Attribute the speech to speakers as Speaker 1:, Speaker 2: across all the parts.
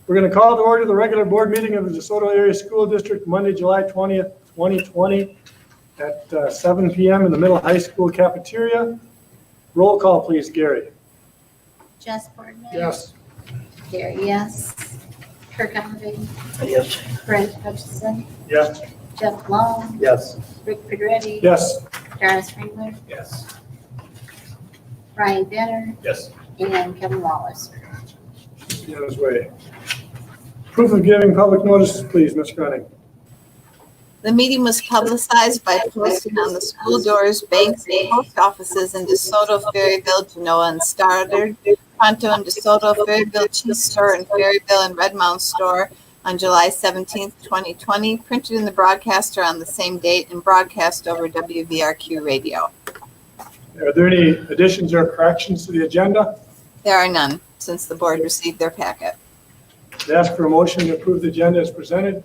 Speaker 1: We're going to call to order the regular board meeting of the Desoto Area School District Monday, July 20th, 2020 at 7 p.m. in the middle high school cafeteria. Roll call, please, Gary.
Speaker 2: Jess Boardman.
Speaker 1: Yes.
Speaker 2: Gary, yes. Kirk Conrad.
Speaker 3: Yes.
Speaker 2: Brent Hutchison.
Speaker 1: Yes.
Speaker 2: Jeff Long.
Speaker 3: Yes.
Speaker 2: Rick Pedretti.
Speaker 1: Yes.
Speaker 2: Jarvis Ringler.
Speaker 3: Yes.
Speaker 2: Ryan Benner.
Speaker 3: Yes.
Speaker 2: And Kevin Wallace.
Speaker 1: Unanimous way. Proof of giving public notice, please, Ms. Grunning.
Speaker 4: The meeting was publicized by posting on the school doors, banks, and post offices in DeSoto, Ferryville, Genoa, and Stoddard, Pronto and DeSoto, Ferryville Cheese Store, and Ferryville and Red Mound Store on July 17th, 2020, printed in the broadcaster on the same date and broadcast over WVRQ radio.
Speaker 1: Are there any additions or corrections to the agenda?
Speaker 4: There are none, since the board received their packet.
Speaker 1: I ask for a motion to approve the agenda as presented.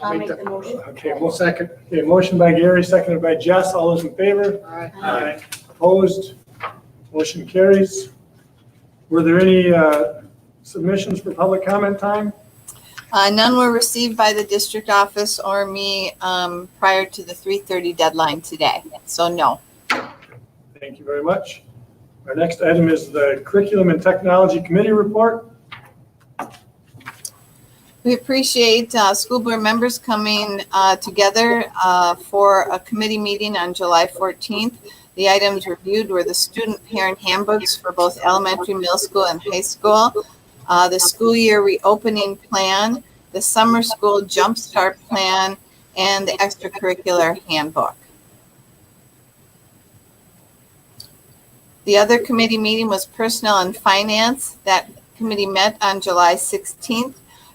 Speaker 2: I'll make the motion.
Speaker 1: Okay, we'll second. Okay, motion by Gary, seconded by Jess. All those in favor?
Speaker 2: Aye.
Speaker 1: Opposed? Motion carries. Were there any submissions for public comment time?
Speaker 4: None were received by the district office or me prior to the 3:30 deadline today, so no.
Speaker 1: Thank you very much. Our next item is the Curriculum and Technology Committee report.
Speaker 4: We appreciate school board members coming together for a committee meeting on July 14th. The items reviewed were the student parent handbooks for both elementary, middle school, and high school, the school year reopening plan, the summer school jumpstart plan, and the extracurricular handbook. The other committee meeting was personnel and finance. That committee met on July 16th.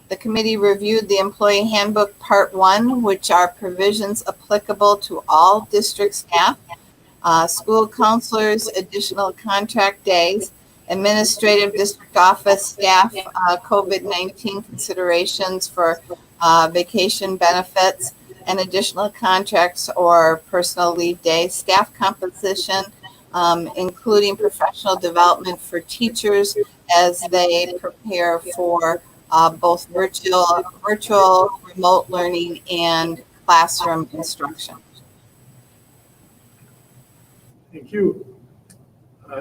Speaker 4: The committee reviewed the employee handbook part 1, which are provisions applicable to all district staff, school counselors, additional contract days, administrative district office staff, COVID-19 considerations for vacation benefits, and additional contracts or personal leave days, staff composition, including professional development for teachers as they prepare for both virtual, remote learning, and classroom instruction.
Speaker 1: Thank you.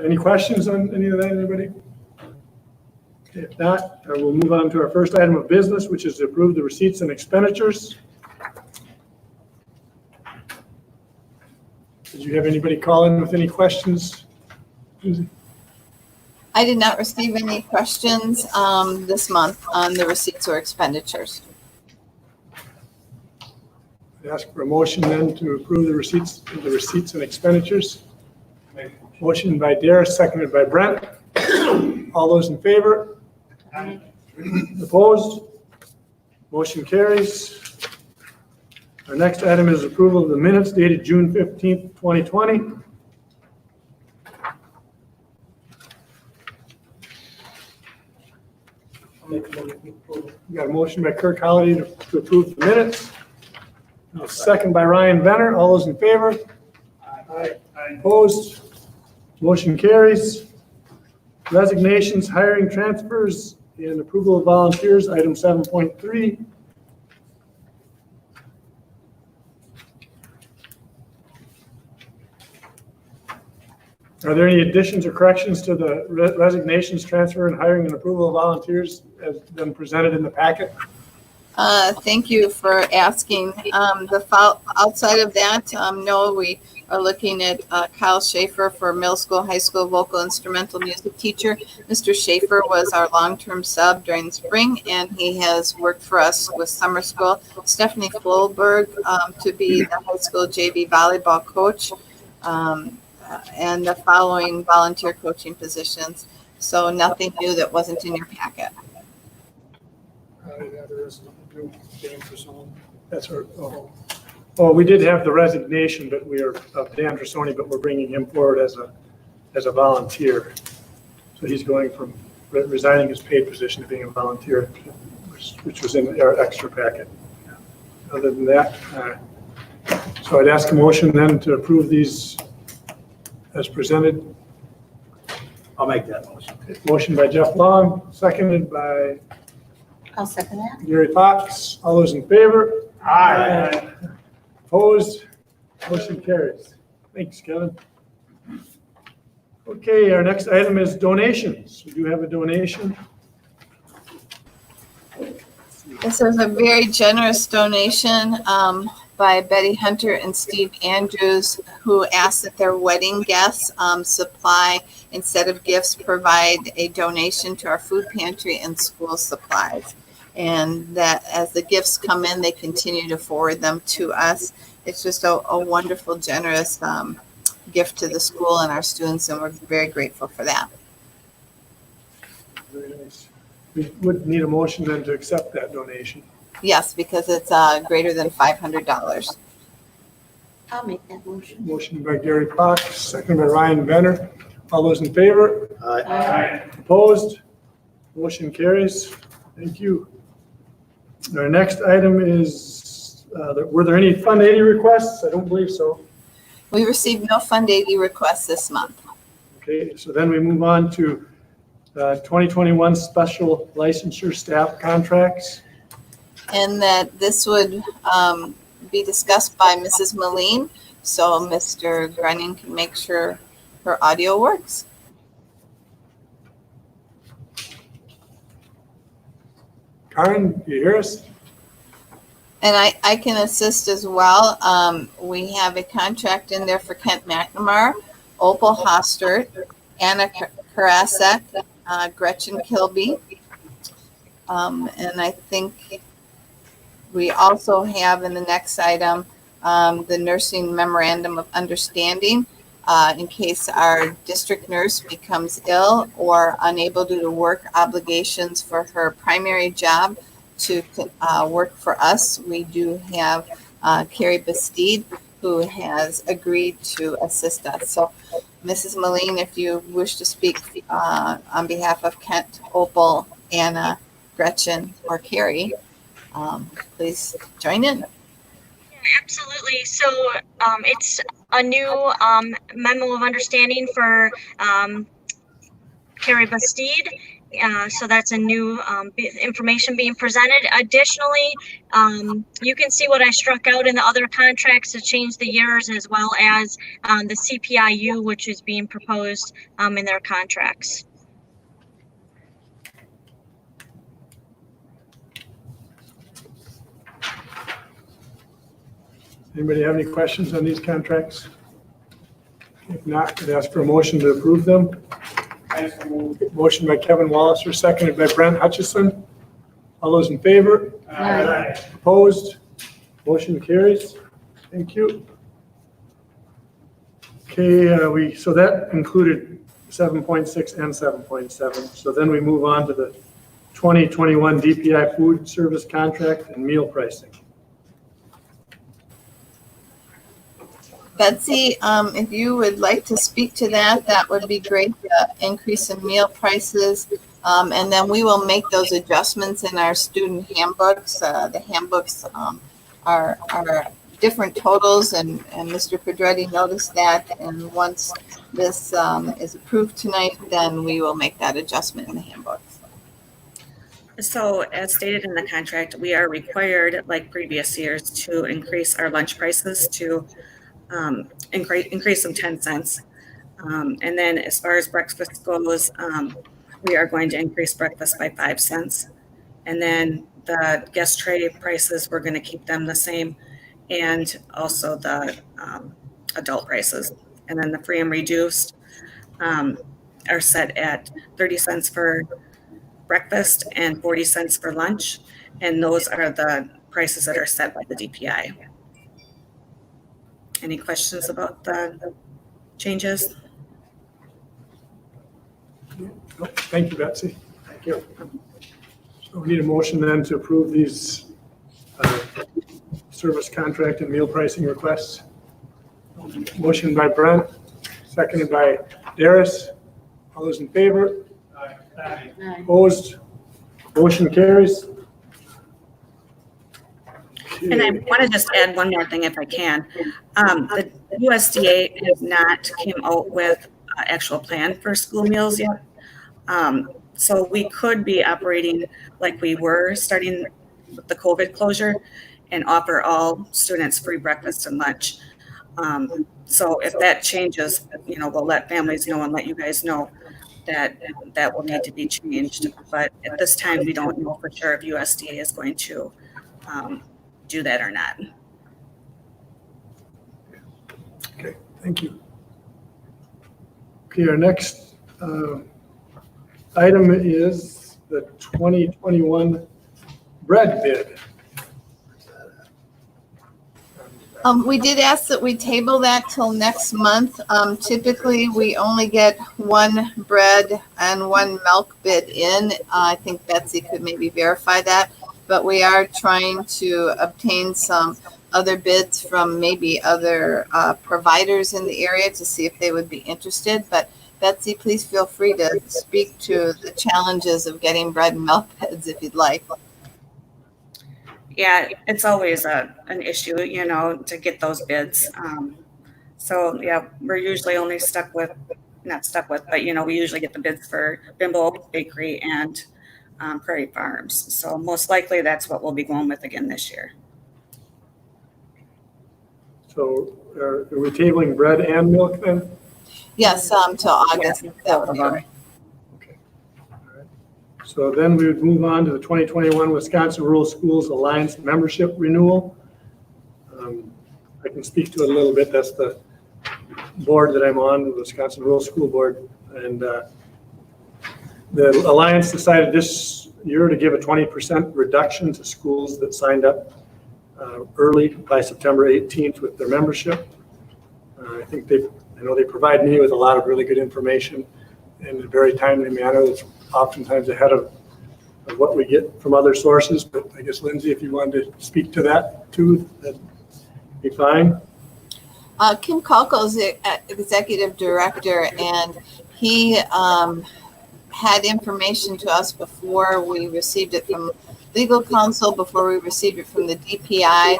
Speaker 1: Any questions on any of that, anybody? If not, we'll move on to our first item of business, which is to approve the receipts and expenditures. Did you have anybody call in with any questions?
Speaker 4: I did not receive any questions this month on the receipts or expenditures.
Speaker 1: I ask for a motion then to approve the receipts and expenditures. Motion by Darius, seconded by Brent. All those in favor?
Speaker 2: Aye.
Speaker 1: Opposed? Motion carries. Our next item is approval of the minutes dated June 15th, 2020. We got a motion by Kirk Holliday to approve the minutes. A second by Ryan Benner. All those in favor? Aye. Opposed? Motion carries. Resignations, hiring, transfers, and approval of volunteers, item 7.3. Are there any additions or corrections to the resignations, transfer, and hiring and approval of volunteers as been presented in the packet?
Speaker 4: Thank you for asking. Outside of that, no, we are looking at Kyle Schaefer for middle school, high school vocal instrumental music teacher. Mr. Schaefer was our long-term sub during the spring, and he has worked for us with summer school. Stephanie Flolberg to be the high school JV volleyball coach, and the following volunteer coaching positions. So nothing new that wasn't in your packet.
Speaker 1: That's our, oh, we did have the resignation, but we are of Dan Trissoni, but we're bringing him forward as a volunteer. So he's going from resigning his paid position to being a volunteer, which was in our extra packet. Other than that, so I'd ask a motion then to approve these as presented.
Speaker 3: I'll make that motion.
Speaker 1: Motion by Jeff Long, seconded by
Speaker 2: I'll second that.
Speaker 1: Gary Fox. All those in favor?
Speaker 3: Aye.
Speaker 1: Opposed? Motion carries. Thanks, Kevin. Okay, our next item is donations. We do have a donation.
Speaker 4: This is a very generous donation by Betty Hunter and Steve Andrews, who asked that their wedding guests supply, instead of gifts, provide a donation to our food pantry and school supplies. And that as the gifts come in, they continue to forward them to us. It's just a wonderful, generous gift to the school and our students, and we're very grateful for that.
Speaker 1: Very nice. We would need a motion then to accept that donation.
Speaker 4: Yes, because it's greater than $500.
Speaker 2: I'll make that motion.
Speaker 1: Motion by Gary Fox, second by Ryan Benner. All those in favor?
Speaker 3: Aye.
Speaker 1: Opposed? Motion carries. Thank you. Our next item is, were there any Fund 80 requests? I don't believe so.
Speaker 4: We received no Fund 80 requests this month.
Speaker 1: Okay, so then we move on to 2021 special licensure staff contracts.
Speaker 4: And that this would be discussed by Mrs. Moline, so Mr. Grennan can make sure her audio works.
Speaker 1: Karen, do you hear us?
Speaker 4: And I can assist as well. We have a contract in there for Kent McNamara, Opal Hostert, Anna Karasek, Gretchen Kilby. And I think we also have in the next item the nursing memorandum of understanding in case our district nurse becomes ill or unable due to work obligations for her primary job to work for us. We do have Carrie Bastide, who has agreed to assist us. So, Mrs. Moline, if you wish to speak on behalf of Kent, Opal, Anna, Gretchen, or Carrie, please join in.
Speaker 5: Absolutely. So it's a new memo of understanding for Carrie Bastide. So that's a new information being presented. Additionally, you can see what I struck out in the other contracts to change the years, as well as the CPIU, which is being proposed in their contracts.
Speaker 1: Anybody have any questions on these contracts? If not, could I ask for a motion to approve them? Motion by Kevin Wallacer, seconded by Brent Hutchison. All those in favor?
Speaker 2: Aye.
Speaker 1: Opposed? Motion carries. Thank you. Okay, so that included 7.6 and 7.7. So then we move on to the 2021 DPI food service contract and meal pricing.
Speaker 4: Betsy, if you would like to speak to that, that would be great, the increase in meal prices. And then we will make those adjustments in our student handbooks. The handbooks are different totals, and Mr. Pedretti noticed that. And once this is approved tonight, then we will make that adjustment in the handbooks.
Speaker 6: So as stated in the contract, we are required, like previous years, to increase our lunch prices to increase them 10 cents. And then as far as breakfast goes, we are going to increase breakfast by 5 cents. And then the guest tray prices, we're going to keep them the same. And also the adult prices. And then the free and reduced are set at 30 cents for breakfast and 40 cents for lunch. And those are the prices that are set by the DPI. Any questions about the changes?
Speaker 1: Thank you, Betsy. Thank you. So we need a motion then to approve these service contract and meal pricing requests. Motion by Brent, seconded by Darius. All those in favor?
Speaker 2: Aye.
Speaker 1: Opposed? Motion carries.
Speaker 6: And I want to just add one more thing if I can. The USDA has not came out with actual plan for school meals yet. So we could be operating like we were starting with the COVID closure and offer all students free breakfast and lunch. So if that changes, we'll let families know and let you guys know that that will need to be changed. But at this time, we don't know for sure if USDA is going to do that or not.
Speaker 1: Okay, thank you. Okay, our next item is the 2021 bread bid.
Speaker 4: We did ask that we table that till next month. Typically, we only get one bread and one milk bid in. I think Betsy could maybe verify that, but we are trying to obtain some other bids from maybe other providers in the area to see if they would be interested. But Betsy, please feel free to speak to the challenges of getting bread and milk bids if you'd like.
Speaker 6: Yeah, it's always an issue, to get those bids. So yeah, we're usually only not stuck with, but we usually get the bids for Bimbo Bakery and Prairie Farms. So most likely that's what we'll be going with again this year.
Speaker 1: So are we tabling bread and milk then?
Speaker 4: Yes, till August. That would be right.
Speaker 1: Okay. All right. So then we would move on to the 2021 Wisconsin Rural Schools Alliance membership renewal. I can speak to it a little bit. That's the board that I'm on, the Wisconsin Rural School Board. And the Alliance decided this year to give a 20% reduction to schools that signed up early by September 18th with their membership. I know they provide me with a lot of really good information in a very timely manner that's oftentimes ahead of what we get from other sources. But I guess, Lindsay, if you wanted to speak to that too, that'd be fine.
Speaker 4: Kim Kalko is the executive director, and he had information to us before we received it from legal counsel, before we received it from the DPI.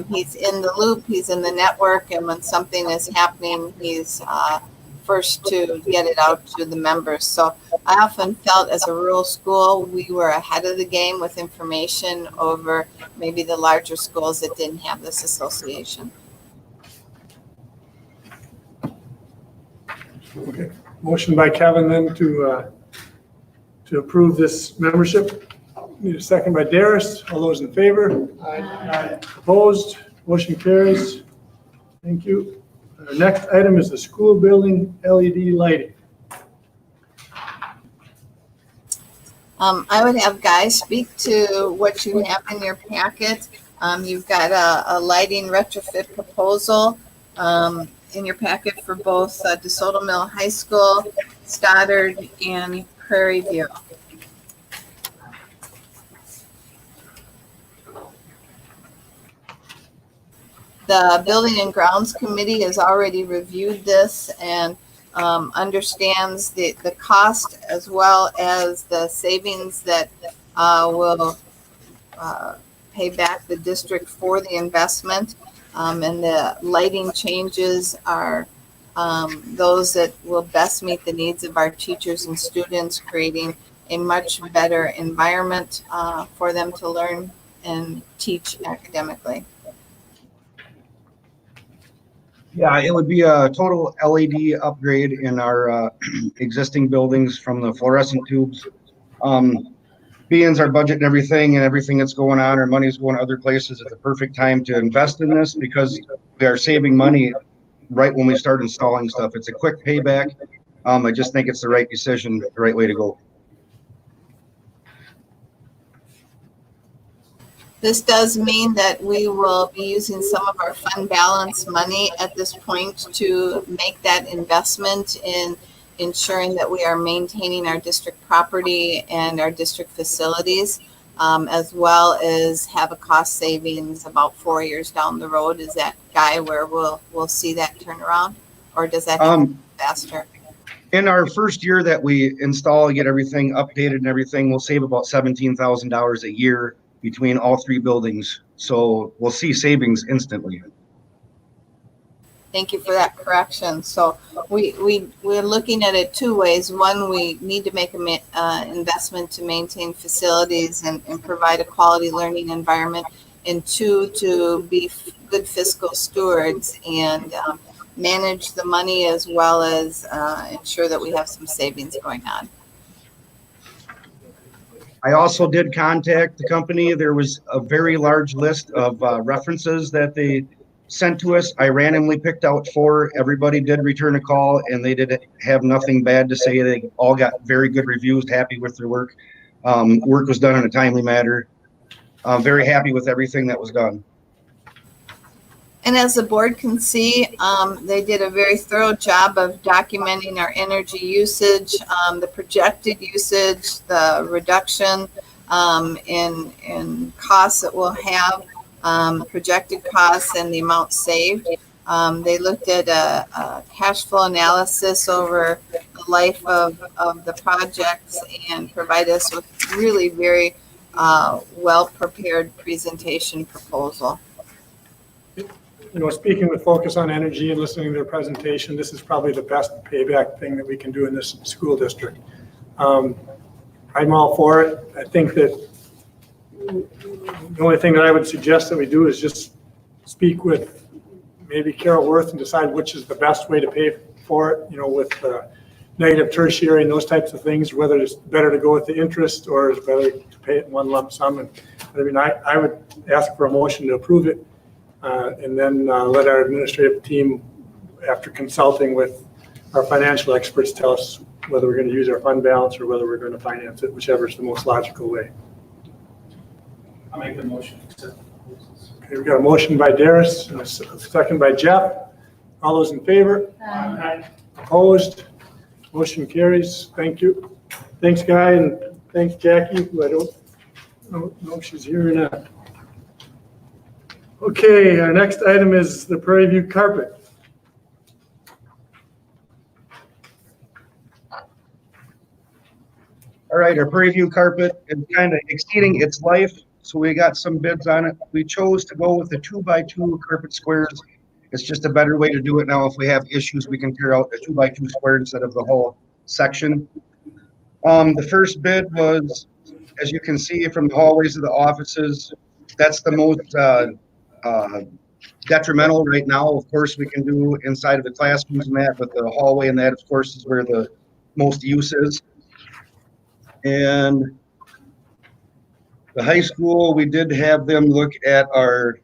Speaker 4: He's in the loop, he's in the network, and when something is happening, he's first to get it out to the members. So I often felt as a rural school, we were ahead of the game with information over maybe the larger schools that didn't have this association.
Speaker 1: Okay. Motion by Kevin then to approve this membership. Need a second by Darius. All those in favor? Aye. Opposed? Motion carries. Thank you. Our next item is the school building LED lighting.
Speaker 4: I would have Guy speak to what you have in your packet. You've got a lighting retrofit proposal in your packet for both DeSoto Mill High School, Stoddard, and Prairie View. The Building and Grounds Committee has already reviewed this and understands the cost as well as the savings that will pay back the district for the investment. And the lighting changes are those that will best meet the needs of our teachers and students, creating a much better environment for them to learn and teach academically.
Speaker 7: Yeah, it would be a total LED upgrade in our existing buildings from the fluorescent tubes. Being our budget and everything that's going on, our money's going other places. It's the perfect time to invest in this because we are saving money right when we start installing stuff. It's a quick payback. I just think it's the right decision, the right way to go.
Speaker 4: This does mean that we will be using some of our fund balance money at this point to make that investment in ensuring that we are maintaining our district property and our district facilities, as well as have a cost savings about 4 years down the road. Is that, Guy, where we'll see that turnaround, or does that happen faster?
Speaker 7: In our first year that we install, get everything updated and everything, we'll save about $17,000 a year between all three buildings. So we'll see savings instantly.
Speaker 4: Thank you for that correction. So we're looking at it two ways. One, we need to make an investment to maintain facilities and provide a quality learning environment. And two, to be good fiscal stewards and manage the money as well as ensure that we have some savings going on.
Speaker 7: I also did contact the company. There was a very large list of references that they sent to us. I randomly picked out 4. Everybody did return a call, and they did have nothing bad to say. They all got very good reviews, happy with their work. Work was done in a timely manner. I'm very happy with everything that was done.
Speaker 4: And as the board can see, they did a very thorough job of documenting our energy usage, the projected usage, the reduction in costs that we'll have, projected costs and the amount saved. They looked at a cash flow analysis over the life of the projects and provided us with really very well-prepared presentation proposal.
Speaker 1: You know, speaking with Focus on Energy and listening to their presentation, this is probably the best payback thing that we can do in this school district. I'm all for it. I think that the only thing that I would suggest that we do is just speak with maybe Carol Worth and decide which is the best way to pay for it, you know, with negative tertiary and those types of things, whether it's better to go with the interest or it's better to pay it in one lump sum. And I mean, I would ask for a motion to approve it. And then let our administrative team, after consulting with our financial experts, tell us whether we're going to use our fund balance or whether we're going to finance it, whichever is the most logical way.
Speaker 3: I'll make the motion.
Speaker 1: Okay, we've got a motion by Darius and a second by Jeff. All those in favor?
Speaker 3: Aye.
Speaker 1: Opposed? Motion carries. Thank you. Thanks, Guy, and thanks, Jackie, who I don't know if she's here or not. Okay, our next item is the Prairie View carpet.
Speaker 7: All right, our Prairie View carpet is kind of exceeding its life, so we got some bids on it. We chose to go with the 2x2 carpet squares. It's just a better way to do it now. If we have issues, we can tear out a 2x2 square instead of the whole section. The first bid was, as you can see from the hallways of the offices, that's the most detrimental right now. Of course, we can do inside of the classrooms and that, but the hallway and that, of course, is where the most use is. And the high school, we did have them look at our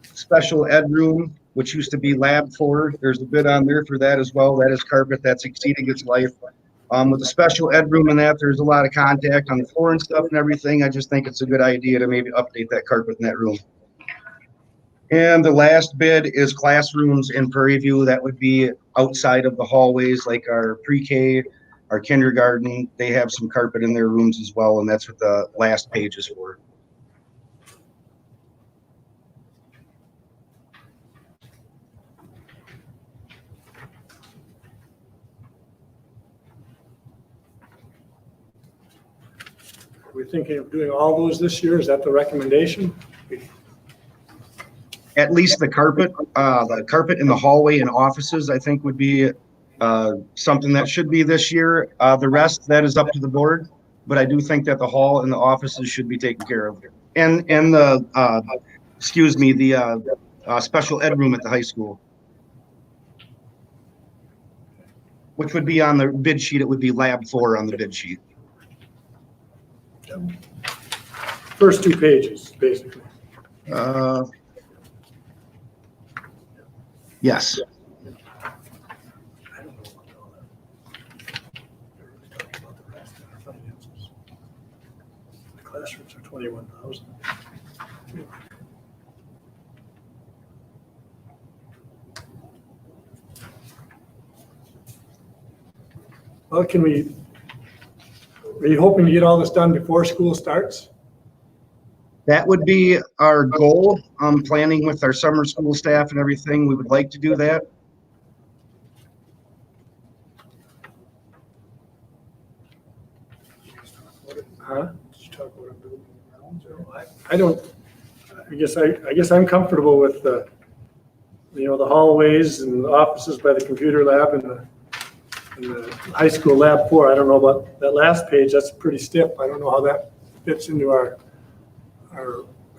Speaker 7: special ed room, which used to be Lab 4. There's a bid on there for that as well. That is carpet that's exceeding its life. With the special ed room and that, there's a lot of contact on the floor and stuff and everything. I just think it's a good idea to maybe update that carpet in that room. And the last bid is classrooms in Prairie View. That would be outside of the hallways, like our pre-K, our kindergarten. They have some carpet in their rooms as well, and that's what the last page is for.
Speaker 1: Are we thinking of doing all those this year? Is that the recommendation?
Speaker 7: At least the carpet in the hallway and offices, I think would be something that should be this year. The rest, that is up to the board, but I do think that the hall and the offices should be taken care of. And the, the special ed room at the high school, which would be on the bid sheet. It would be Lab 4 on the bid sheet.
Speaker 1: First 2 pages, basically.
Speaker 7: Yes.
Speaker 1: I don't know what all that. Everybody's talking about the rest of our finances. The classrooms are 21,000. Well, are you hoping to get all this done before school starts?
Speaker 7: That would be our goal. Planning with our summer school staff and everything. We would like to do that.
Speaker 1: Huh? Did you talk about a building grounds? I don't. I guess I'm comfortable with the you know, the hallways and the offices by the computer lab and the high school lab 4. I don't know about that last page, that's pretty stiff. I don't know how that fits into our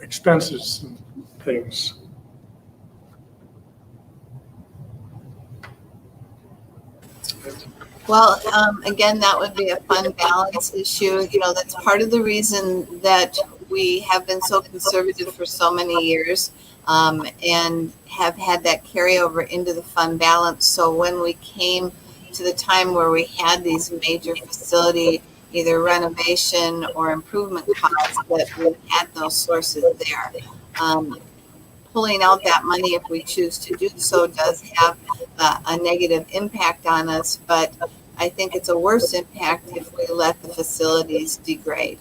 Speaker 1: expenses and things.
Speaker 4: Well, again, that would be a fund balance issue. You know, that's part of the reason that we have been so conservative for so many years, and have had that carryover into the fund balance. So when we came to the time where we had these major facility, either renovation or improvement costs, that we had those sources there. Pulling out that money, if we choose to do so, does have a negative impact on us, but I think it's a worse impact if we let the facilities degrade.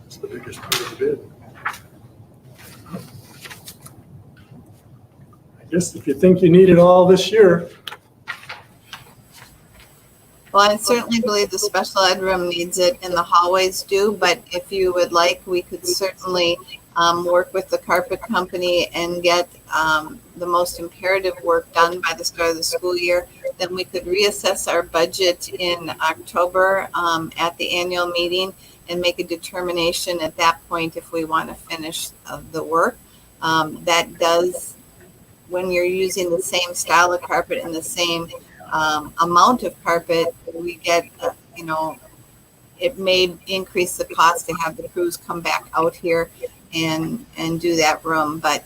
Speaker 1: That's the biggest part of the bid. I guess if you think you need it all this year,
Speaker 4: Well, I certainly believe the special ed room needs it and the hallways do, but if you would like, we could certainly work with the carpet company and get the most imperative work done by the start of the school year. Then we could reassess our budget in October at the annual meeting and make a determination at that point if we want to finish the work. That does, when you're using the same style of carpet and the same amount of carpet, we get, you know, it may increase the cost to have the crews come back out here and do that room. But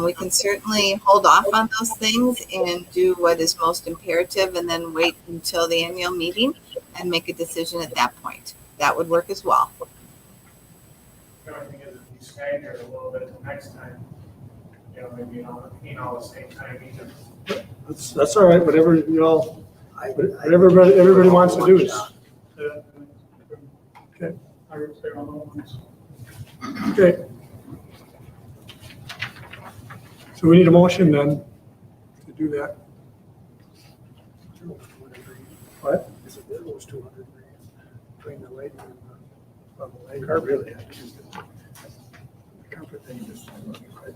Speaker 4: we can certainly hold off on those things and do what is most imperative and then wait until the annual meeting and make a decision at that point. That would work as well.
Speaker 3: The only thing is if you stagger a little bit the next time, you know, maybe all the same time either.
Speaker 1: that's all right, whatever you all, whatever everybody wants to do is. Okay.
Speaker 3: I would say all the ones.
Speaker 1: Okay. So we need a motion then to do that. What?
Speaker 8: Is it was 200 between the lady and the lady?
Speaker 1: Can't really. The comfort thing is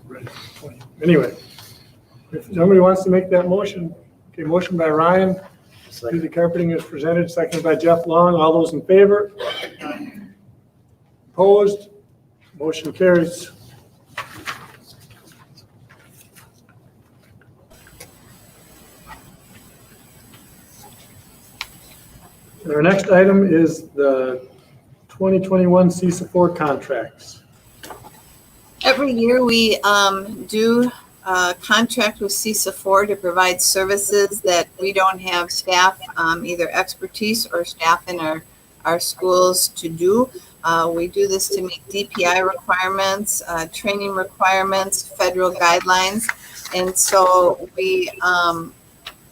Speaker 1: right. Anyway, if somebody wants to make that motion, okay, motion by Ryan, do the carpeting as presented, seconded by Jeff Long. All those in favor? Opposed? Motion carries. Our next item is the 2021 CISA 4 contracts.
Speaker 4: Every year we do contract with CISA 4 to provide services that we don't have staff, either expertise or staff in our schools to do. We do this to meet DPI requirements, training requirements, federal guidelines. And so we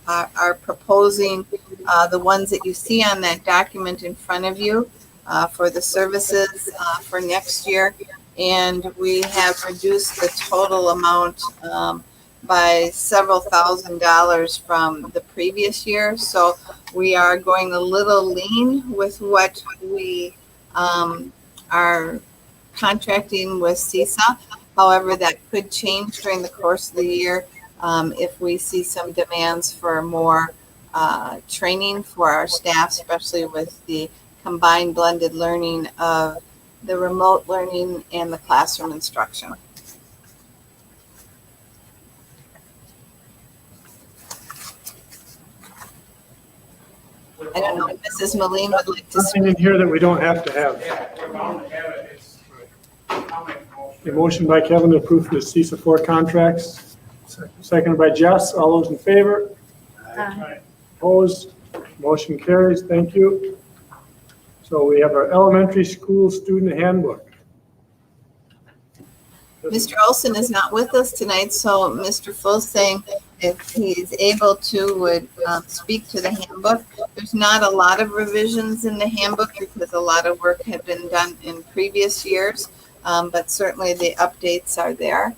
Speaker 4: are proposing the ones that you see on that document in front of you for the services for next year. And we have reduced the total amount by several $1,000s from the previous year. So we are going a little lean with what we are contracting with CISA. However, that could change during the course of the year if we see some demands for more training for our staff, especially with the combined blended learning of the remote learning and the classroom instruction. I don't know if Mrs. Moline would like to
Speaker 1: Something in here that we don't have to have.
Speaker 3: Yeah, we're bound to have it. It's, I'll make a motion.
Speaker 1: A motion by Kevin to approve the CISA 4 contracts, seconded by Jess. All those in favor?
Speaker 2: Aye.
Speaker 1: Opposed? Motion carries. Thank you. So we have our elementary school student handbook.
Speaker 4: Mr. Olson is not with us tonight, so Mr. Fulsang, if he's able to, would speak to the handbook. There's not a lot of revisions in the handbook because a lot of work had been done in previous years, but certainly the updates are there.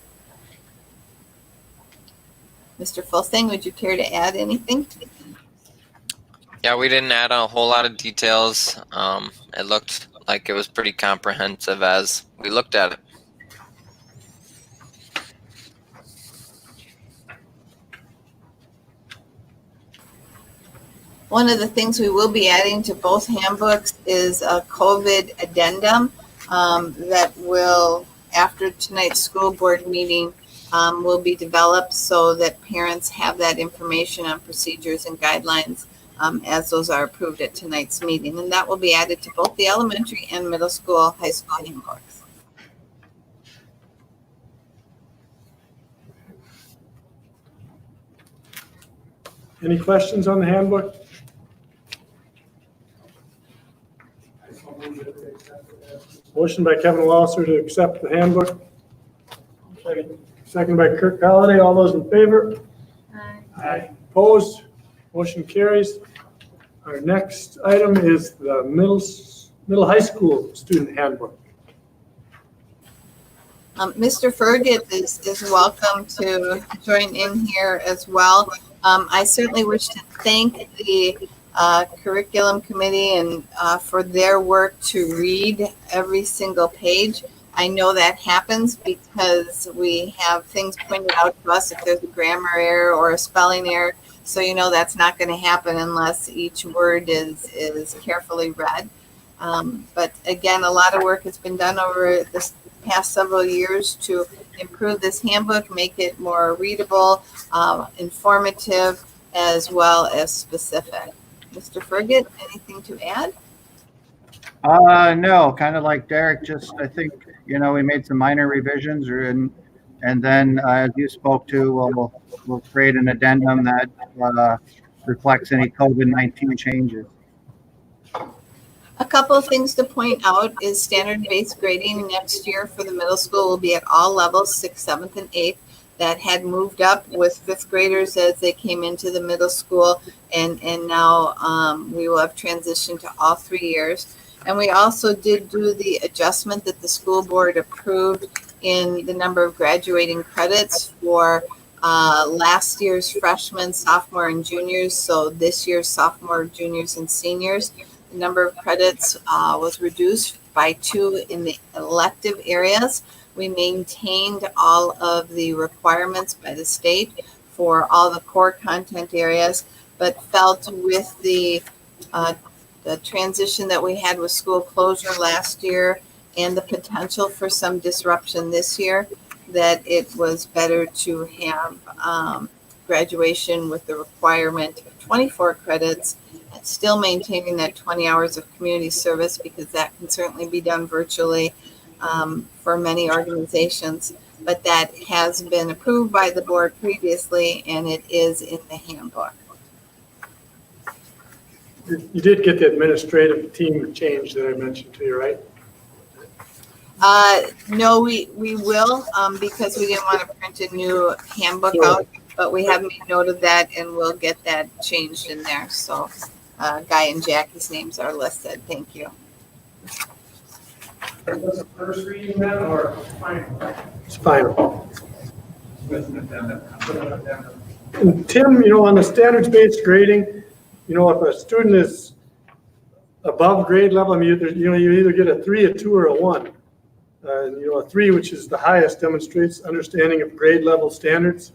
Speaker 4: Mr. Fulsang, would you care to add anything?
Speaker 9: Yeah, we didn't add a whole lot of details. It looked felt like it was pretty comprehensive as we looked at it.
Speaker 4: One of the things we will be adding to both handbooks is a COVID addendum that will, after tonight's school board meeting, will be developed so that parents have that information on procedures and guidelines as those are approved at tonight's meeting. And that will be added to both the elementary and middle school, high school handbooks.
Speaker 1: Any questions on the handbook? Motion by Kevin Walliser to accept the handbook. Second by Kirk Holliday. All those in favor?
Speaker 2: Aye.
Speaker 1: Opposed? Motion carries. Our next item is the middle high school student handbook.
Speaker 4: Mr. Fergus is welcome to join in here as well. I certainly wish to thank the curriculum committee and for their work to read every single page. I know that happens because we have things pointed out to us if there's a grammar error or a spelling error. So you know that's not going to happen unless each word is carefully read. But again, a lot of work has been done over this past several years to improve this handbook, make it more readable, informative, as well as specific. Mr. Fergus, anything to add?
Speaker 10: No, kind of like Derek, just I think, we made some minor revisions and then as you spoke to, we'll create an addendum that reflects any COVID-19 changes.
Speaker 4: A couple of things to point out is standard-based grading next year for the middle school will be at all levels, 6th, 7th, and 8th. That had moved up with 5th graders as they came into the middle school, and now we will have transitioned to all 3 years. And we also did do the adjustment that the school board approved in the number of graduating credits for last year's freshmen, sophomore, and juniors. So this year's sophomore, juniors, and seniors. The number of credits was reduced by 2 in the elective areas. We maintained all of the requirements by the state for all the core content areas, but felt with the transition that we had with school closure last year and the potential for some disruption this year, that it was better to have graduation with the requirement of 24 credits, and still maintaining that 20 hours of community service, because that can certainly be done virtually for many organizations. But that has been approved by the board previously, and it is in the handbook.
Speaker 1: You did get the administrative team change that I mentioned to you, right?
Speaker 4: No, we will, because we didn't want to print a new handbook out, but we have made note of that and we'll get that changed in there. So Guy and Jackie's names are listed. Thank you.
Speaker 3: Was it first reading then or final?
Speaker 1: It's final.
Speaker 3: With an addendum.
Speaker 1: And Tim, on the standards-based grading, if a student is above grade level, you either get a 3, a 2, or a 1. A 3, which is the highest, demonstrates understanding of grade level standards.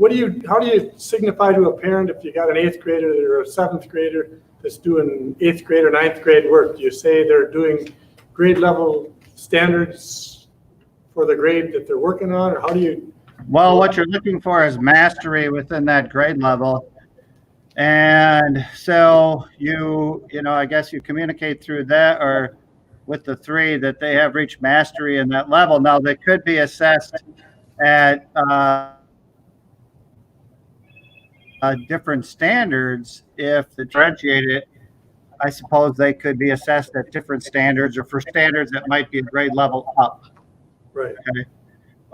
Speaker 1: How do you signify to a parent if you got an 8th grader or a 7th grader that's doing 8th grade or 9th grade work? Do you say they're doing grade level standards for the grade that they're working on, or how do you?
Speaker 10: Well, what you're looking for is mastery within that grade level. And so I guess you communicate through that, or with the 3, that they have reached mastery in that level. Now they could be assessed at different standards. If differentiated, I suppose they could be assessed at different standards, or for standards that might be a grade level up.
Speaker 1: Right.
Speaker 10: Okay.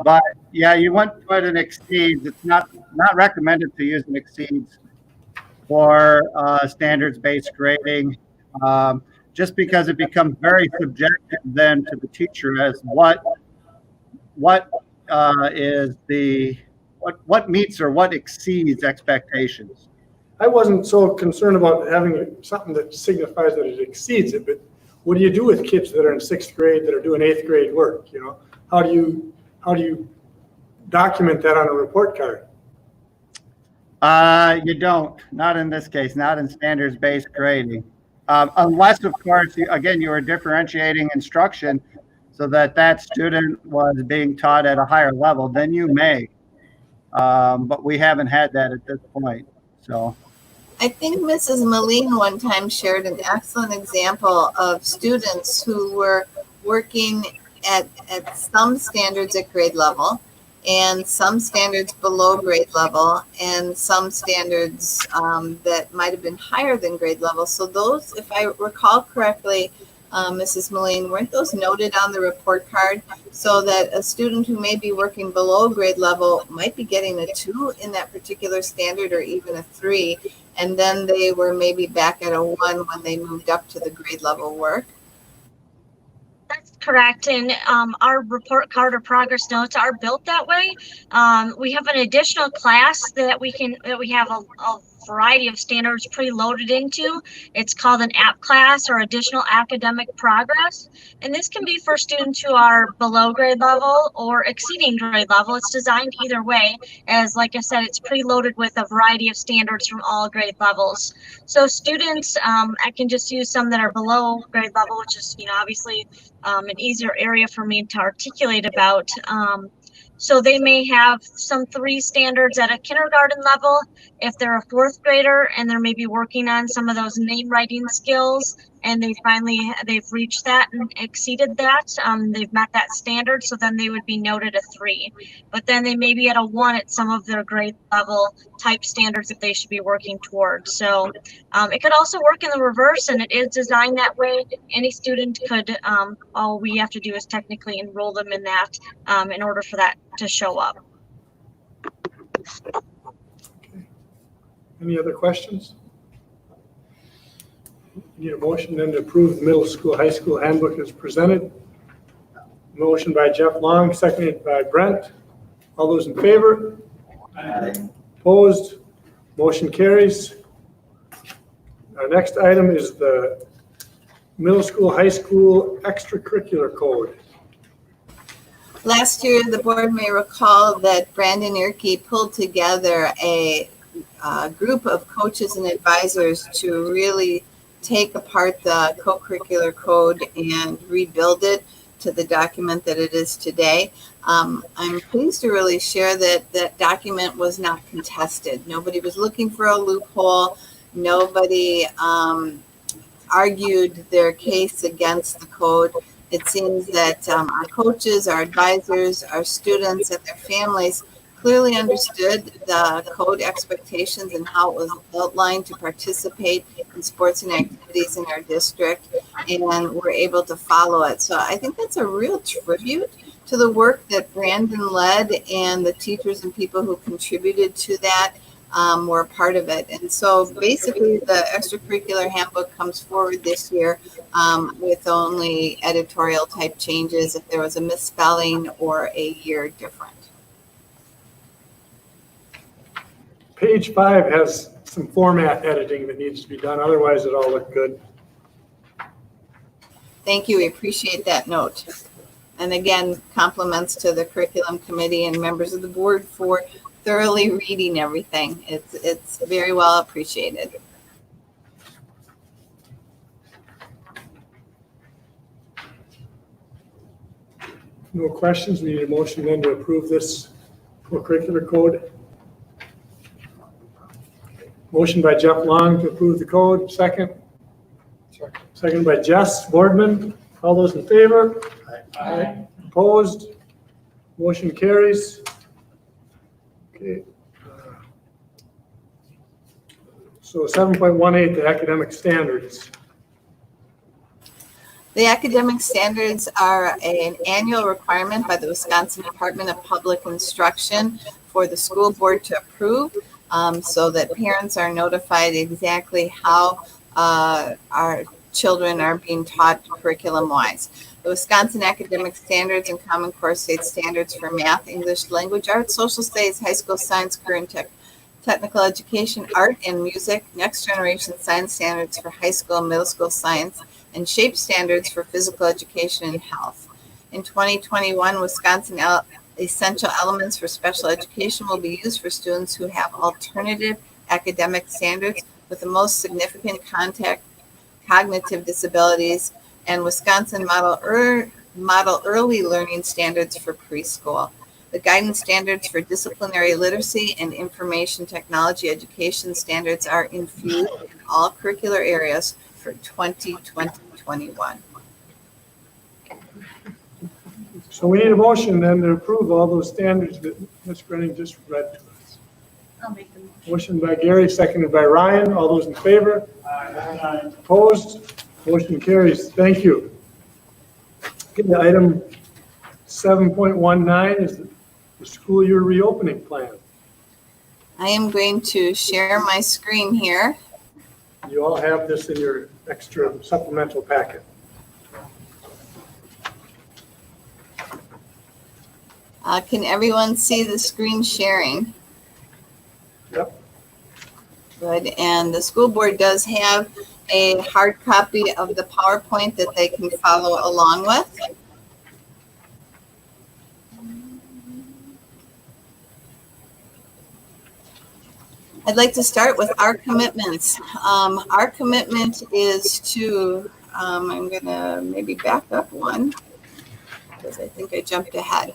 Speaker 10: But yeah, you want to put an exceeds. It's not recommended to use an exceeds for standards-based grading, just because it becomes very subjective then to the teacher as what meets or what exceeds expectations.
Speaker 1: I wasn't so concerned about having something that signifies that it exceeds it, but what do you do with kids that are in 6th grade that are doing 8th grade work, you know? How do you document that on a report card?
Speaker 10: You don't, not in this case, not in standards-based grading. Unless, of course, you were differentiating instruction so that that student was being taught at a higher level, then you may. But we haven't had that at this point, so.
Speaker 4: I think Mrs. Moline one time shared an excellent example of students who were working at some standards at grade level and some standards below grade level and some standards that might have been higher than grade level. So those, if I recall correctly, Mrs. Moline, weren't those noted on the report card so that a student who may be working below grade level might be getting a 2 in that particular standard or even a 3, and then they were maybe back at a 1 when they moved up to the grade level work?
Speaker 5: That's correct. And our report card or progress notes are built that way. We have an additional class that we have a variety of standards preloaded into. It's called an app class or additional academic progress. And this can be for students who are below grade level or exceeding grade level. It's designed either way, as like I said, it's preloaded with a variety of standards from all grade levels. So students, I can just use some that are below grade level, which is, obviously an easier area for me to articulate about. So they may have some 3 standards at a kindergarten level. If they're a 4th grader and they're maybe working on some of those name writing skills and they've reached that and exceeded that, they've met that standard, so then they would be noted a 3. But then they may be at a 1 at some of their grade level type standards that they should be working towards. So it could also work in the reverse, and it is designed that way. Any student could, all we have to do is technically enroll them in that in order for that to show up.
Speaker 1: Any other questions? Need a motion then to approve the middle school, high school handbook as presented. Motion by Jeff Long, seconded by Brent. All those in favor? Aye. Opposed? Motion carries. Our next item is the middle school, high school extracurricular code.
Speaker 4: Last year, the board may recall that Brandon Irke pulled together a group of coaches and advisors to really take apart the co-curricular code and rebuild it to the document that it is today. I'm pleased to really share that that document was not contested. Nobody was looking for a loophole. Nobody argued their case against the code. It seems that our coaches, our advisors, our students, and their families clearly understood the code expectations and how it was outlined to participate in sports and activities in our district, and were able to follow it. So I think that's a real tribute to the work that Brandon led, and the teachers and people who contributed to that were a part of it. And so basically the extracurricular handbook comes forward this year with only editorial type changes if there was a misspelling or a year different.
Speaker 1: Page 5 has some format editing that needs to be done. Otherwise, it all looked good.
Speaker 4: Thank you. We appreciate that note. And again, compliments to the curriculum committee and members of the board for thoroughly reading everything. It's very well appreciated.
Speaker 1: No questions. We need a motion then to approve this co-curricular code. Motion by Jeff Long to approve the code. Second. Second by Jess Boardman. All those in favor? Aye. Opposed? Motion carries. Okay. So 7.18, the academic standards.
Speaker 4: The academic standards are an annual requirement by the Wisconsin Department of Public Instruction for the school board to approve, so that parents are notified exactly how our children are being taught curriculum-wise. The Wisconsin Academic Standards and Common Core State Standards for Math, English, Language Arts, Social Studies, High School Science, Career and Technical Education, Art and Music, Next Generation Science Standards for High School and Middle School Science, and SHAPE standards for physical education and health. In 2021, Wisconsin essential elements for special education will be used for students who have alternative academic standards with the most significant cognitive disabilities, and Wisconsin model early learning standards for preschool. The guidance standards for disciplinary literacy and information technology education standards are infused in all curricular areas for 2020-21.
Speaker 1: So we need a motion then to approve all those standards that Ms. Brenning just read to us.
Speaker 2: I'll make the motion.
Speaker 1: Motion by Gary, seconded by Ryan. All those in favor?
Speaker 3: Aye.
Speaker 1: Opposed? Motion carries. Thank you. Okay, item 7.19 is the school year reopening plan.
Speaker 4: I am going to share my screen here.
Speaker 1: You all have this in your extra supplemental packet.
Speaker 4: Can everyone see the screen sharing?
Speaker 1: Yep.
Speaker 4: Good. And the school board does have a hard copy of the PowerPoint that they can follow along with. I'd like to start with our commitments. Our commitment is to, I'm going to maybe back up one because I think I jumped ahead.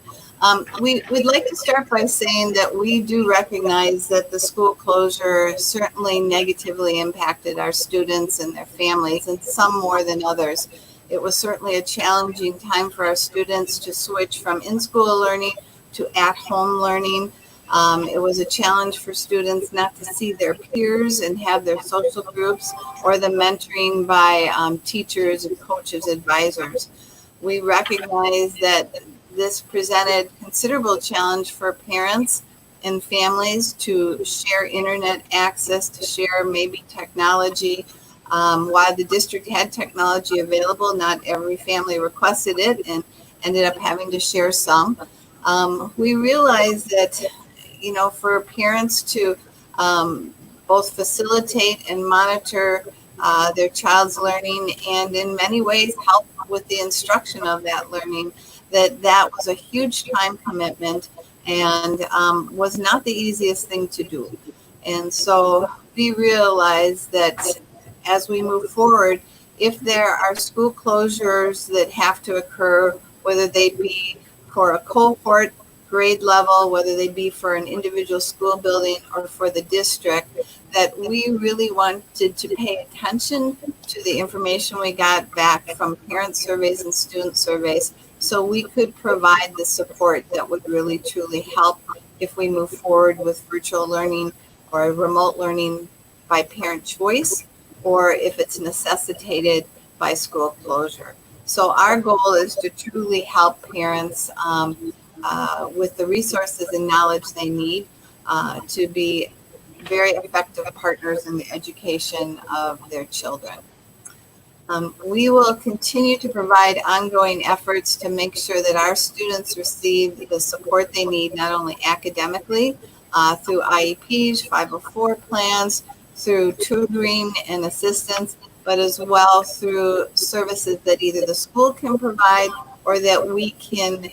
Speaker 4: We'd like to start by saying that we do recognize that the school closure certainly negatively impacted our students and their families, and some more than others. It was certainly a challenging time for our students to switch from in-school learning to at-home learning. It was a challenge for students not to see their peers and have their social groups or the mentoring by teachers and coaches, advisors. We recognize that this presented considerable challenge for parents and families to share internet access, to share maybe technology. While the district had technology available, not every family requested it and ended up having to share some. We realized that, you know, for parents to both facilitate and monitor their child's learning and in many ways help with the instruction of that learning, that was a huge time commitment and was not the easiest thing to do. And so we realized that as we move forward, if there are school closures that have to occur, whether they be for a cohort, grade level, whether they be for an individual school building or for the district, that we really wanted to pay attention to the information we got back from parent surveys and student surveys so we could provide the support that would really truly help if we move forward with virtual learning or remote learning by parent choice, or if it's necessitated by school closure. So our goal is to truly help parents with the resources and knowledge they need to be very effective partners in the education of their children. We will continue to provide ongoing efforts to make sure that our students receive the support they need, not only academically, through IEPs, 504 plans, through tutoring and assistance, but as well through services that either the school can provide or that we can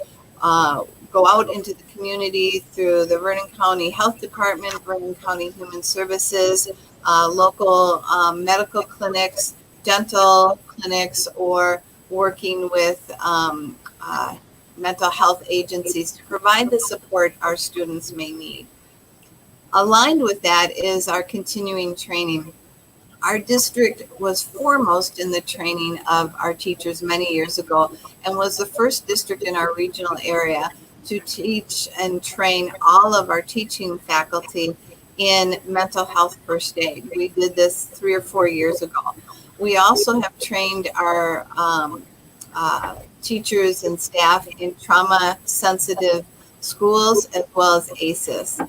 Speaker 4: go out into the community through the Vernon County Health Department, Vernon County Human Services, local medical clinics, dental clinics, or working with mental health agencies to provide the support our students may need. Aligned with that is our continuing training. Our district was foremost in the training of our teachers many years ago and was the first district in our regional area to teach and train all of our teaching faculty in mental health first aid. We did this 3 or 4 years ago. We also have trained our teachers and staff in trauma sensitive schools as well as ACEs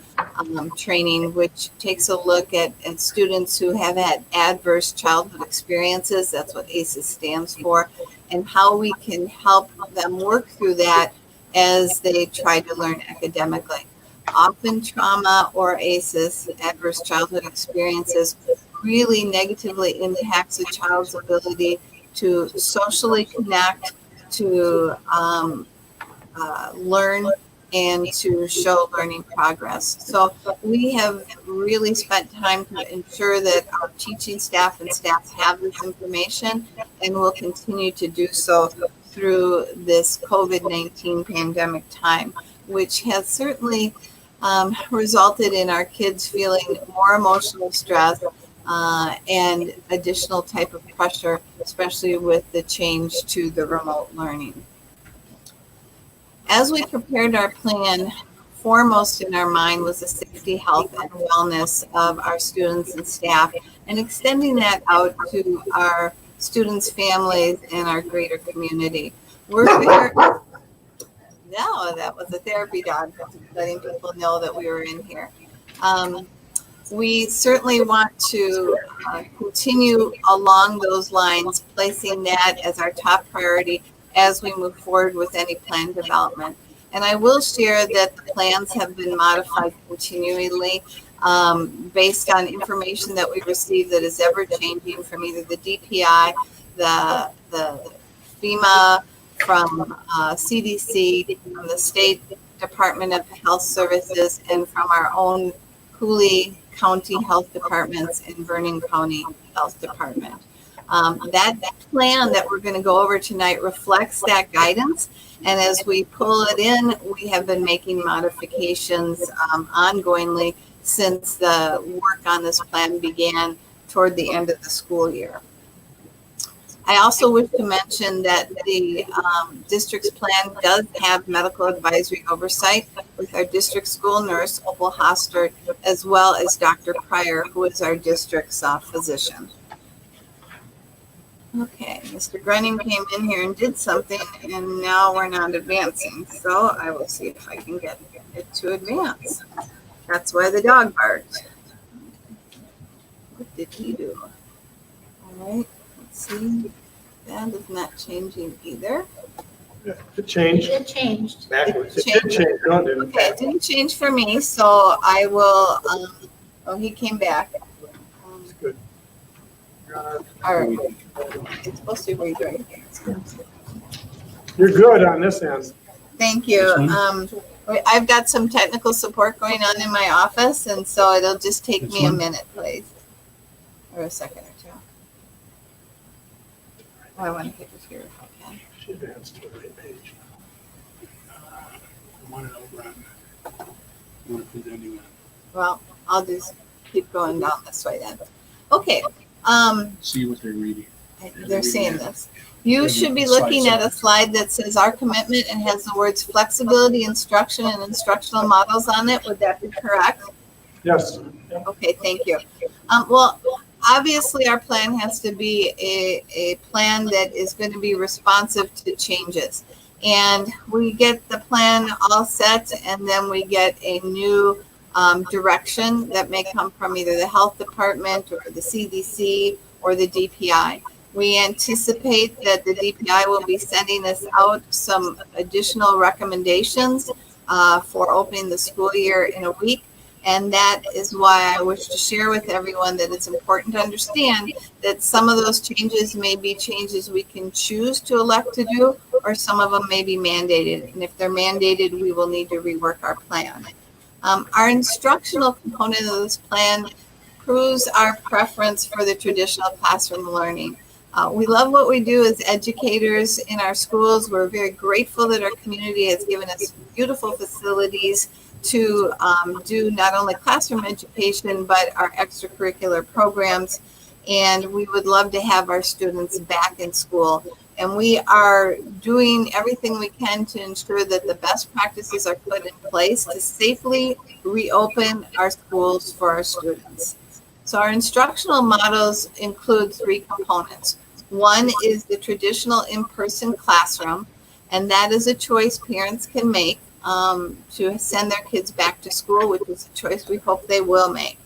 Speaker 4: training, which takes a look at students who have had adverse childhood experiences. That's what ACEs stands for, and how we can help them work through that as they try to learn academically. Often trauma or ACEs, adverse childhood experiences, really negatively impacts a child's ability to socially connect, to learn, and to show learning progress. So we have really spent time to ensure that our teaching staff and staff have this information, and will continue to do so through this COVID-19 pandemic time, which has certainly resulted in our kids feeling more emotional stress and additional type of pressure, especially with the change to the remote learning. As we prepared our plan, foremost in our mind was the safety, health, and wellness of our students and staff, and extending that out to our students' families and our greater community. We're very, no, that was a therapy dog, letting people know that we were in here. We certainly want to continue along those lines, placing that as our top priority as we move forward with any plan development. And I will share that the plans have been modified continually based on information that we receive that is ever changing from either the DPI, the FEMA, from CDC, from the State Department of Health Services, and from our own Cooley County Health Departments and Vernon County Health Department. That plan that we're going to go over tonight reflects that guidance, and as we pull it in, we have been making modifications ongoingly since the work on this plan began toward the end of the school year. I also wish to mention that the district's plan does have medical advisory oversight with our district school nurse, Opal Hostert, as well as Dr. Pryor, who is our district's physician. Okay, Mr. Brennan came in here and did something, and now we're not advancing. So I will see if I can get it to advance. That's why the dog barked. What did he do? All right, let's see. That is not changing either.
Speaker 1: It changed.
Speaker 2: It changed.
Speaker 1: Backwards. It did change. No, it didn't.
Speaker 4: Okay, it didn't change for me, so I will, oh, he came back.
Speaker 1: It's good.
Speaker 4: All right. It's supposed to read right.
Speaker 1: You're good on this end.
Speaker 4: Thank you. I've got some technical support going on in my office, and so it'll just take me a minute, please. Or a second or two. Oh, I want to get this here if I can.
Speaker 1: She advanced to the right page.
Speaker 8: I want it over on that. I want to present you
Speaker 4: Well, I'll just keep going down this way then. Okay.
Speaker 8: see what they're reading.
Speaker 4: They're seeing this. You should be looking at a slide that says our commitment and has the words flexibility, instruction, and instructional models on it. Would that be correct?
Speaker 1: Yes.
Speaker 4: Okay, thank you. Well, obviously our plan has to be a plan that is going to be responsive to changes. And we get the plan all set, and then we get a new direction that may come from either the health department or the CDC or the DPI. We anticipate that the DPI will be sending us out some additional recommendations for opening the school year in a week. And that is why I wish to share with everyone that it's important to understand that some of those changes may be changes we can choose to elect to do, or some of them may be mandated. And if they're mandated, we will need to rework our plan. Our instructional component of this plan proves our preference for the traditional classroom learning. We love what we do as educators in our schools. We're very grateful that our community has given us beautiful facilities to do not only classroom education, but our extracurricular programs. And we would love to have our students back in school. And we are doing everything we can to ensure that the best practices are put in place to safely reopen our schools for our students. So our instructional models include three components. One is the traditional in-person classroom, and that is a choice parents can make to send their kids back to school, which is a choice we hope they will make.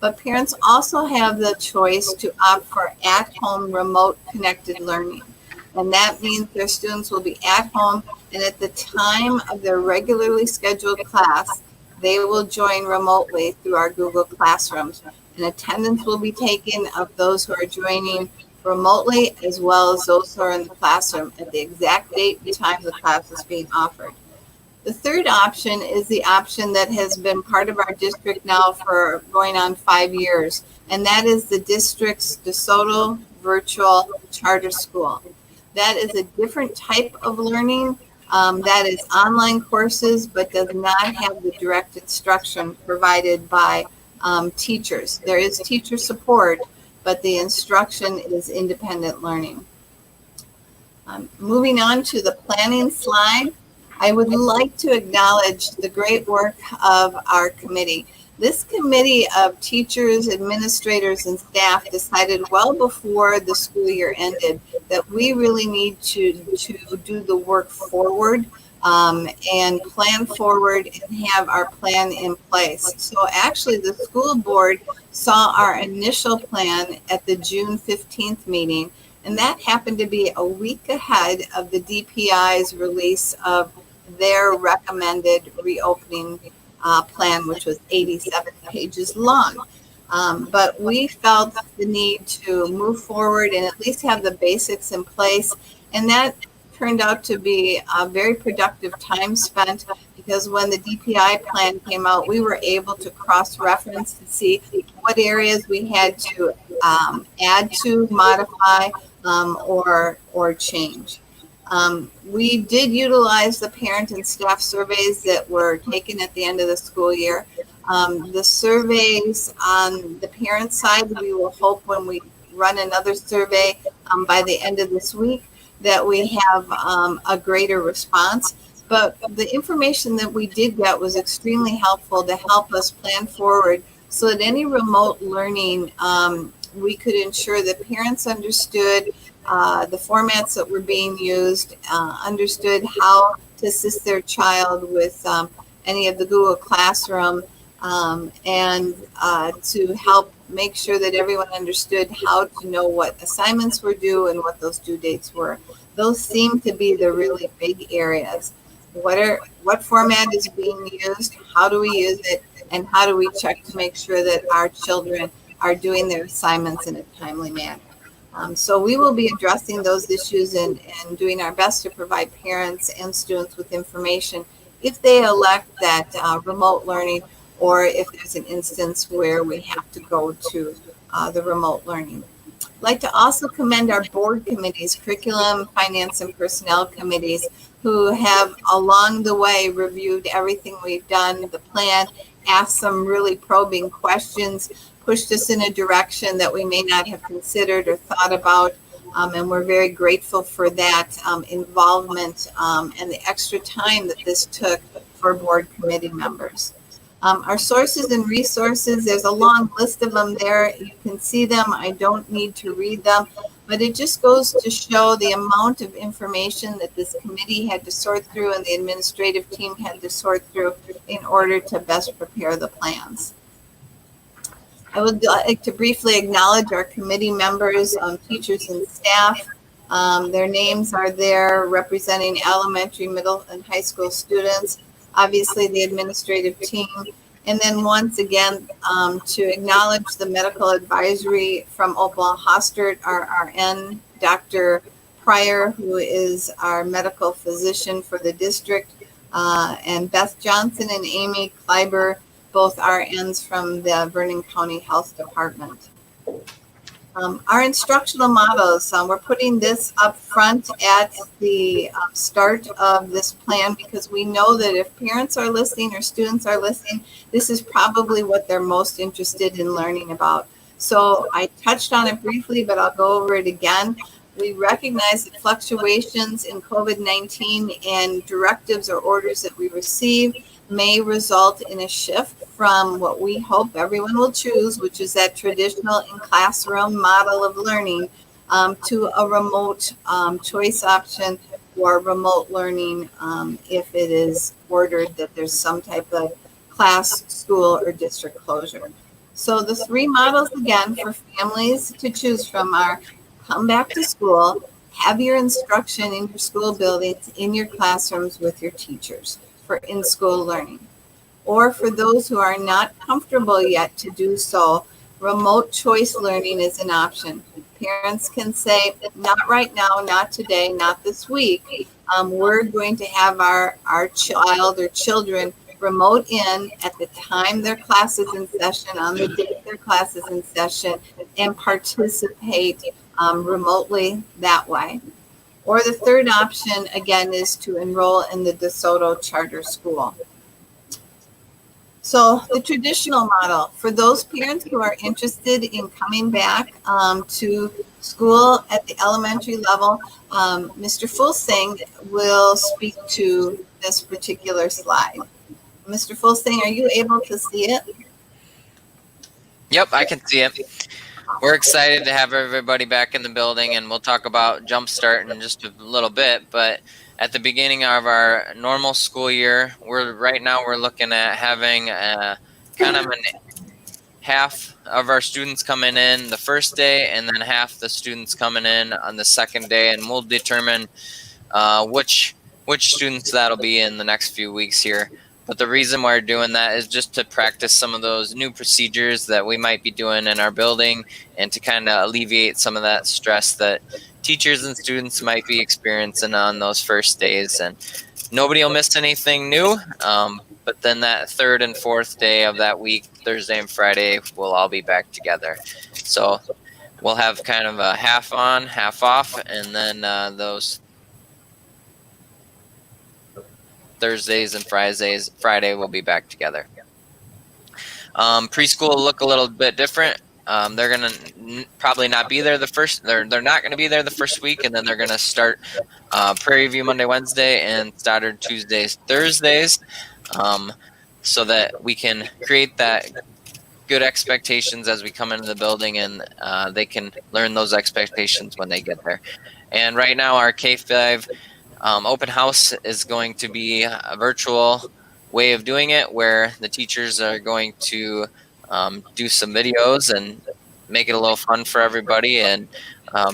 Speaker 4: But parents also have the choice to opt for at-home remote connected learning. And that means their students will be at home, and at the time of their regularly scheduled class, they will join remotely through our Google Classrooms. And attendance will be taken of those who are joining remotely, as well as those who are in the classroom at the exact date and time the class is being offered. The third option is the option that has been part of our district now for going on 5 years, and that is the district's Desoto virtual charter school. That is a different type of learning. That is online courses, but does not have the direct instruction provided by teachers. There is teacher support, but the instruction is independent learning. Moving on to the planning slide, I would like to acknowledge the great work of our committee. This committee of teachers, administrators, and staff decided well before the school year ended that we really need to do the work forward and plan forward and have our plan in place. So actually the school board saw our initial plan at the June 15th meeting, and that happened to be a week ahead of the DPI's release of their recommended reopening plan, which was 87 pages long. But we felt the need to move forward and at least have the basics in place. And that turned out to be a very productive time spent, because when the DPI plan came out, we were able to cross-reference to see what areas we had to add to, modify, or change. We did utilize the parent and staff surveys that were taken at the end of the school year. The surveys on the parent side, we will hope when we run another survey by the end of this week that we have a greater response. But the information that we did get was extremely helpful to help us plan forward so that any remote learning, we could ensure that parents understood the formats that were being used, understood how to assist their child with any of the Google Classroom, and to help make sure that everyone understood how to know what assignments were due and what those due dates were. Those seem to be the really big areas. What format is being used, how do we use it, and how do we check to make sure that our children are doing their assignments in a timely manner. So we will be addressing those issues and doing our best to provide parents and students with information if they elect that remote learning, or if there's an instance where we have to go to the remote learning. I'd like to also commend our board committees, curriculum, finance, and personnel committees, who have along the way reviewed everything we've done, the plan, asked some really probing questions, pushed us in a direction that we may not have considered or thought about. And we're very grateful for that involvement and the extra time that this took for board committee members. Our sources and resources, there's a long list of them there. You can see them. I don't need to read them, but it just goes to show the amount of information that this committee had to sort through and the administrative team had to sort through in order to best prepare the plans. I would like to briefly acknowledge our committee members, teachers and staff. Their names are there representing elementary, middle, and high school students. Obviously the administrative team. And then once again, to acknowledge the medical advisory from Opal Hostert, our RN, Dr. Pryor, who is our medical physician for the district, and Beth Johnson and Amy Kleiber, both RNs from the Vernon County Health Department. Our instructional models, we're putting this up front at the start of this plan, because we know that if parents are listening or students are listening, this is probably what they're most interested in learning about. So I touched on it briefly, but I'll go over it again. We recognize that fluctuations in COVID-19 and directives or orders that we receive may result in a shift from what we hope everyone will choose, which is that traditional in-classroom model of learning, to a remote choice option or remote learning if it is ordered that there's some type of class, school, or district closure. So the three models again for families to choose from are: come back to school, have your instruction in your school buildings, in your classrooms with your teachers for in-school learning. Or for those who are not comfortable yet to do so, remote choice learning is an option. Parents can say, not right now, not today, not this week. We're going to have our child or children remote in at the time their class is in session, on the day their class is in session, and participate remotely that way. Or the third option, again, is to enroll in the Desoto charter school. So the traditional model, for those parents who are interested in coming back to school at the elementary level, Mr. Fulsing will speak to this particular slide. Mr. Fulsing, are you able to see it?
Speaker 9: Yep, I can see it. We're excited to have everybody back in the building, and we'll talk about Jumpstart in just a little bit. But at the beginning of our normal school year, right now we're looking at having kind of half of our students coming in the first day, and then half the students coming in on the second day, and we'll determine which students that'll be in the next few weeks here. But the reason why we're doing that is just to practice some of those new procedures that we might be doing in our building, and to kind of alleviate some of that stress that teachers and students might be experiencing on those first days. And nobody will miss anything new. But then that third and fourth day of that week, Thursday and Friday, we'll all be back together. So we'll have kind of a half on, half off, and then those Thursdays and Friday we'll be back together. Preschool will look a little bit different. They're gonna probably not be there the first. They're not gonna be there the first week, and then they're gonna start Prairie View Monday, Wednesday, and Stoddard Tuesdays, Thursdays, so that we can create that good expectations as we come into the building, and they can learn those expectations when they get there. And right now, our K-5 open house is going to be a virtual way of doing it, where the teachers are going to do some videos and make it a little fun for everybody, and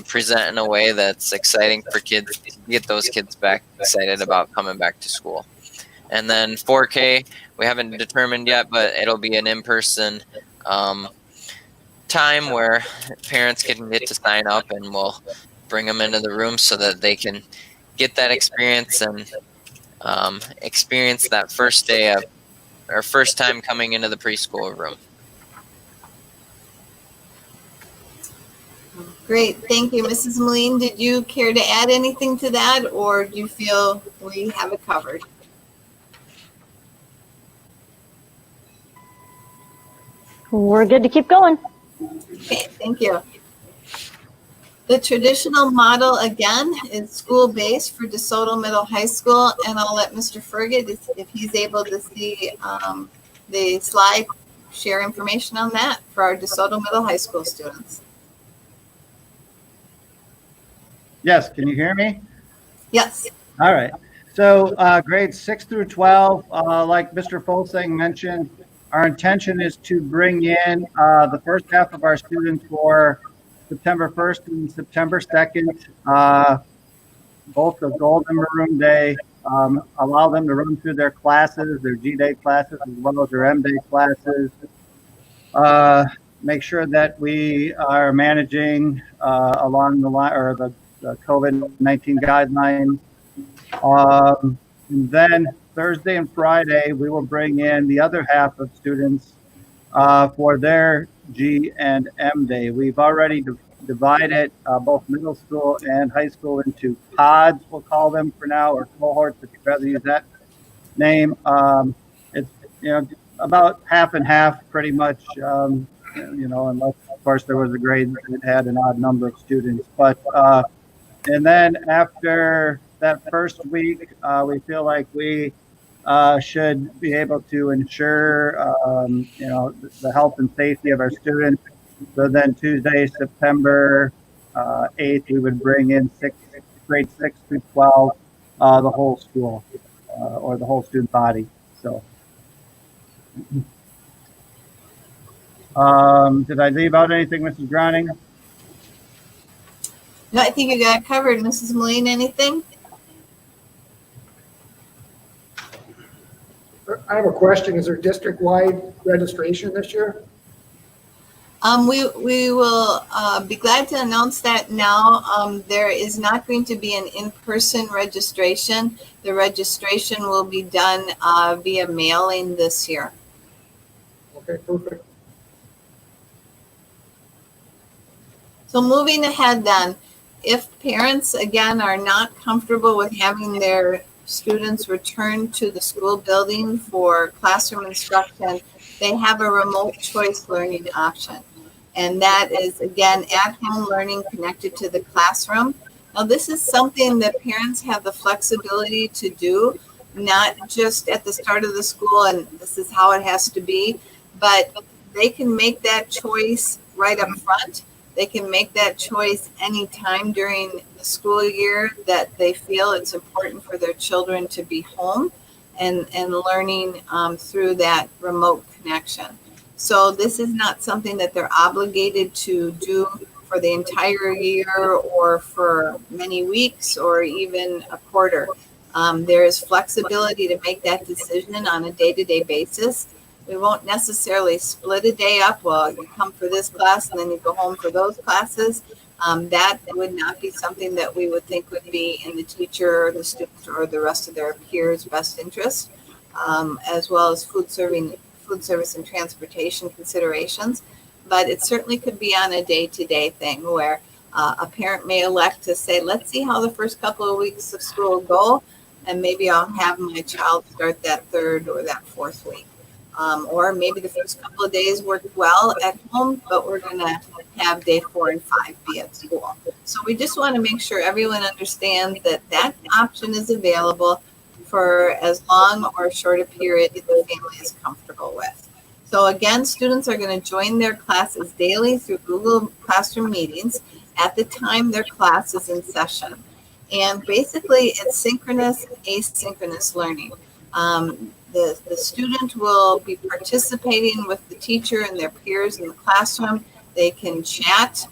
Speaker 9: present in a way that's exciting for kids, to get those kids back excited about coming back to school. And then 4K, we haven't determined yet, but it'll be an in-person time where parents can get to sign up, and we'll bring them into the room so that they can get that experience and experience that first day of, or first time coming into the preschool room.
Speaker 4: Great, thank you. Mrs. Moline, did you care to add anything to that, or do you feel we have it covered?
Speaker 11: We're good to keep going.
Speaker 4: Okay, thank you. The traditional model, again, is school-based for DeSoto Middle High School, and I'll let Mr. Ferget, if he's able to see the slide, share information on that for our DeSoto Middle High School students.
Speaker 10: Yes, can you hear me?
Speaker 4: Yes.
Speaker 10: All right. So grades 6 through 12, like Mr. Fulsing mentioned, our intention is to bring in the first half of our students for September 1st and September 2nd, both the Gold and Maroon Day, allow them to run through their classes, their G-Day classes, as well as their M-Day classes. Make sure that we are managing along the line, or the COVID-19 guidelines. And then Thursday and Friday, we will bring in the other half of students for their G and M Day. We've already divided both middle school and high school into pods, we'll call them for now, or cohorts, if you'd rather use that name. It's about half and half, pretty much. Unless of course there was a grade that had an odd number of students. But and then after that first week, we feel like we should be able to ensure, the health and safety of our students. So then Tuesday, September 8th, we would bring in grade 6 through 12, the whole school, or the whole student body. So, did I leave out anything, Mrs. Groening?
Speaker 4: No, I think you got it covered. Mrs. Moline, anything?
Speaker 8: I have a question. Is there district-wide registration this year?
Speaker 4: We will be glad to announce that now. There is not going to be an in-person registration. The registration will be done via mailing this year.
Speaker 1: Okay, perfect.
Speaker 4: So moving ahead then, if parents, again, are not comfortable with having their students return to the school building for classroom instruction, they have a remote choice learning option. And that is, again, at-home learning connected to the classroom. Now, this is something that parents have the flexibility to do, not just at the start of the school, and this is how it has to be, but they can make that choice right up front. They can make that choice anytime during the school year that they feel it's important for their children to be home and learning through that remote connection. So this is not something that they're obligated to do for the entire year or for many weeks or even a quarter. There is flexibility to make that decision on a day-to-day basis. We won't necessarily split a day up. Well, you come for this class and then you go home for those classes. That would not be something that we would think would be in the teacher or the student or the rest of their peers' best interest, as well as food service and transportation considerations. But it certainly could be on a day-to-day thing where a parent may elect to say, let's see how the first couple of weeks of school go, and maybe I'll have my child start that third or that fourth week. Or maybe the first couple of days worked well at home, but we're going to have day 4 and 5 be at school. So we just want to make sure everyone understands that that option is available for as long or short a period that the family is comfortable with. So again, students are going to join their classes daily through Google Classroom meetings at the time their class is in session. And basically it's synchronous, asynchronous learning. The student will be participating with the teacher and their peers in the classroom. They can chat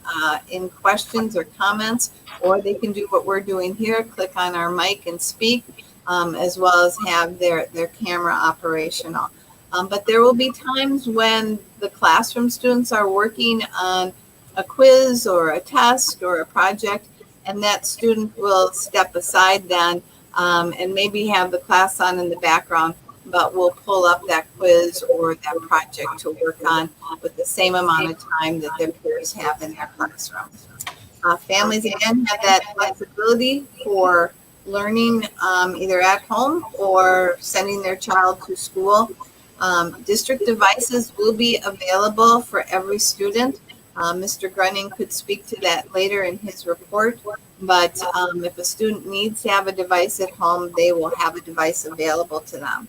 Speaker 4: in questions or comments, or they can do what we're doing here, click on our mic and speak, as well as have their camera operational. But there will be times when the classroom students are working on a quiz or a test or a project, and that student will step aside then and maybe have the class on in the background, but we'll pull up that quiz or that project to work on with the same amount of time that their peers have in their classroom. Families, again, have that flexibility for learning either at home or sending their child to school. District devices will be available for every student. Mr. Grunning could speak to that later in his report, but if a student needs to have a device at home, they will have a device available to them.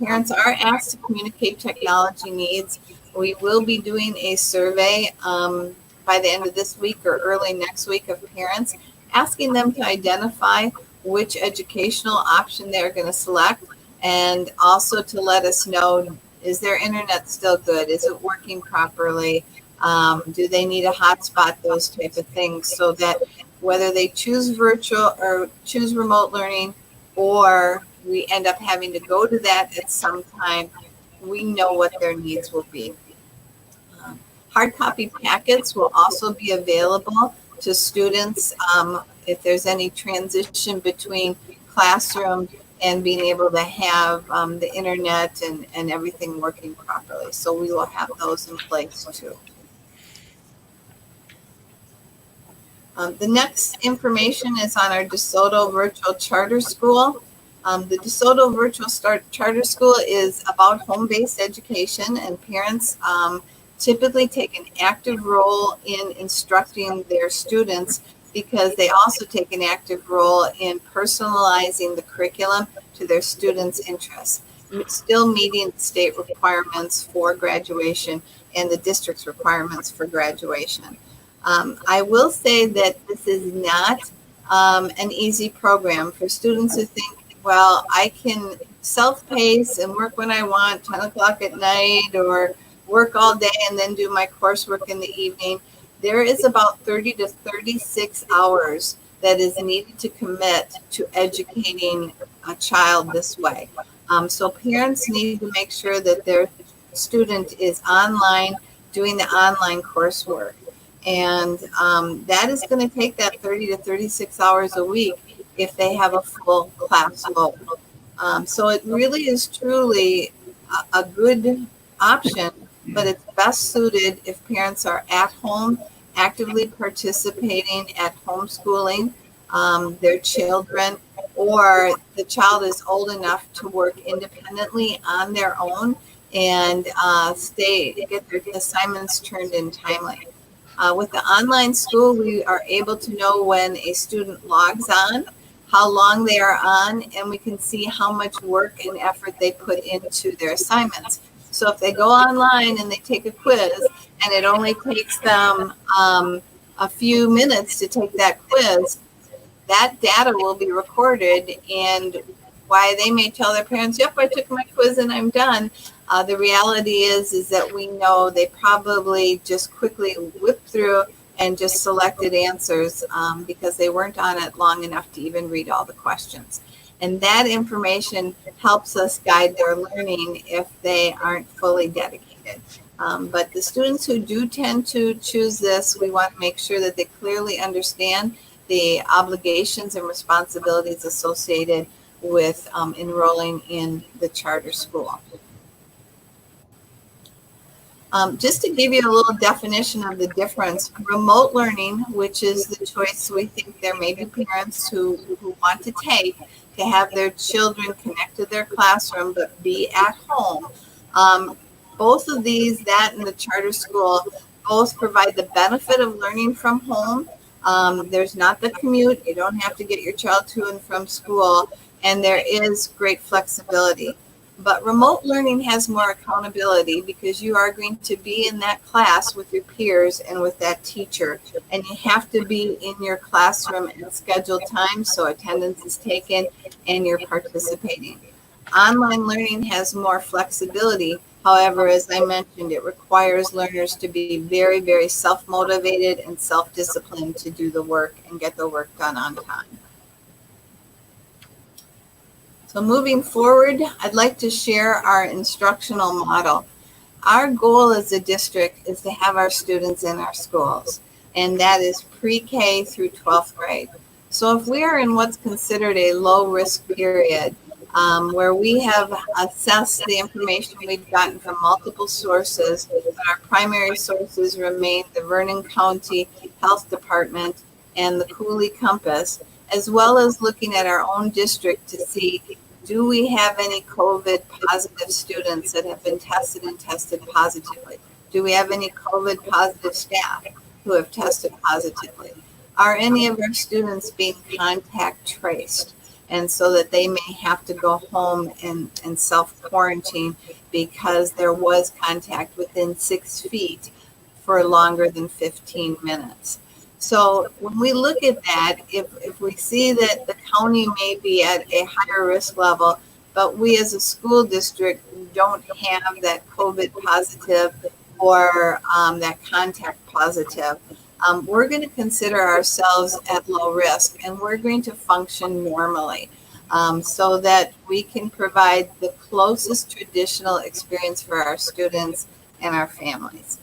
Speaker 4: Parents are asked to communicate technology needs. We will be doing a survey by the end of this week or early next week of parents, asking them to identify which educational option they're going to select, and also to let us know, is their internet still good? Is it working properly? Do they need a hotspot? Those type of things, so that whether they choose virtual or choose remote learning, or we end up having to go to that at some time, we know what their needs will be. Hard copy packets will also be available to students if there's any transition between classroom and being able to have the internet and everything working properly. So we will have those in place too. The next information is on our Desoto Virtual Charter School. The Desoto Virtual Charter School is about home-based education, and parents typically take an active role in instructing their students because they also take an active role in personalizing the curriculum to their students' interests, still meeting state requirements for graduation and the district's requirements for graduation. I will say that this is not an easy program for students who think, well, I can self-pace and work when I want, 10 o'clock at night, or work all day and then do my coursework in the evening. There is about 30 to 36 hours that is needed to commit to educating a child this way. So parents need to make sure that their student is online doing the online coursework. And that is going to take that 30 to 36 hours a week if they have a full class load. So it really is truly a good option, but it's best suited if parents are at home, actively participating at homeschooling their children, or the child is old enough to work independently on their own and get their assignments turned in timely. With the online school, we are able to know when a student logs on, how long they are on, and we can see how much work and effort they put into their assignments. So if they go online and they take a quiz and it only takes them a few minutes to take that quiz, that data will be recorded, and why they may tell their parents, yep, I took my quiz and I'm done. The reality is that we know they probably just quickly whipped through and just selected answers because they weren't on it long enough to even read all the questions. And that information helps us guide their learning if they aren't fully dedicated. But the students who do tend to choose this, we want to make sure that they clearly understand the obligations and responsibilities associated with enrolling in the charter school. Just to give you a little definition of the difference, remote learning, which is the choice we think there may be parents who want to take to have their children connect to their classroom but be at home. Both of these, that and the charter school, both provide the benefit of learning from home. There's not the commute. You don't have to get your child to and from school, and there is great flexibility. But remote learning has more accountability because you are going to be in that class with your peers and with that teacher, and you have to be in your classroom at scheduled time so attendance is taken and you're participating. Online learning has more flexibility. However, as I mentioned, it requires learners to be very, very self-motivated and self-disciplined to do the work and get the work done on time. So moving forward, I'd like to share our instructional model. Our goal as a district is to have our students in our schools, and that is pre-K through 12th grade. So if we are in what's considered a low-risk period, where we have assessed the information we've gotten from multiple sources, but our primary sources remain the Vernon County Health Department and the Cooley Compass, as well as looking at our own district to see, do we have any COVID positive students that have been tested and tested positively? Do we have any COVID positive staff who have tested positively? Are any of our students being contact traced? And so that they may have to go home and self-quarantine because there was contact within 6 feet for longer than 15 minutes. So when we look at that, if we see that the county may be at a higher risk level, but we as a school district don't have that COVID positive or that contact positive, we're going to consider ourselves at low risk, and we're going to function normally so that we can provide the closest traditional experience for our students and our families.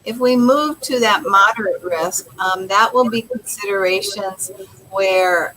Speaker 4: If we move to that moderate risk, that will be considerations where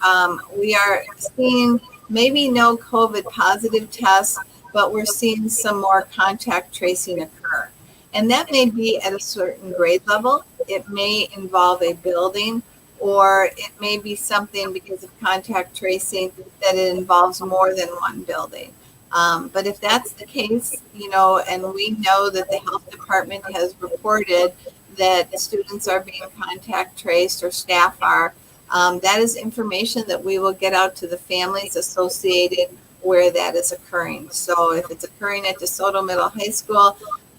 Speaker 4: we are seeing maybe no COVID positive tests, but we're seeing some more contact tracing occur. And that may be at a certain grade level. It may involve a building, or it may be something because of contact tracing that it involves more than one building. But if that's the case, and we know that the health department has reported that students are being contact traced or staff are, that is information that we will get out to the families associated where that is occurring. So if it's occurring at DeSoto Middle High School,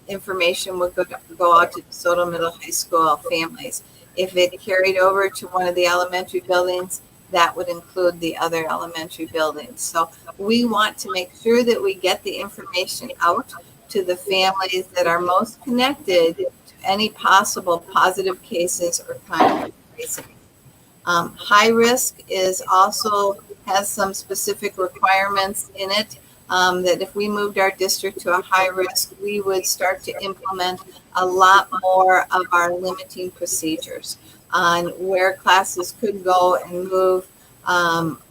Speaker 4: information will go out to DeSoto Middle High School families. If it carried over to one of the elementary buildings, that would include the other elementary buildings. So we want to make sure that we get the information out to the families that are most connected to any possible positive cases or contact tracing. High risk has some specific requirements in it. that if we moved our district to a high risk, we would start to implement a lot more of our limiting procedures on where classes could go and move,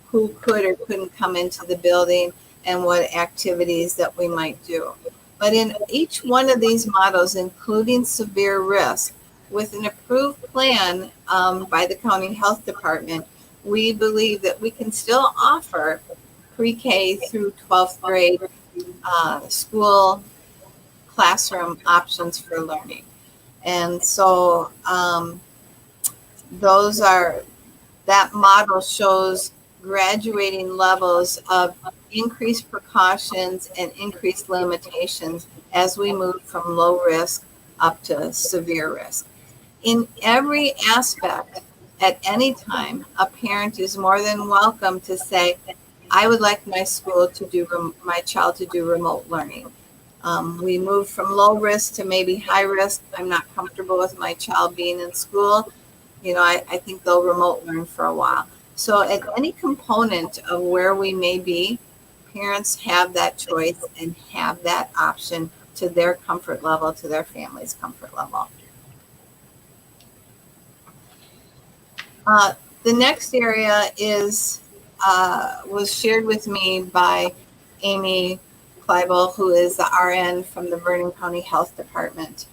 Speaker 4: who could or couldn't come into the building, and what activities that we might do. But in each one of these models, including severe risk, with an approved plan by the county health department, we believe that we can still offer pre-K through 12th grade school classroom options for learning. And so that model shows graduating levels of increased precautions and increased limitations as we move from low risk up to severe risk. In every aspect, at any time, a parent is more than welcome to say, I would like my child to do remote learning. We moved from low risk to maybe high risk. I'm not comfortable with my child being in school. I think they'll remote learn for a while. So at any component of where we may be, parents have that choice and have that option to their comfort level, to their family's comfort level. The next area was shared with me by Amy Kleibel, who is the RN from the Vernon County Health Department.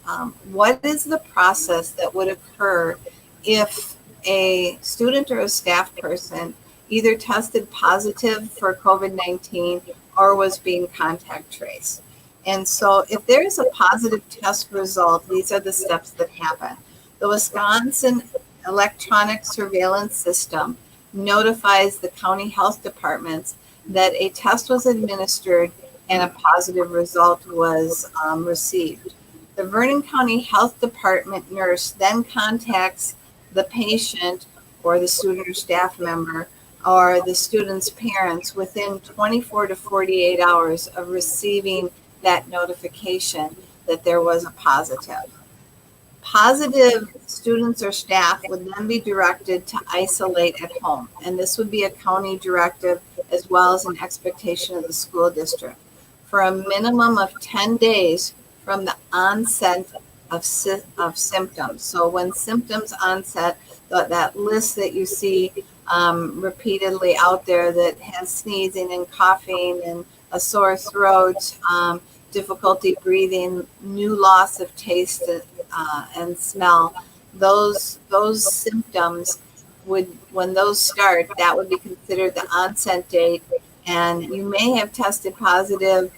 Speaker 4: What is the process that would occur if a student or a staff person either tested positive for COVID-19 or was being contact traced? And so if there's a positive test result, these are the steps that happen. The Wisconsin electronic surveillance system notifies the county health departments that a test was administered and a positive result was received. The Vernon County Health Department nurse then contacts the patient or the student or staff member or the student's parents within 24 to 48 hours of receiving that notification that there was a positive. Positive students or staff would then be directed to isolate at home, and this would be a county directive as well as an expectation of the school district for a minimum of 10 days from the onset of symptoms. So when symptoms onset, that list that you see repeatedly out there that has sneezing and coughing and a sore throat, difficulty breathing, new loss of taste and smell, those symptoms when those start, that would be considered the onset date. And you may have tested positive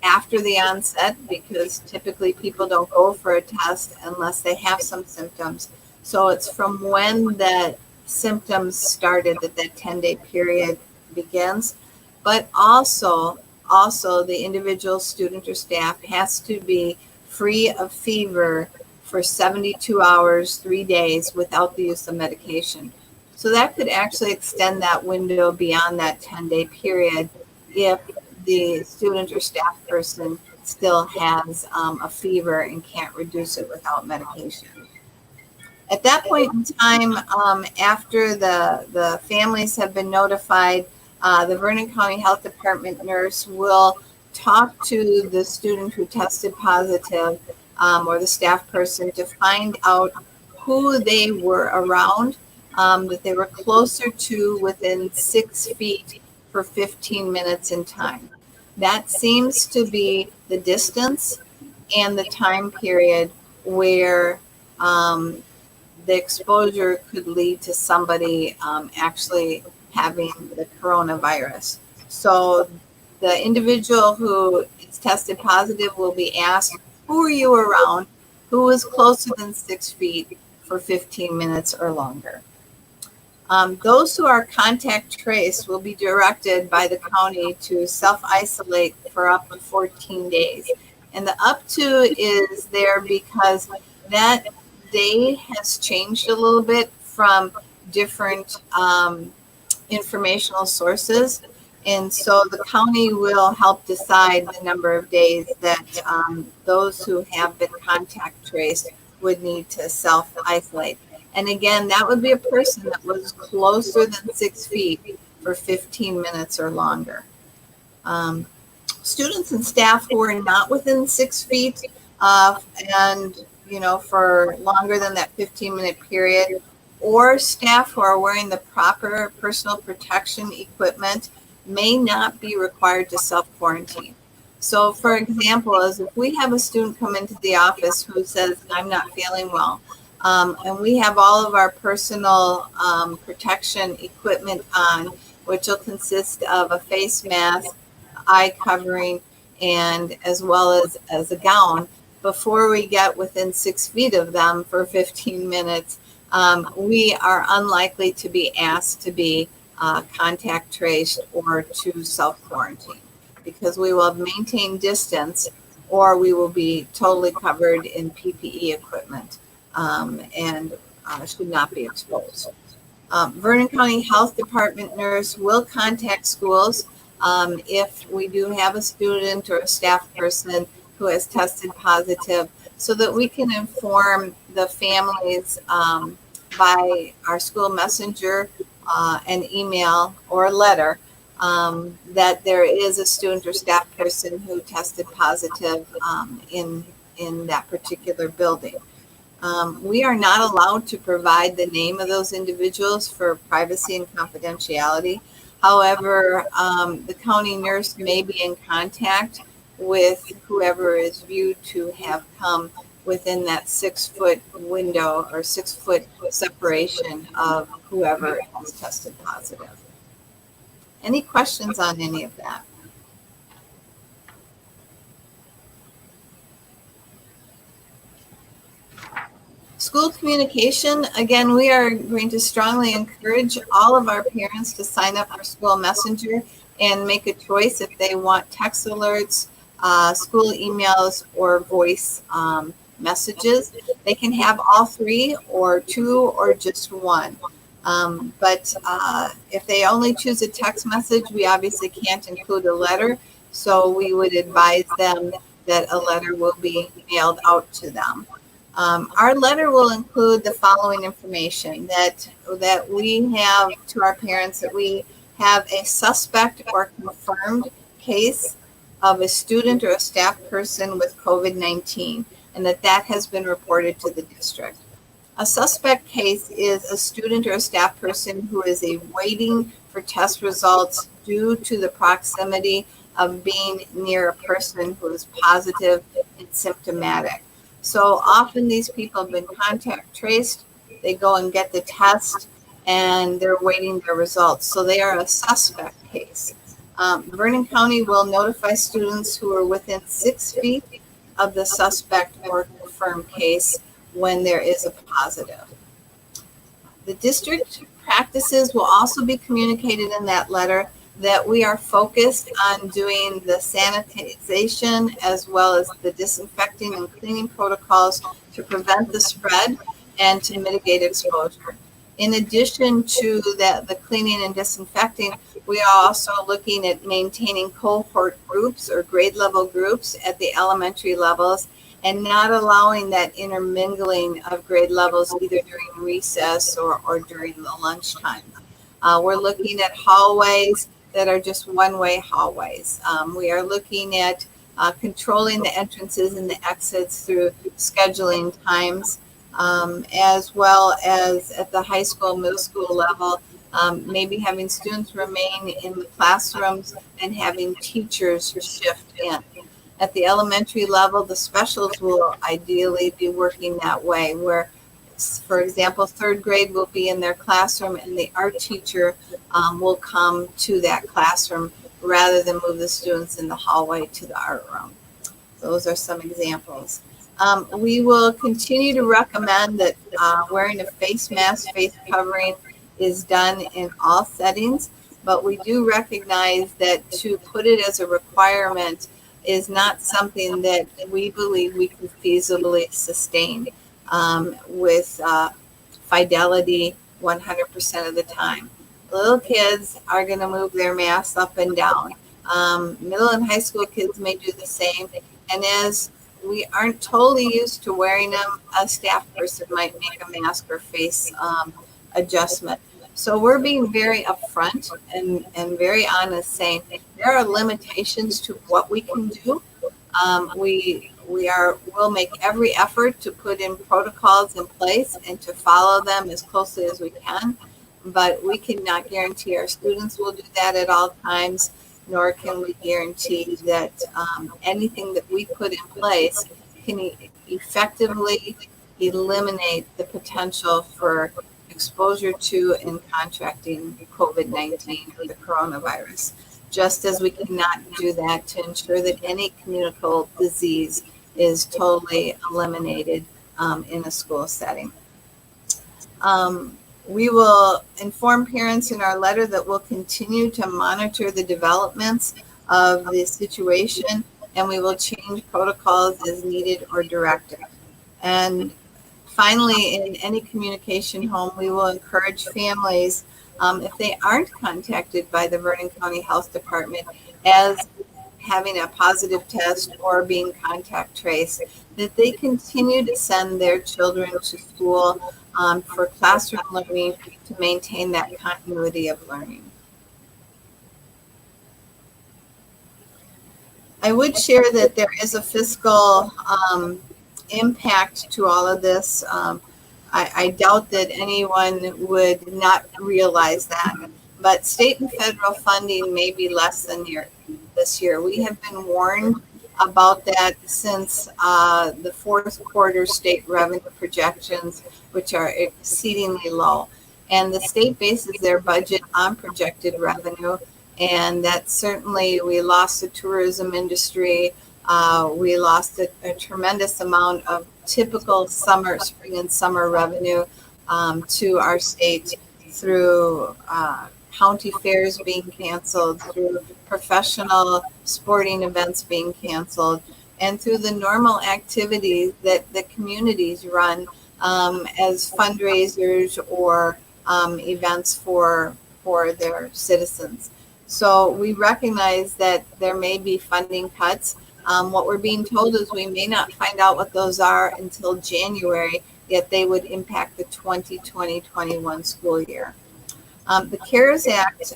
Speaker 4: after the onset because typically people don't go for a test unless they have some symptoms. So it's from when that symptoms started that 10-day period begins. But also the individual student or staff has to be free of fever for 72 hours, 3 days without the use of medication. So that could actually extend that window beyond that 10-day period if the student or staff person still has a fever and can't reduce it without medication. At that point in time, after the families have been notified, the Vernon County Health Department nurse will talk to the student who tested positive or the staff person to find out who they were around, that they were closer to within 6 feet for 15 minutes in time. That seems to be the distance and the time period where the exposure could lead to somebody actually having the coronavirus. So the individual who is tested positive will be asked, who are you around? Who was closer than 6 feet for 15 minutes or longer? Those who are contact traced will be directed by the county to self-isolate for up to 14 days. And the up to is there because that day has changed a little bit from different informational sources. And so the county will help decide the number of days that those who have been contact traced would need to self-isolate. And again, that would be a person that was closer than 6 feet for 15 minutes or longer. Students and staff who are not within 6 feet and, for longer than that 15-minute period, or staff who are wearing the proper personal protection equipment may not be required to self-quarantine. So for example, as if we have a student come into the office who says, I'm not feeling well, and we have all of our personal protection equipment on, which will consist of a face mask, eye covering, and as well as a gown, before we get within 6 feet of them for 15 minutes, we are unlikely to be asked to be contact traced or to self-quarantine, because we will maintain distance or we will be totally covered in PPE equipment and should not be exposed. Vernon County Health Department nurse will contact schools if we do have a student or a staff person who has tested positive, so that we can inform the families by our school messenger, an email or a letter that there is a student or staff person who tested positive in that particular building. We are not allowed to provide the name of those individuals for privacy and confidentiality. However, the county nurse may be in contact with whoever is viewed to have come within that 6 foot window or 6 foot separation of whoever has tested positive. Any questions on any of that? School communication, again, we are going to strongly encourage all of our parents to sign up for School Messenger and make a choice if they want text alerts, school emails, or voice messages. They can have all 3 or 2 or just 1. But if they only choose a text message, we obviously can't include a letter. So we would advise them that a letter will be mailed out to them. Our letter will include the following information: that we have to our parents that we have a suspect or confirmed case of a student or a staff person with COVID-19, and that has been reported to the district. A suspect case is a student or a staff person who is waiting for test results due to the proximity of being near a person who is positive and symptomatic. So often these people have been contact traced, they go and get the test, and they're waiting their results. So they are a suspect case. Vernon County will notify students who are within 6 feet of the suspect or confirmed case when there is a positive. The district practices will also be communicated in that letter, that we are focused on doing the sanitization as well as the disinfecting and cleaning protocols to prevent the spread and to mitigate exposure. In addition to the cleaning and disinfecting, we are also looking at maintaining cohort groups or grade level groups at the elementary levels, and not allowing that intermingling of grade levels either during recess or during the lunchtime. We're looking at hallways that are just one-way hallways. We are looking at controlling the entrances and the exits through scheduling times, as well as at the high school, middle school level, maybe having students remain in the classrooms and having teachers shift in. At the elementary level, the specials will ideally be working that way, where, for example, 3rd grade will be in their classroom and the art teacher will come to that classroom rather than move the students in the hallway to the art room. Those are some examples. We will continue to recommend that wearing a face mask, face covering is done in all settings, but we do recognize that to put it as a requirement is not something that we believe we can feasibly sustain with fidelity 100% of the time. Little kids are going to move their masks up and down. Middle and high school kids may do the same. And as we aren't totally used to wearing them, a staff person might make a mask or face adjustment. So we're being very upfront and very honest, saying there are limitations to what we can do. We'll make every effort to put in protocols in place and to follow them as closely as we can, but we cannot guarantee our students will do that at all times, nor can we guarantee that anything that we put in place can effectively eliminate the potential for exposure to and contracting COVID-19 or the coronavirus, just as we cannot do that to ensure that any communicable disease is totally eliminated in a school setting. We will inform parents in our letter that we'll continue to monitor the developments of the situation, and we will change protocols as needed or directed. And finally, in any communication home, we will encourage families, if they aren't contacted by the Vernon County Health Department as having a positive test or being contact traced, that they continue to send their children to school for classroom learning to maintain that continuity of learning. I would share that there is a fiscal impact to all of this. I doubt that anyone would not realize that, but state and federal funding may be less than this year. We have been warned about that since the fourth quarter state revenue projections, which are exceedingly low. And the state bases their budget on projected revenue, and that certainly we lost the tourism industry. We lost a tremendous amount of typical spring and summer revenue to our state through county fairs being canceled, through professional sporting events being canceled, and through the normal activities that the communities run as fundraisers or events for their citizens. So we recognize that there may be funding cuts. What we're being told is we may not find out what those are until January, yet they would impact the 2020-21 school year. The CARES Act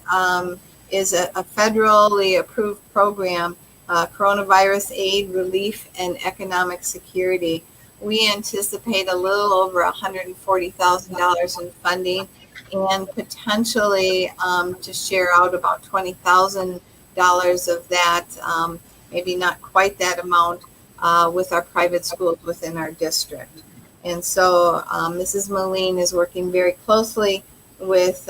Speaker 4: is a federally approved program, coronavirus aid, relief, and economic security. We anticipate a little over $140,000 in funding, and potentially to share out about $20,000 of that, maybe not quite that amount, with our private schools within our district. And so Mrs. Moline is working very closely with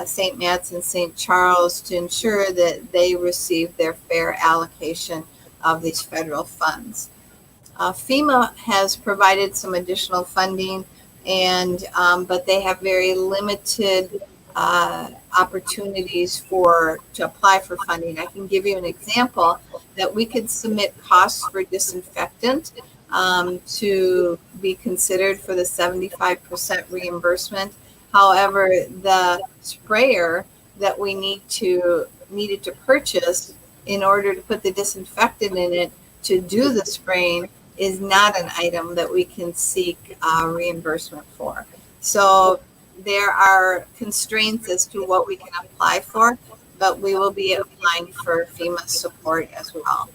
Speaker 4: St. Matt's and St. Charles to ensure that they receive their fair allocation of these federal funds. FEMA has provided some additional funding, and but they have very limited opportunities to apply for funding. I can give you an example that we could submit costs for disinfectant to be considered for the 75% reimbursement. However, the sprayer that we needed to purchase in order to put the disinfectant in it to do the spraying is not an item that we can seek reimbursement for. So there are constraints as to what we can apply for, but we will be applying for FEMA support as well.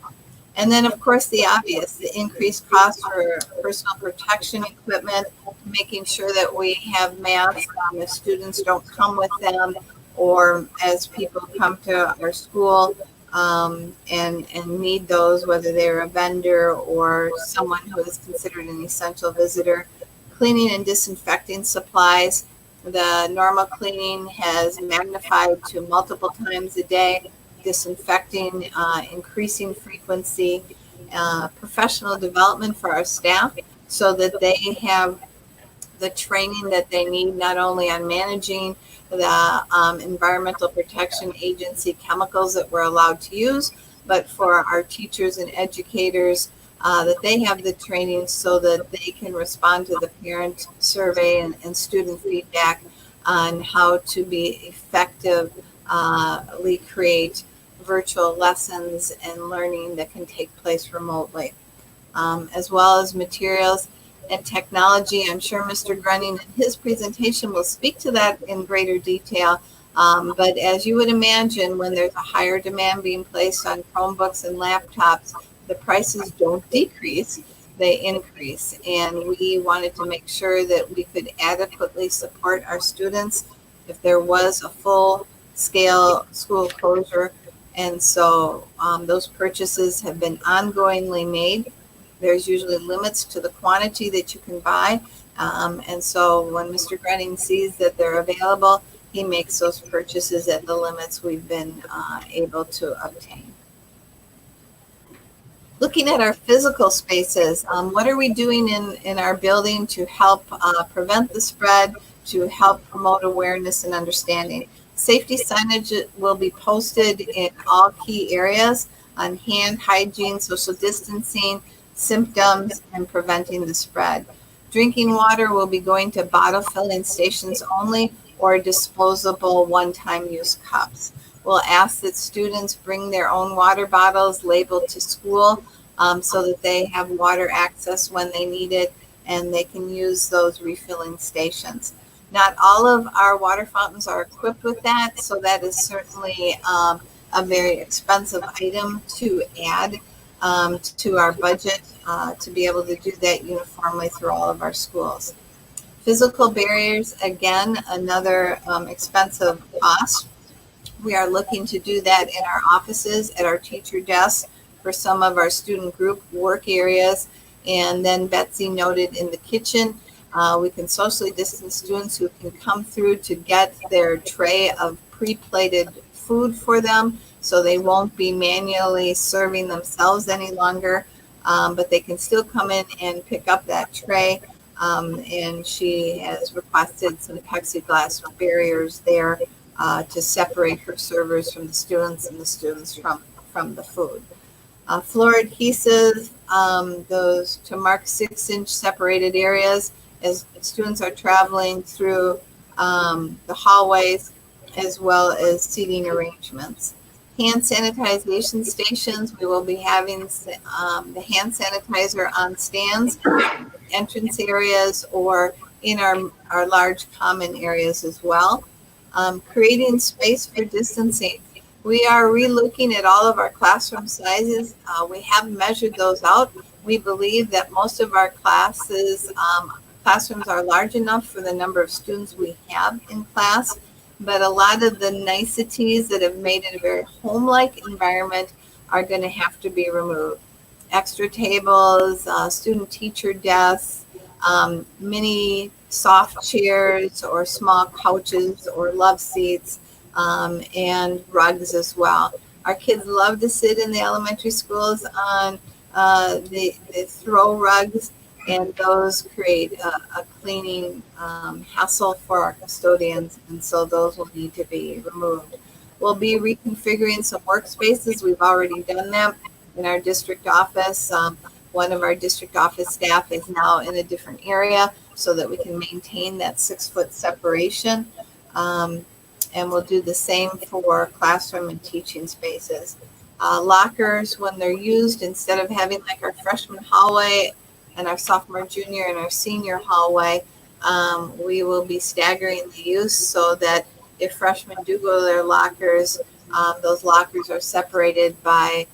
Speaker 4: And then, of course, the obvious, the increased cost for personal protection equipment, making sure that we have masks if students don't come with them, or as people come to our school and need those, whether they're a vendor or someone who is considered an essential visitor. Cleaning and disinfecting supplies. The normal cleaning has magnified to multiple times a day. Disinfecting, increasing frequency, professional development for our staff so that they have the training that they need, not only on managing the Environmental Protection Agency chemicals that we're allowed to use, but for our teachers and educators, that they have the training so that they can respond to the parent survey and student feedback on how to be effectively create virtual lessons and learning that can take place remotely, as well as materials and technology. I'm sure Mr. Grunning in his presentation will speak to that in greater detail, But as you would imagine, when there's a higher demand being placed on Chromebooks and laptops, the prices don't decrease, they increase. And we wanted to make sure that we could adequately support our students if there was a full scale school closure. And so those purchases have been ongoingly made. There's usually limits to the quantity that you can buy. And so when Mr. Grenning sees that they're available, he makes those purchases at the limits we've been able to obtain. Looking at our physical spaces, what are we doing in our building to help prevent the spread, to help promote awareness and understanding? Safety signage will be posted in all key areas on hand hygiene, social distancing, symptoms, and preventing the spread. Drinking water will be going to bottle filling stations only or disposable one-time use cups. We'll ask that students bring their own water bottles labeled to school so that they have water access when they need it and they can use those refilling stations. Not all of our water fountains are equipped with that, so that is certainly a very expensive item to add to our budget to be able to do that uniformly through all of our schools. Physical barriers, again, another expensive cost. We are looking to do that in our offices, at our teacher desks, for some of our student group work areas. And then Betsy noted in the kitchen, we can socially distance students who can come through to get their tray of pre-plated food for them, so they won't be manually serving themselves any longer, but they can still come in and pick up that tray. And she has requested some plexiglass barriers there to separate her servers from the students and the students from the food. Floor adhesive, those to mark 6-inch separated areas as students are traveling through the hallways, as well as seating arrangements. Hand sanitization stations, we will be having the hand sanitizer on stands, entrance areas, or in our large common areas as well. Creating space for distancing. We are relooking at all of our classroom sizes. We have measured those out. We believe that most of our classrooms are large enough for the number of students we have in class, but a lot of the niceties that have made it a very home-like environment are going to have to be removed. Extra tables, student teacher desks, mini soft chairs or small couches or love seats, and rugs as well. Our kids love to sit in the elementary schools on the throw rugs, and those create a cleaning hassle for our custodians, and so those will need to be removed. We'll be reconfiguring some workspaces. We've already done that in our district office. One of our district office staff is now in a different area so that we can maintain that 6-foot separation. And we'll do the same for classroom and teaching spaces. Lockers, when they're used, instead of having like our freshman hallway and our sophomore, junior, and our senior hallway, we will be staggering the use so that if freshmen do go to their lockers, those lockers are separated by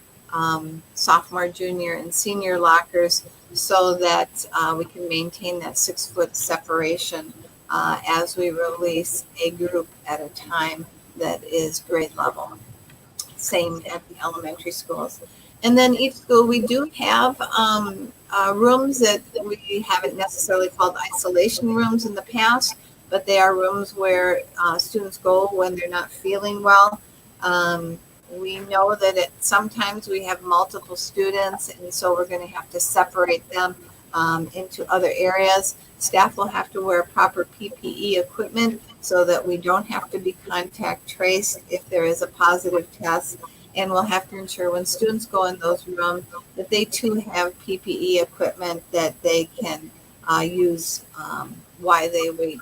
Speaker 4: sophomore, junior, and senior lockers so that we can maintain that 6-foot separation as we release a group at a time that is grade level. Same at the elementary schools. And then each school, we do have rooms that we haven't necessarily called isolation rooms in the past, but they are rooms where students go when they're not feeling well. We know that sometimes we have multiple students, and so we're going to have to separate them into other areas. Staff will have to wear proper PPE equipment so that we don't have to be contact traced if there is a positive test. And we'll have to ensure when students go in those rooms that they too have PPE equipment that they can use while they wait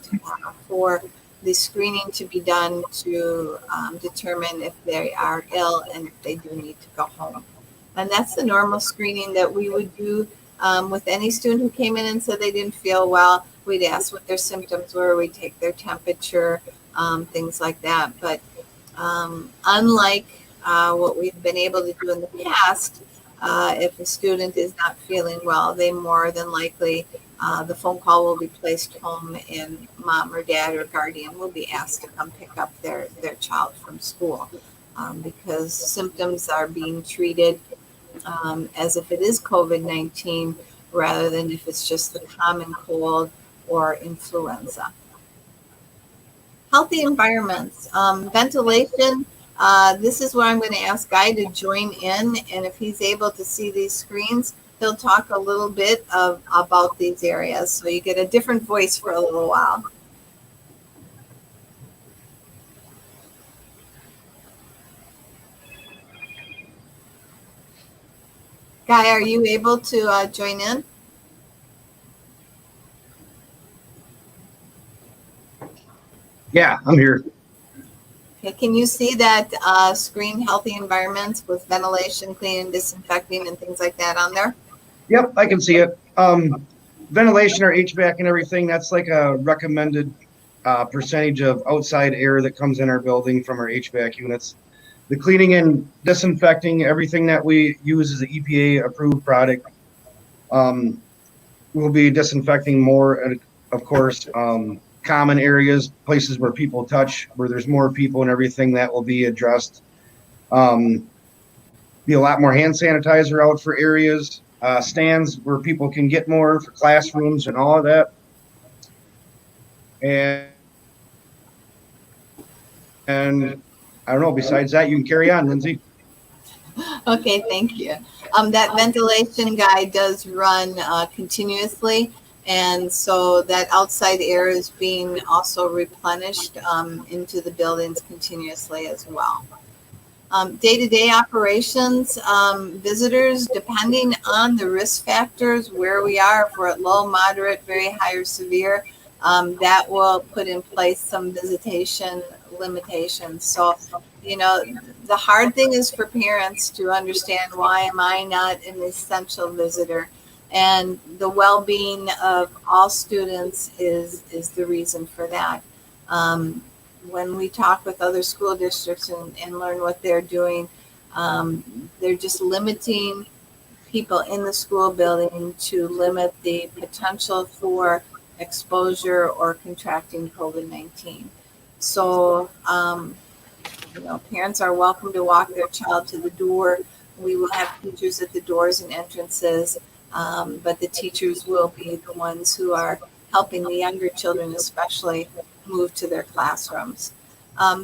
Speaker 4: for the screening to be done to determine if they are ill and if they do need to go home. And that's the normal screening that we would do with any student who came in and said they didn't feel well. We'd ask what their symptoms were. We'd take their temperature. things like that. But unlike what we've been able to do in the past, if a student is not feeling well, they more than likely, the phone call will be placed home and mom or dad or guardian will be asked to come pick up their child from school, because symptoms are being treated as if it is COVID-19 rather than if it's just the common cold or influenza. Healthy environments, ventilation. This is where I'm going to ask Guy to join in, and if he's able to see these screens, he'll talk a little bit about these areas, so you get a different voice for a little while. Guy, are you able to join in?
Speaker 7: Yeah, I'm here.
Speaker 4: Okay, can you see that screen, healthy environments with ventilation, cleaning, disinfecting, and things like that on there?
Speaker 7: Yep, I can see it. Ventilation or HVAC and everything, that's like a recommended percentage of outside air that comes in our building from our HVAC units. The cleaning and disinfecting, everything that we use is an EPA approved product. We'll be disinfecting more, and of course, common areas, places where people touch, where there's more people and everything, that will be addressed. Be a lot more hand sanitizer out for areas, stands where people can get more for classrooms and all of that. And I don't know, besides that, you can carry on, Lindsay.
Speaker 4: Okay, thank you. That ventilation guide does run continuously, and so that outside air is being also replenished into the buildings continuously as well. Day-to-day operations, visitors, depending on the risk factors, where we are, if we're at low, moderate, very high, or severe, that will put in place some visitation limitations. So, you know, the hard thing is for parents to understand, why am I not an essential visitor? And the well-being of all students is the reason for that. When we talk with other school districts and learn what they're doing, they're just limiting people in the school building to limit the potential for exposure or contracting COVID-19. So, you know, parents are welcome to walk their child to the door. We will have teachers at the doors and entrances, but the teachers will be the ones who are helping the younger children, especially, move to their classrooms.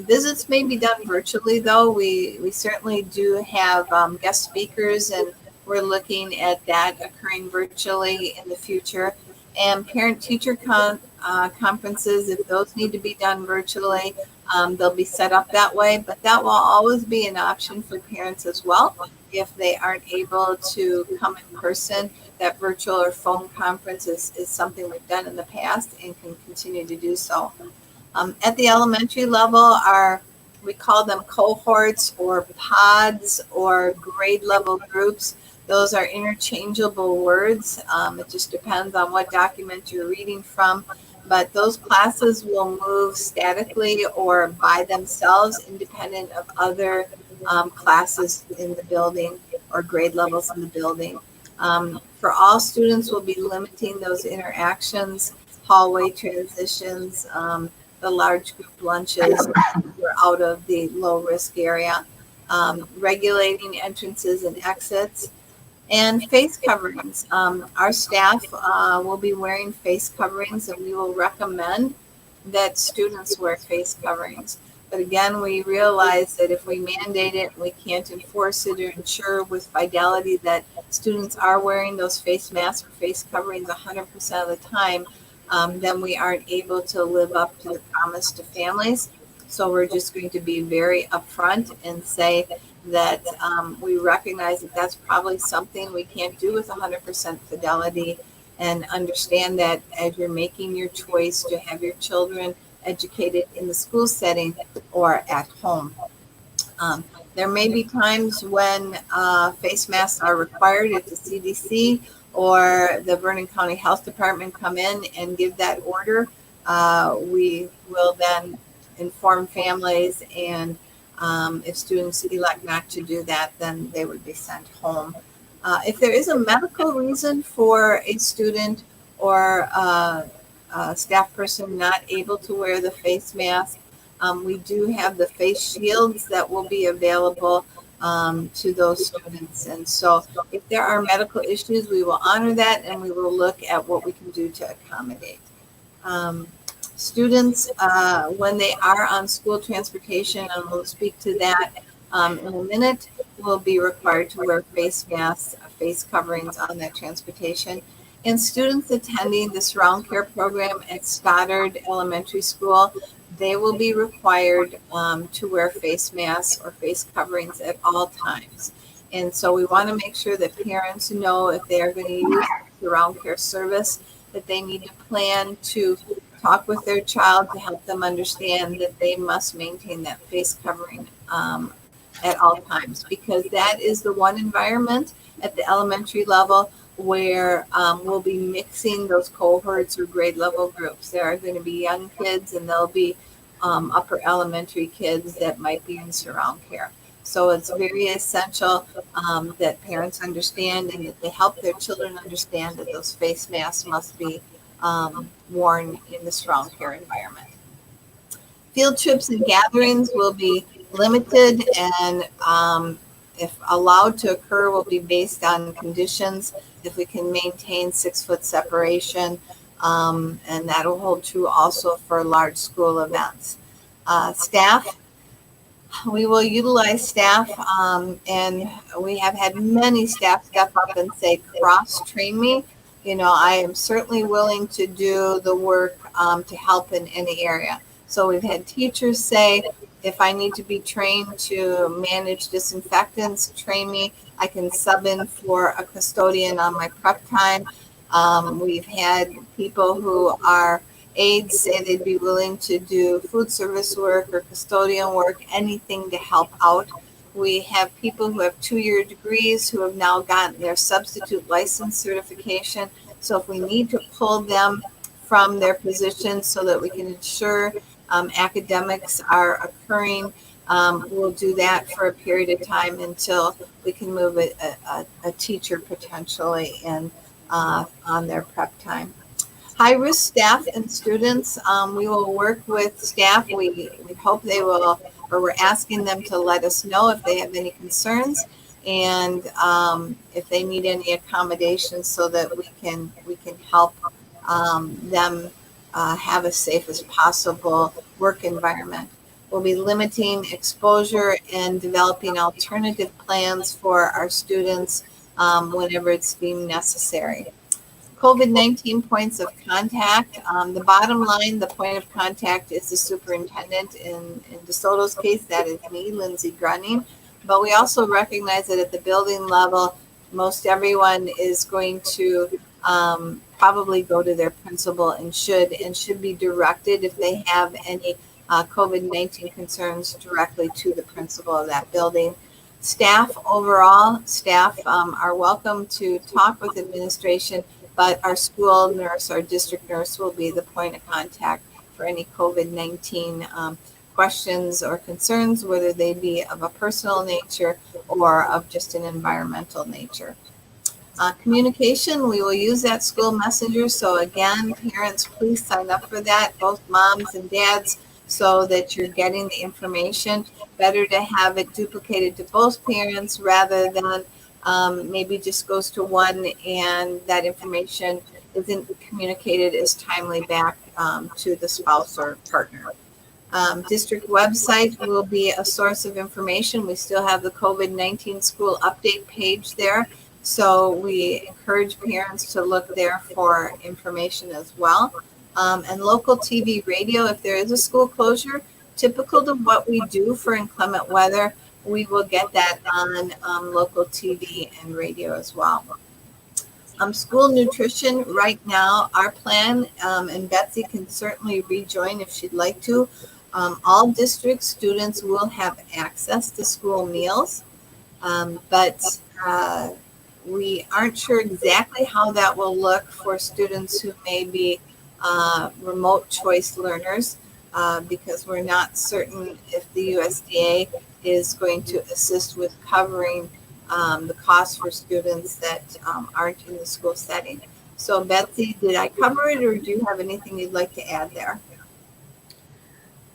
Speaker 4: Visits may be done virtually, though. We certainly do have guest speakers, and we're looking at that occurring virtually in the future. And parent-teacher conferences, if those need to be done virtually, they'll be set up that way, but that will always be an option for parents as well. If they aren't able to come in person, that virtual or phone conference is something we've done in the past and can continue to do so. At the elementary level, we call them cohorts or pods or grade level groups. Those are interchangeable words. It just depends on what document you're reading from. But those classes will move statically or by themselves, independent of other classes in the building or grade levels in the building. For all students, we'll be limiting those interactions, hallway transitions, the large group lunches. We're out of the low risk area. Regulating entrances and exits. And face coverings. Our staff will be wearing face coverings, and we will recommend that students wear face coverings. But again, we realize that if we mandate it, we can't enforce it or ensure with fidelity that students are wearing those face masks or face coverings 100% of the time, then we aren't able to live up to the promise to families. So we're just going to be very upfront and say that we recognize that that's probably something we can't do with 100% fidelity, and understand that as you're making your choice to have your children educated in the school setting or at home. There may be times when face masks are required if the CDC or the Vernon County Health Department come in and give that order. We will then inform families, and if students elect not to do that, then they would be sent home. If there is a medical reason for a student or a staff person not able to wear the face mask, we do have the face shields that will be available to those students. And so if there are medical issues, we will honor that, and we will look at what we can do to accommodate. Students, when they are on school transportation, and we'll speak to that in a minute, will be required to wear face masks, face coverings on that transportation. And students attending the Surround Care program at Stoddard Elementary School, they will be required to wear face masks or face coverings at all times. And so we want to make sure that parents know if they are going to use Surround Care service, that they need to plan to talk with their child to help them understand that they must maintain that face covering at all times, because that is the one environment at the elementary level where we'll be mixing those cohorts or grade level groups. There are going to be young kids, and there'll be upper elementary kids that might be in Surround Care. So it's very essential that parents understand and that they help their children understand that those face masks must be worn in the Surround Care environment. Field trips and gatherings will be limited, and if allowed to occur, will be based on conditions. If we can maintain 6 foot separation, and that will hold true also for large school events. Staff, we will utilize staff, and we have had many staff step up and say, cross-train me. You know, I am certainly willing to do the work to help in any area. So we've had teachers say, if I need to be trained to manage disinfectants, train me. I can sub in for a custodian on my prep time. We've had people who are aides say they'd be willing to do food service work or custodian work, anything to help out. We have people who have 2-year degrees who have now gotten their substitute license certification. So if we need to pull them from their positions so that we can ensure academics are occurring, we'll do that for a period of time until we can move a teacher potentially in on their prep time. High-risk staff and students, we will work with staff. We hope they will, or we're asking them to let us know if they have any concerns and if they need any accommodations so that we can help them have as safe as possible work environment. We'll be limiting exposure and developing alternative plans for our students whenever it's deemed necessary. COVID-19 points of contact. The bottom line, the point of contact is the superintendent. In Desoto's case, that is me, Lindsay Grunning. But we also recognize that at the building level, most everyone is going to probably go to their principal and should be directed if they have any COVID-19 concerns directly to the principal of that building. Staff overall, are welcome to talk with administration, but our school nurse, our district nurse will be the point of contact for any COVID-19 questions or concerns, whether they be of a personal nature or of just an environmental nature. Communication, we will use that school messenger. So again, parents, please sign up for that, both moms and dads, so that you're getting the information. Better to have it duplicated to both parents rather than maybe just goes to one and that information isn't communicated as timely back to the spouse or partner. District website will be a source of information. We still have the COVID-19 school update page there. So we encourage parents to look there for information as well. And local TV, radio, if there is a school closure, typical to what we do for inclement weather, we will get that on local TV and radio as well. School nutrition, right now, our plan, and Betsy can certainly rejoin if she'd like to, all district students will have access to school meals, but we aren't sure exactly how that will look for students who may be remote choice learners. because we're not certain if the USDA is going to assist with covering the costs for students that aren't in the school setting. So Betsy, did I cover it, or do you have anything you'd like to add there?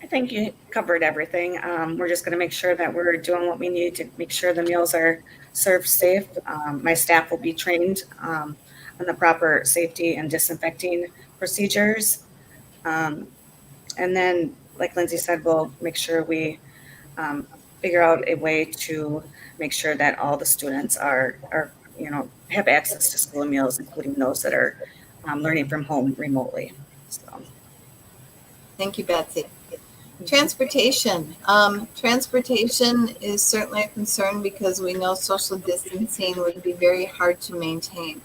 Speaker 6: I think you covered everything. We're just going to make sure that we're doing what we need to make sure the meals are served safe. My staff will be trained on the proper safety and disinfecting procedures. And then, like Lindsay said, we'll make sure we figure out a way to make sure that all the students are have access to school meals, including those that are learning from home remotely. So.
Speaker 4: Thank you, Betsy. Transportation. Transportation is certainly a concern because we know social distancing would be very hard to maintain.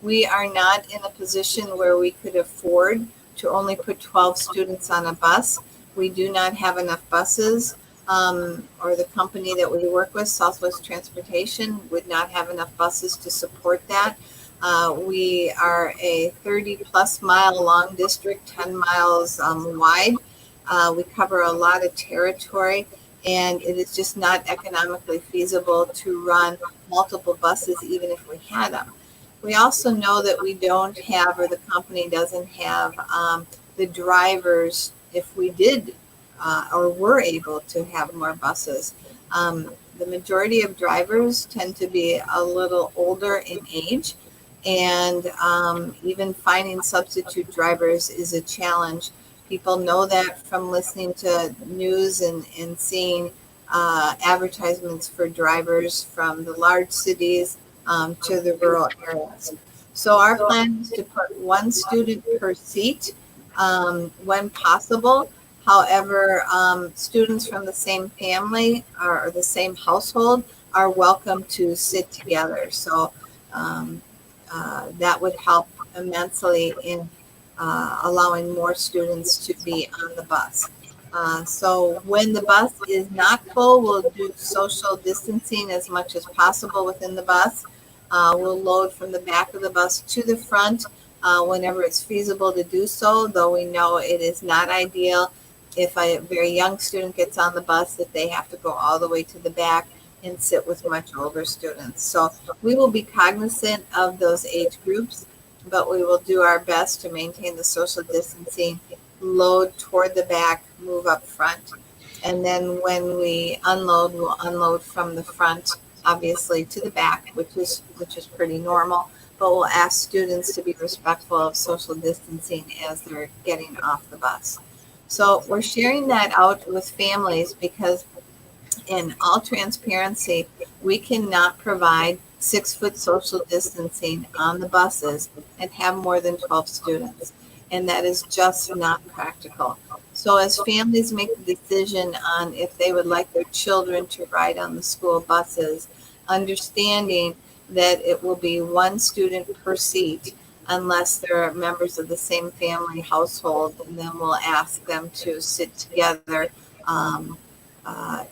Speaker 4: We are not in a position where we could afford to only put 12 students on a bus. We do not have enough buses, or the company that we work with, Southwest Transportation, would not have enough buses to support that. We are a 30-plus mile long district, 10 miles wide. We cover a lot of territory, and it is just not economically feasible to run multiple buses, even if we had them. We also know that we don't have, or the company doesn't have, the drivers if we did or were able to have more buses. The majority of drivers tend to be a little older in age, and even finding substitute drivers is a challenge. People know that from listening to news and seeing advertisements for drivers from the large cities to the rural areas. So our plan is to put one student per seat when possible. However, students from the same family or the same household are welcome to sit together. So that would help immensely in allowing more students to be on the bus. So when the bus is not full, we'll do social distancing as much as possible within the bus. We'll load from the back of the bus to the front whenever it's feasible to do so, though we know it is not ideal if a very young student gets on the bus that they have to go all the way to the back and sit with much older students. So we will be cognizant of those age groups, but we will do our best to maintain the social distancing, load toward the back, move up front. And then when we unload, we'll unload from the front, obviously, to the back, which is pretty normal. But we'll ask students to be respectful of social distancing as they're getting off the bus. So we're sharing that out with families because, in all transparency, we cannot provide 6-foot social distancing on the buses and have more than 12 students. And that is just not practical. So as families make the decision on if they would like their children to ride on the school buses, understanding that it will be one student per seat unless they're members of the same family household, and then we'll ask them to sit together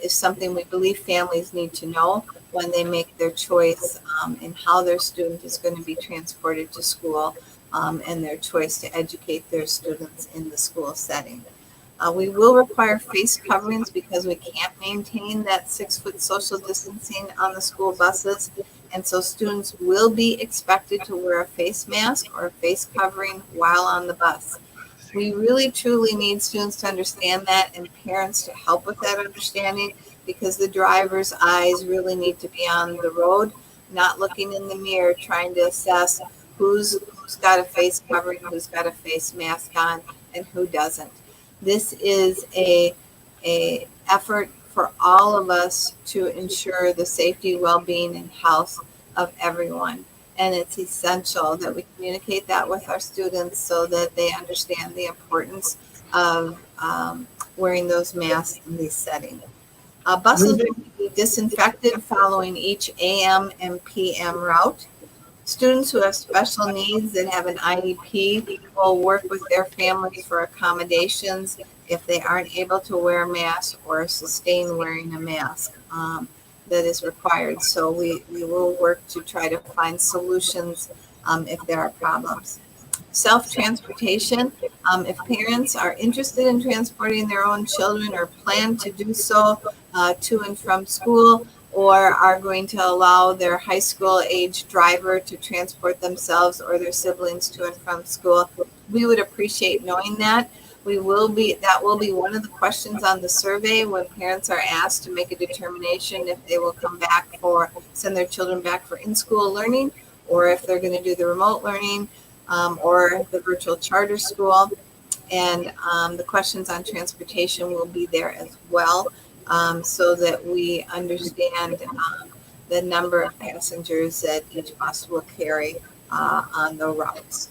Speaker 4: is something we believe families need to know when they make their choice in how their student is going to be transported to school and their choice to educate their students in the school setting. We will require face coverings because we can't maintain that 6-foot social distancing on the school buses. And so students will be expected to wear a face mask or a face covering while on the bus. We really truly need students to understand that and parents to help with that understanding, because the driver's eyes really need to be on the road, not looking in the mirror trying to assess who's got a face covering, who's got a face mask on, and who doesn't. This is a effort for all of us to ensure the safety, well-being, and health of everyone. And it's essential that we communicate that with our students so that they understand the importance of wearing those masks in these settings. Buses will be disinfected following each AM and PM route. Students who have special needs that have an IEP will work with their families for accommodations if they aren't able to wear a mask or sustain wearing a mask that is required. So we will work to try to find solutions if there are problems. Self-transportation, if parents are interested in transporting their own children or plan to do so to and from school, or are going to allow their high school age driver to transport themselves or their siblings to and from school, we would appreciate knowing that. That will be one of the questions on the survey when parents are asked to make a determination if they will send their children back for in-school learning, or if they're going to do the remote learning or the virtual charter school. And the questions on transportation will be there as well, so that we understand the number of passengers that each bus will carry on the routes.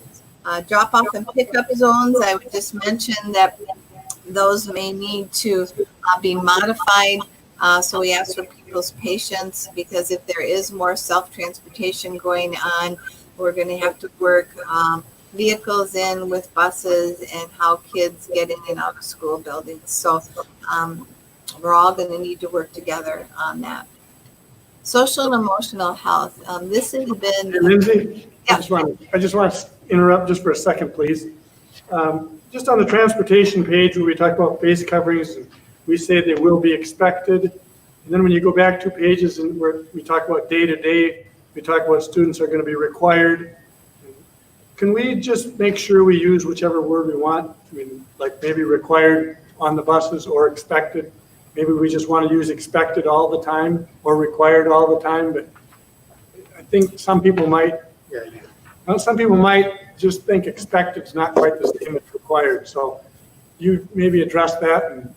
Speaker 4: Drop-off and pickup zones, I would just mention that those may need to be modified. So we ask for people's patience, because if there is more self-transportation going on, we're going to have to work vehicles in with buses and how kids get in and out of school buildings. So we're all going to need to work together on that. Social and emotional health. This has been.
Speaker 1: Hey, Lindsay,
Speaker 4: Yeah.
Speaker 1: I just want to interrupt just for a second, please. Just on the transportation page where we talk about face coverings, we say they will be expected. And then when you go back 2 pages and where we talk about day-to-day, we talk about students are going to be required. Can we just make sure we use whichever word we want? I mean, like maybe required on the buses or expected. Maybe we just want to use expected all the time or required all the time, but I think some people might just think expected is not quite the same as required. So you maybe address that and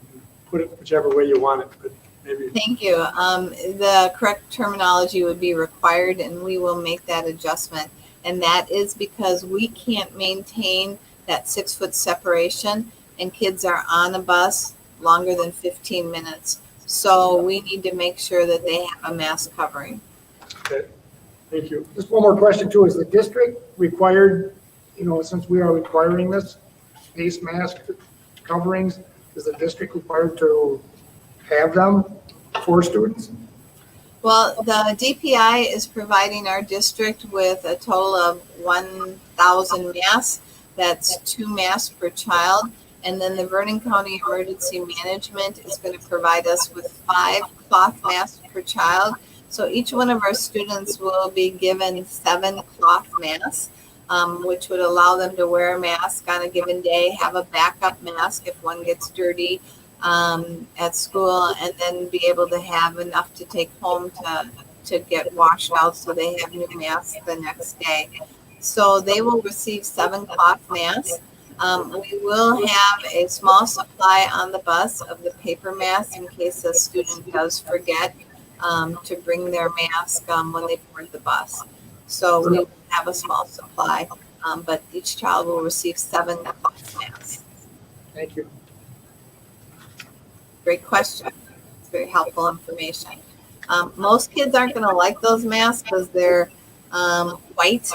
Speaker 1: put it whichever way you want it, but maybe.
Speaker 4: Thank you. The correct terminology would be required, and we will make that adjustment. And that is because we can't maintain that 6-foot separation, and kids are on a bus longer than 15 minutes. So we need to make sure that they have a mask covering.
Speaker 1: Okay, thank you.
Speaker 8: Just one more question too. Is the district required, since we are requiring this, face mask coverings, is the district required to have them for students?
Speaker 4: Well, the DPI is providing our district with a total of 1,000 masks. That's 2 masks per child. And then the Vernon County Emergency Management is going to provide us with 5 cloth masks per child. So each one of our students will be given 7 cloth masks, which would allow them to wear a mask on a given day, have a backup mask if one gets dirty at school, and then be able to have enough to take home to get washed out so they have new masks the next day. So they will receive 7 cloth masks. We will have a small supply on the bus of the paper masks in case a student does forget to bring their mask when they board the bus. So we will have a small supply, but each child will receive 7 cloth masks.
Speaker 8: Thank you.
Speaker 4: Great question. It's very helpful information. Most kids aren't going to like those masks because they're white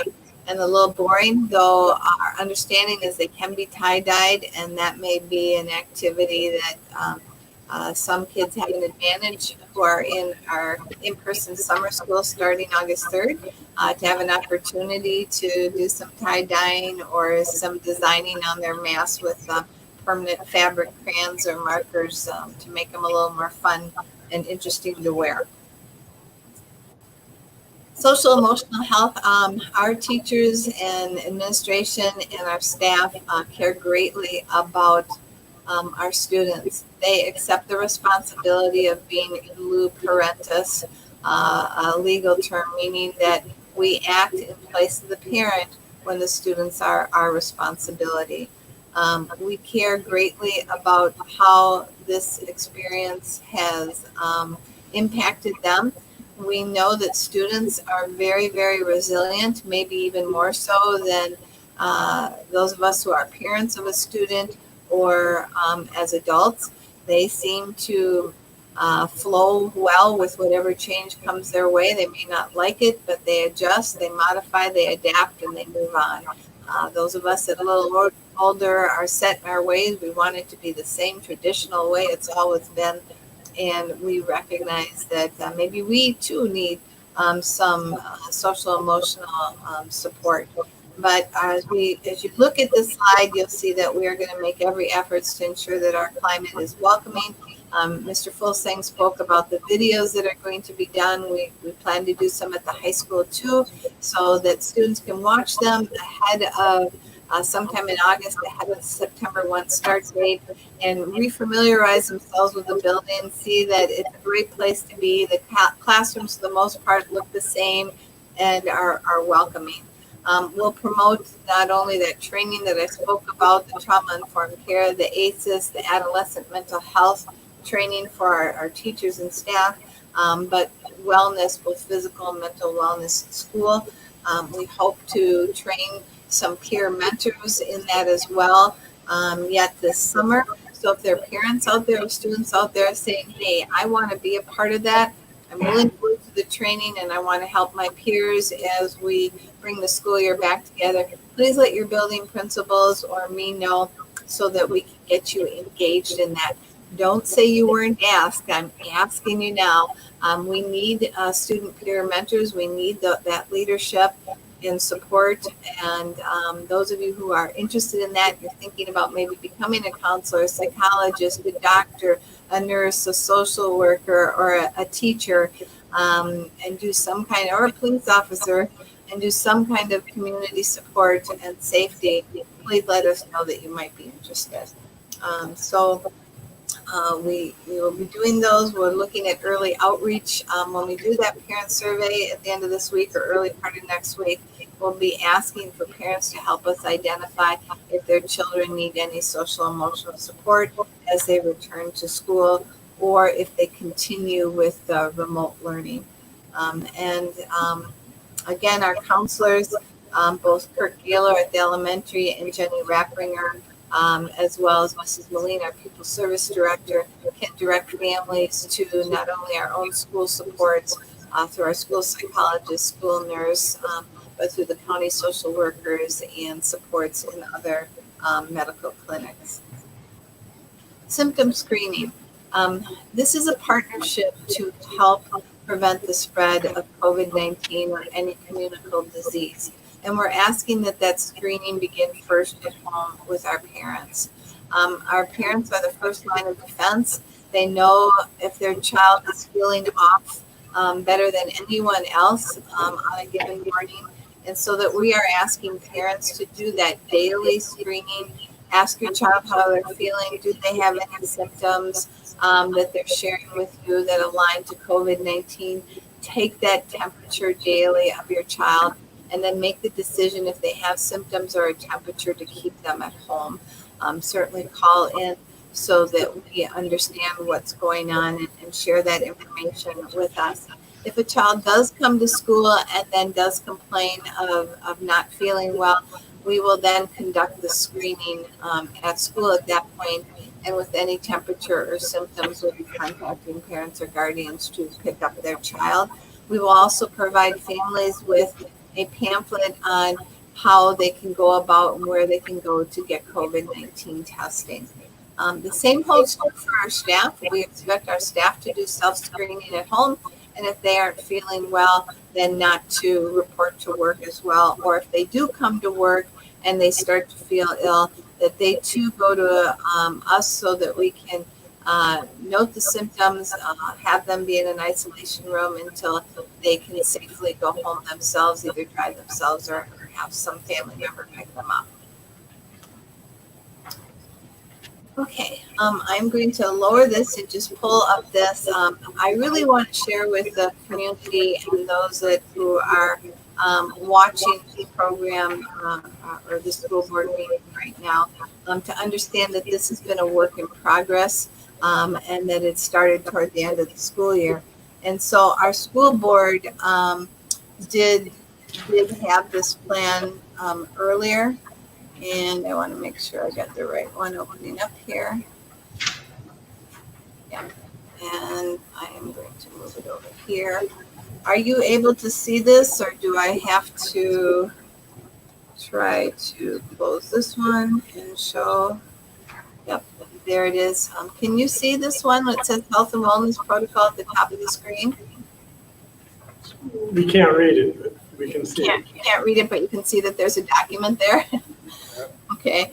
Speaker 4: and a little boring, though our understanding is they can be tie-dyed, and that may be an activity that some kids have an advantage who are in our in-person summer school starting August 3rd to have an opportunity to do some tie-dyeing or some designing on their masks with permanent fabric crayons or markers to make them a little more fun and interesting to wear. Social emotional health, our teachers and administration and our staff care greatly about our students. They accept the responsibility of being in lieu parentis, a legal term meaning that we act in place of the parent when the students are our responsibility. We care greatly about how this experience has impacted them. We know that students are very, very resilient, maybe even more so than those of us who are parents of a student or as adults. They seem to flow well with whatever change comes their way. They may not like it, but they adjust, they modify, they adapt, and they move on. Those of us that are a little older are set in our ways. We want it to be the same traditional way it's always been. And we recognize that maybe we too need some social emotional support. But as you look at this slide, you'll see that we are going to make every effort to ensure that our climate is welcoming. Mr. Fulsang spoke about the videos that are going to be done. We plan to do some at the high school too, so that students can watch them ahead of sometime in August, ahead of the September 1 start date, and refamiliarize themselves with the building, see that it's a great place to be. The classrooms, for the most part, look the same and are welcoming. We'll promote not only that training that I spoke about, the trauma-informed care, the ACEs, the adolescent mental health training for our teachers and staff, but wellness, both physical and mental wellness in school. We hope to train some peer mentors in that as well yet this summer. So if there are parents out there or students out there saying, hey, I want to be a part of that, I'm willing to go to the training and I want to help my peers as we bring the school year back together, please let your building principals or me know so that we can get you engaged in that. Don't say you weren't asked. I'm asking you now. We need student peer mentors. We need that leadership and support. And those of you who are interested in that, you're thinking about maybe becoming a counselor, a psychologist, a doctor, a nurse, a social worker, or a teacher, and do some kind of, or a police officer, and do some kind of community support and safety, please let us know that you might be interested. We will be doing those. We're looking at early outreach. When we do that parent survey at the end of this week or early part of next week, we'll be asking for parents to help us identify if their children need any social emotional support as they return to school, or if they continue with remote learning. Again, our counselors, both Kirk Gaylor at the elementary and Jenny Rappringer, as well as Mrs. Moline, our Pupil Service Director, can direct families to not only our own school supports through our school psychologist, school nurse, but through the county social workers and supports in other medical clinics. Symptom screening. This is a partnership to help prevent the spread of COVID-19 or any communicable disease. And we're asking that screening begin first at home with our parents. Our parents are the first line of defense. They know if their child is feeling off better than anyone else on a given morning. And so that we are asking parents to do that daily screening. Ask your child how they're feeling. Do they have any symptoms that they're sharing with you that align to COVID-19? Take that temperature daily of your child, and then make the decision if they have symptoms or a temperature to keep them at home. Certainly call in so that we understand what's going on and share that information with us. If a child does come to school and then does complain of not feeling well, we will then conduct the screening at school at that point, and with any temperature or symptoms, we'll be contacting parents or guardians to pick up their child. We will also provide families with a pamphlet on how they can go about and where they can go to get COVID-19 testing. The same holds true for our staff. We expect our staff to do self-screening at home, and if they aren't feeling well, then not to report to work as well. Or if they do come to work and they start to feel ill, that they too go to us so that we can note the symptoms, have them be in an isolation room until they can safely go home themselves, either drive themselves or have some family member pick them up. Okay, I'm going to lower this and just pull up this. I really want to share with the community and those who are watching the program or the school board meeting right now to understand that this has been a work in progress and that it started toward the end of the school year. And so our school board did have this plan earlier. And I want to make sure I got the right one opening up here. Yeah, and I am going to move it over here. Are you able to see this, or do I have to try to close this one and show? Yep, there it is. Can you see this one that says Health and Wellness Protocol at the top of the screen?
Speaker 1: We can't read it, but We can see it.
Speaker 4: Can't read it, but you can see that there's a document there. Okay.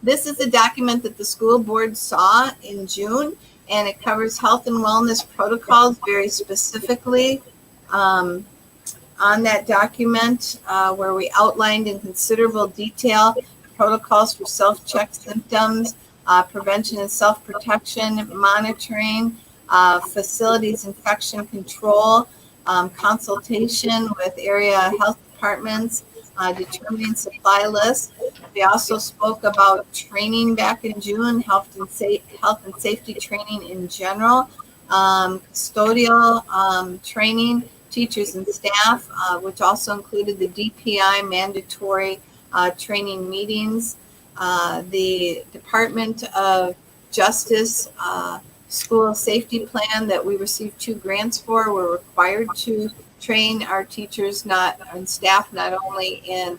Speaker 4: This is a document that the school board saw in June, and it covers health and wellness protocols very specifically. On that document, where we outlined in considerable detail protocols for self-check symptoms, prevention and self-protection, monitoring, facilities infection control, consultation with area health departments, determining supply lists. We also spoke about training back in June, health and safety training in general, custodial training, teachers and staff, which also included the DPI mandatory training meetings, the Department of Justice school safety plan that we received 2 grants for. We're required to train our teachers and staff not only in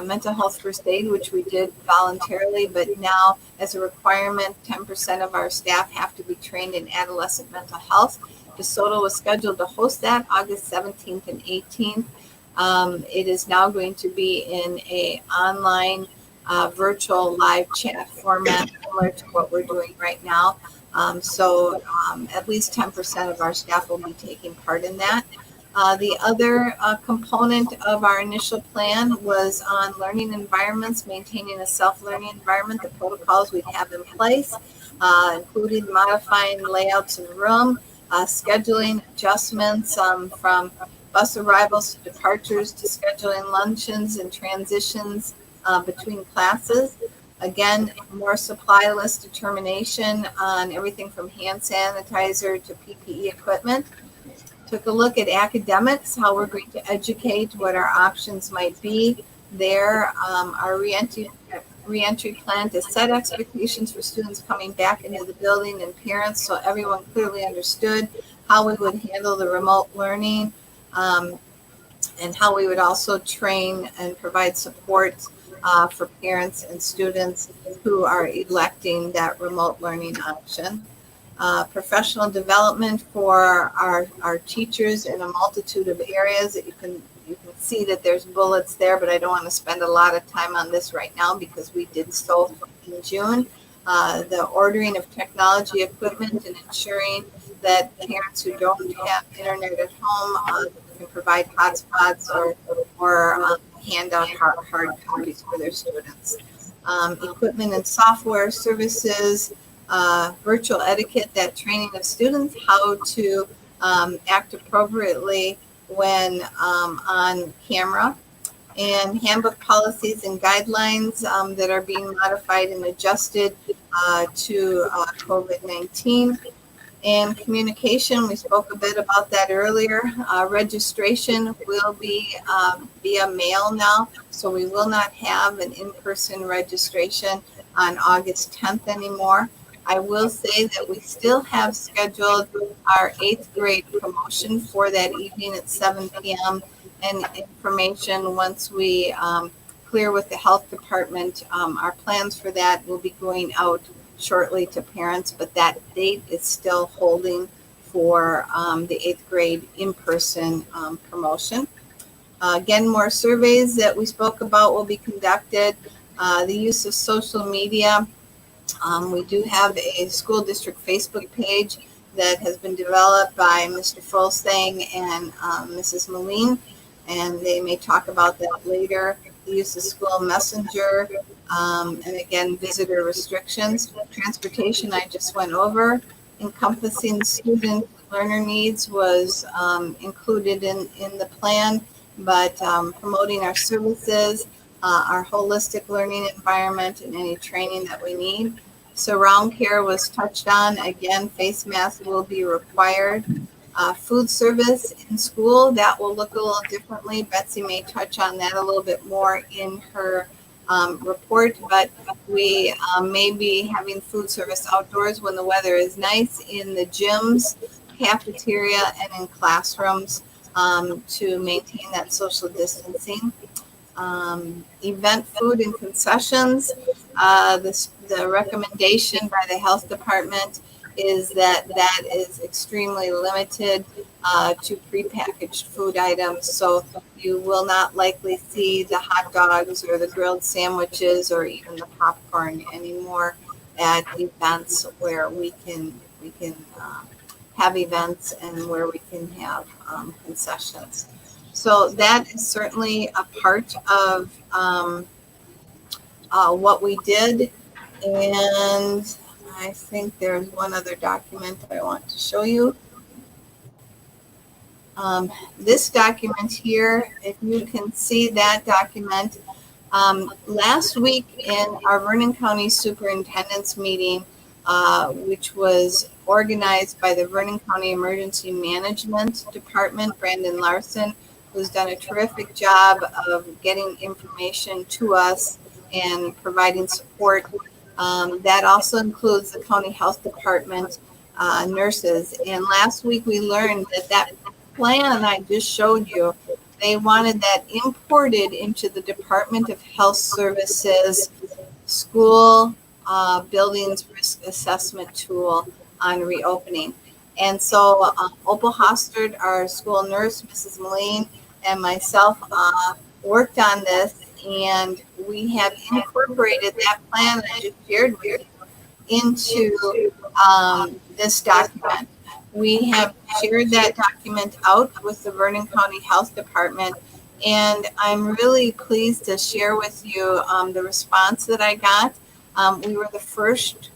Speaker 4: mental health first aid, which we did voluntarily, but now as a requirement, 10% of our staff have to be trained in adolescent mental health. Desoto was scheduled to host that August 17th and 18th. It is now going to be in a online virtual live chat format similar to what we're doing right now. So at least 10% of our staff will be taking part in that. The other component of our initial plan was on learning environments, maintaining a self-learning environment, the protocols we have in place, including modifying layouts in the room, scheduling adjustments from bus arrivals to departures to scheduling luncheons and transitions between classes. Again, more supply list determination on everything from hand sanitizer to PPE equipment. Took a look at academics, how we're going to educate, what our options might be there. Our reentry plan to set expectations for students coming back into the building and parents, so everyone clearly understood how we would handle the remote learning, and how we would also train and provide support for parents and students who are electing that remote learning option. Professional development for our teachers in a multitude of areas. That you can see that there's bullets there, but I don't want to spend a lot of time on this right now because we did so in June. The ordering of technology equipment and ensuring that parents who don't have internet at home can provide hotspots or hand out hard copies for their students. Equipment and software services, virtual etiquette, that training of students how to act appropriately when on camera, and handbook policies and guidelines that are being modified and adjusted to COVID-19. And communication, we spoke a bit about that earlier. Registration will be via mail now, so we will not have an in-person registration on August 10th anymore. I will say that we still have scheduled our 8th grade promotion for that evening at 7 p.m. and information once we clear with the health department. Our plans for that will be going out shortly to parents, but that date is still holding for the 8th grade in-person promotion. Again, more surveys that we spoke about will be conducted. The use of social media. We do have a school district Facebook page that has been developed by Mr. Fulsang and Mrs. Moline, and they may talk about that later. The use of school messenger, and again, visitor restrictions. Transportation, I just went over. Encompassing student learner needs was included in the plan, but promoting our services, our holistic learning environment, and any training that we need. Surround care was touched on. Again, face masks will be required. Food service in school, that will look a little differently. Betsy may touch on that a little bit more in her report, but we may be having food service outdoors when the weather is nice, in the gyms, cafeteria, and in classrooms to maintain that social distancing. Event food and concessions, the recommendation by the health department is that that is extremely limited to prepackaged food items. So you will not likely see the hot dogs or the grilled sandwiches or even the popcorn anymore at events where we can have events and where we can have concessions. So that is certainly a part of what we did. And I think there's one other document that I want to show you. This document here, if you can see that document, last week in our Vernon County Superintendent's meeting, which was organized by the Vernon County Emergency Management Department, Brandon Larson, who's done a terrific job of getting information to us and providing support. That also includes the County Health Department nurses. And last week we learned that that plan I just showed you, they wanted that imported into the Department of Health Services school buildings risk assessment tool on reopening. And so Opal Hostard, our school nurse, Mrs. Moline, and myself worked on this, and we have incorporated that plan that I just shared with you into this document. We have shared that document out with the Vernon County Health Department, and I'm really pleased to share with you the response that I got. We were the first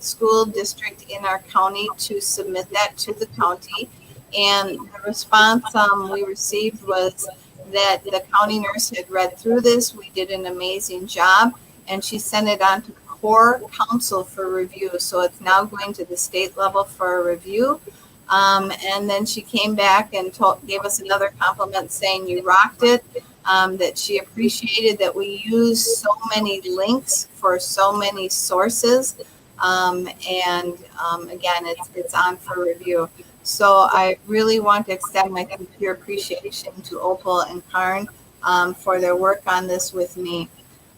Speaker 4: school district in our county to submit that to the county, and the response we received was that the county nurse had read through this. We did an amazing job, and she sent it on to core council for review. So it's now going to the state level for a review. And then she came back and gave us another compliment saying you rocked it, that she appreciated that we used so many links for so many sources. Again, it's on for review. So I really want to extend my sincere appreciation to Opal and Karn for their work on this with me.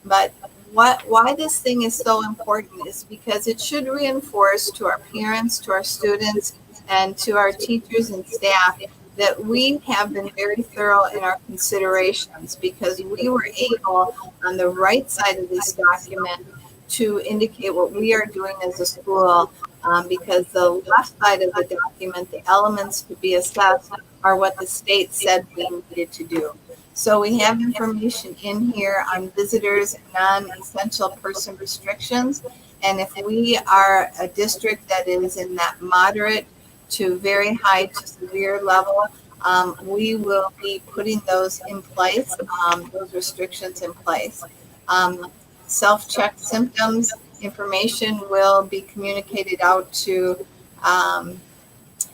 Speaker 4: But why this thing is so important is because it should reinforce to our parents, to our students, and to our teachers and staff that we have been very thorough in our considerations, because we were able on the right side of this document to indicate what we are doing as a school, because the left side of the document, the elements to be assessed, are what the state said we needed to do. So we have information in here on visitors, non-essential person restrictions. And if we are a district that is in that moderate to very high to severe level, we will be putting those in place, those restrictions in place. Self-check symptoms information will be communicated out to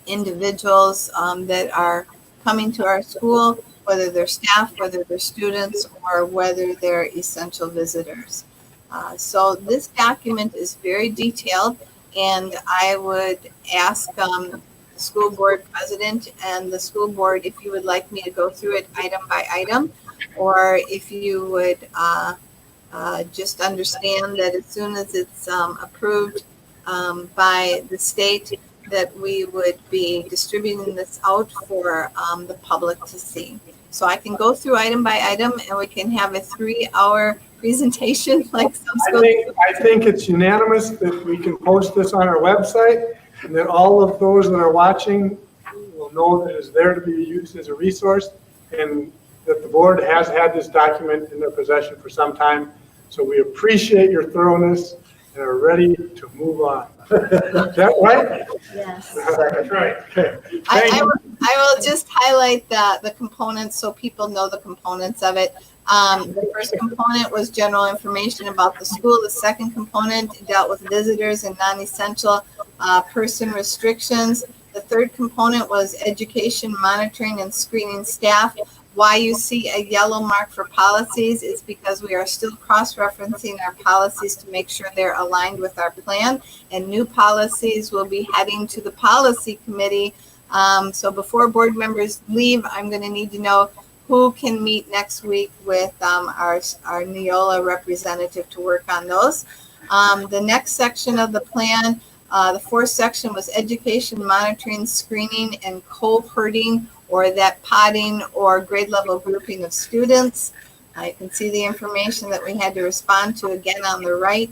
Speaker 4: individuals that are coming to our school, whether they're staff, whether they're students, or whether they're essential visitors. So this document is very detailed, and I would ask the school board president and the school board if you would like me to go through it item by item, or if you would just understand that as soon as it's approved by the state, that we would be distributing this out for the public to see. So I can go through item by item, and we can have a 3-hour presentation like some schools.
Speaker 1: I think it's unanimous that we can post this on our website, and that all of those that are watching will know that it's there to be used as a resource, and that the board has had this document in their possession for some time. So we appreciate your thoroughness and are ready to move on. Is that right?
Speaker 2: Yes.
Speaker 1: That's right. Okay.
Speaker 4: I will just highlight the components so people know the components of it. The first component was general information about the school. The second component dealt with visitors and non-essential person restrictions. The third component was education, monitoring, and screening staff. Why you see a yellow mark for policies is because we are still cross-referencing our policies to make sure they're aligned with our plan, and new policies will be heading to the policy committee. So before board members leave, I'm going to need to know who can meet next week with our Neola representative to work on those. The next section of the plan The fourth section was education, monitoring, screening, and cohorting, or that potting or grade level grouping of students. You can see the information that we had to respond to again on the right.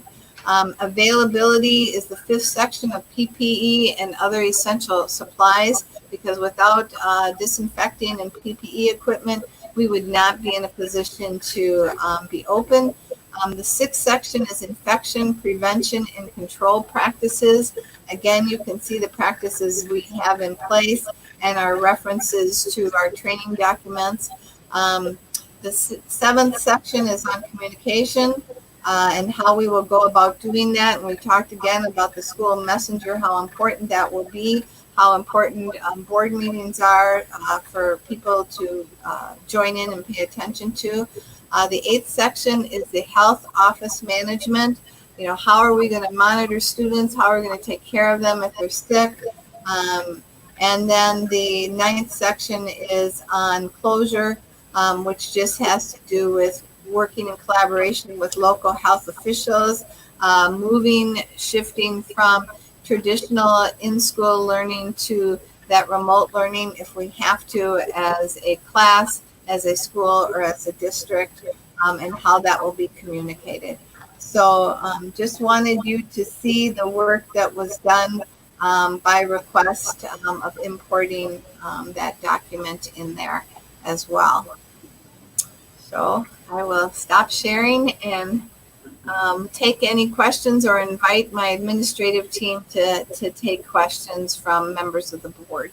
Speaker 4: Availability is the fifth section of PPE and other essential supplies, because without disinfecting and PPE equipment, we would not be in a position to be open. The sixth section is infection prevention and control practices. Again, you can see the practices we have in place and our references to our training documents. The seventh section is on communication and how we will go about doing that. And we talked again about the school messenger, how important that will be, how important board meetings are for people to join in and pay attention to. The eighth section is the health office management. You know, how are we going to monitor students? How are we going to take care of them if they're sick? And then the ninth section is on closure, which just has to do with working in collaboration with local health officials, shifting from traditional in-school learning to that remote learning if we have to, as a class, as a school, or as a district, and how that will be communicated. So just wanted you to see the work that was done by request of importing that document in there as well. So I will stop sharing and take any questions or invite my administrative team to take questions from members of the board.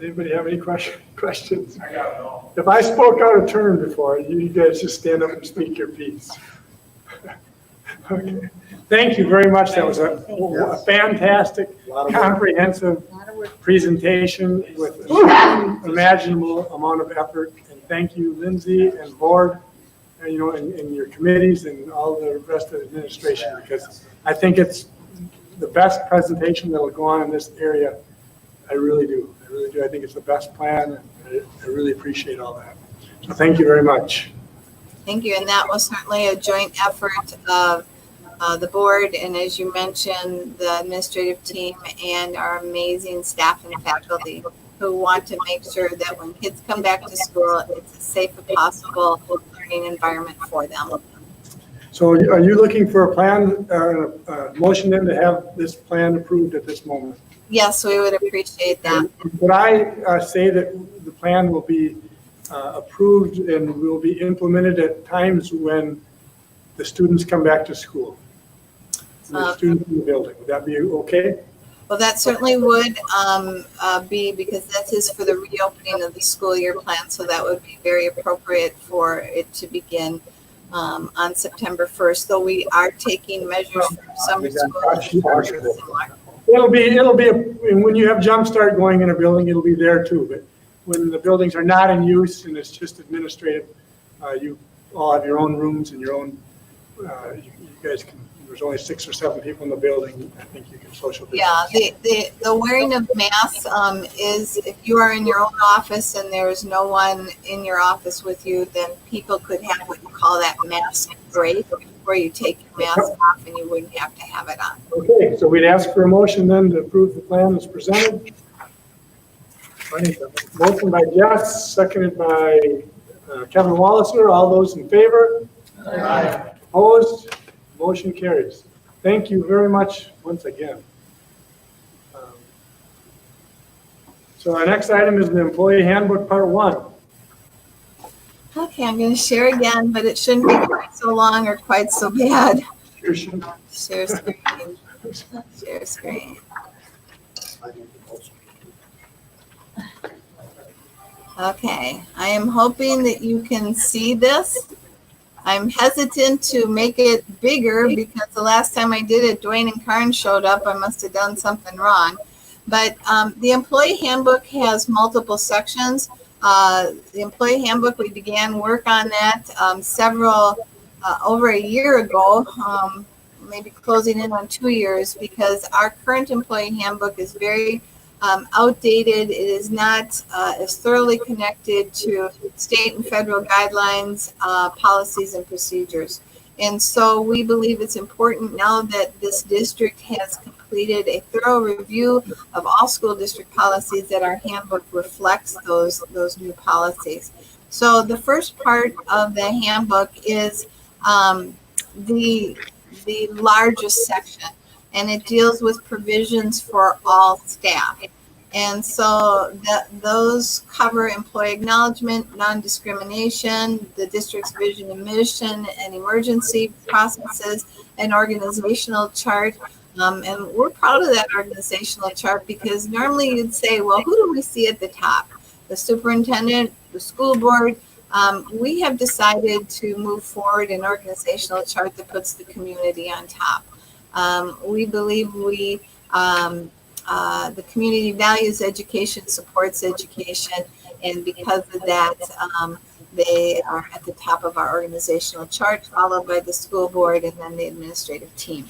Speaker 1: Anybody have any questions?
Speaker 3: I got it all.
Speaker 1: If I spoke out of turn before, you guys just stand up and speak your piece. Okay. Thank you very much. That was a fantastic, comprehensive presentation with an imaginable amount of effort. And thank you, Lindsay and board, and, you know, and your committees and all the rest of the administration, because I think it's the best presentation that will go on in this area. I really do. I really do. I think it's the best plan, and I really appreciate all that. So thank you very much.
Speaker 4: Thank you. And that was certainly a joint effort of the board, and as you mentioned, the administrative team and our amazing staff and faculty who want to make sure that when kids come back to school, it's as safe as possible learning environment for them.
Speaker 1: So are you looking for a plan, a motion then to have this plan approved at this moment?
Speaker 4: Yes, we would appreciate that.
Speaker 1: Would I say that the plan will be approved and will be implemented at times when the students come back to school? The students in the building, would that be okay?
Speaker 4: Well, that certainly would be, because that is for the reopening of the school year plan, so that would be very appropriate for it to begin on September 1st, though we are taking measures for summer school.
Speaker 1: It'll be, when you have Jumpstart going in a building, it'll be there too, but when the buildings are not in use and it's just administrative, you all have your own rooms and your own, you guys can, there's only 6 or 7 people in the building, I think you can social distance.
Speaker 4: Yeah, the wearing of masks is, if you are in your own office and there's no one in your office with you, then people could have what you call that mask break, where you take your mask off and you wouldn't have to have it on.
Speaker 1: Okay, so we'd ask for a motion then to approve the plan as presented. Motion by Jess, seconded by Kevin Walliser. All those in favor? Aye. Opposed? Motion carries. Thank you very much once again. So our next item is the Employee Handbook Part 1.
Speaker 4: Okay, I'm going to share again, but it shouldn't be quite so long or quite so bad. Share screen. Share screen. Okay, I am hoping that you can see this. I'm hesitant to make it bigger because the last time I did it, Dwayne and Karn showed up. I must have done something wrong. But the Employee Handbook has multiple sections. The Employee Handbook, we began work on that over a year ago, maybe closing in on 2 years, because our current Employee Handbook is very outdated. It is not as thoroughly connected to state and federal guidelines, policies, and procedures. And so we believe it's important now that this district has completed a thorough review of all school district policies that our handbook reflects those new policies. So the first part of the handbook is the largest section, and it deals with provisions for all staff. And so those cover employee acknowledgement, non-discrimination, the district's vision and mission, and emergency processes, and organizational chart. And we're proud of that organizational chart because normally you'd say, well, who do we see at the top? The superintendent, the school board. We have decided to move forward an organizational chart that puts the community on top. We believe the community values education, supports education, and because of that, they are at the top of our organizational chart, followed by the school board and then the administrative team.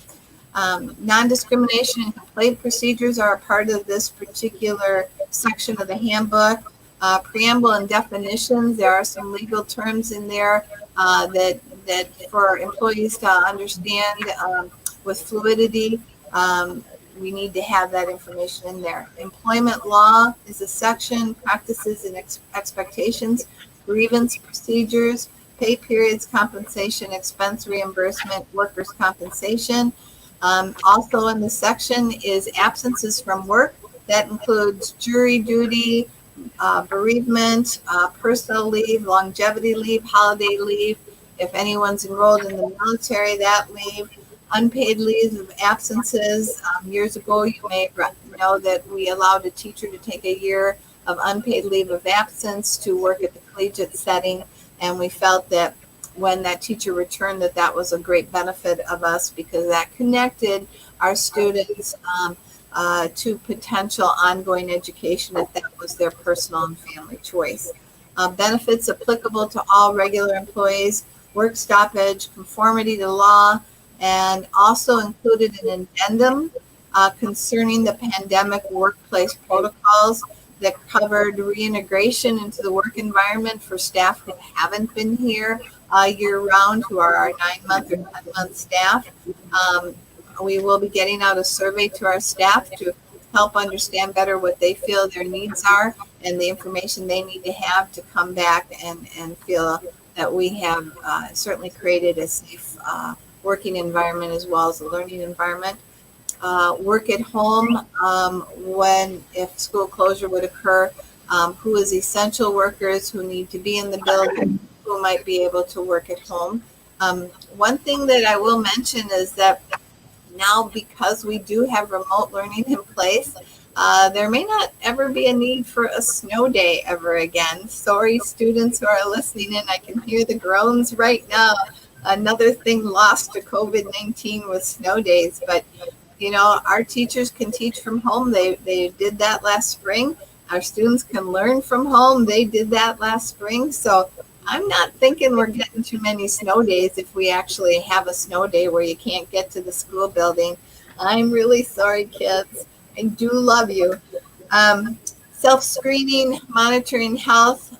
Speaker 4: Non-discrimination and complaint procedures are a part of this particular section of the handbook. Preamble and definitions, there are some legal terms in there that for employees to understand with fluidity. We need to have that information in there. Employment law is a section, practices and expectations, grievance procedures, pay periods, compensation, expense reimbursement, workers' compensation. Also in the section is absences from work. That includes jury duty, bereavement, personal leave, longevity leave, holiday leave. If anyone's enrolled in the military, that leave. Unpaid leaves of absences. Years ago, you may know that we allowed a teacher to take a year of unpaid leave of absence to work at the collegiate setting. And we felt that when that teacher returned, that was a great benefit of us because that connected our students to potential ongoing education if that was their personal and family choice. Benefits applicable to all regular employees, work stoppage, conformity to law, and also included an addendum concerning the pandemic workplace protocols that covered reintegration into the work environment for staff who haven't been here year-round, who are our 9-month or 10-month staff. We will be getting out a survey to our staff to help understand better what they feel their needs are and the information they need to have to come back and feel that we have certainly created a safe working environment as well as a learning environment. Work at home if school closure would occur, who is essential workers who need to be in the building, who might be able to work at home. One thing that I will mention is that now because we do have remote learning in place, there may not ever be a need for a snow day ever again. Sorry, students who are listening in, I can hear the groans right now. Another thing lost to COVID-19 was snow days, but you know, our teachers can teach from home. They did that last spring. Our students can learn from home. They did that last spring. So I'm not thinking we're getting too many snow days if we actually have a snow day where you can't get to the school building. I'm really sorry, kids. I do love you. Self-screening, monitoring health,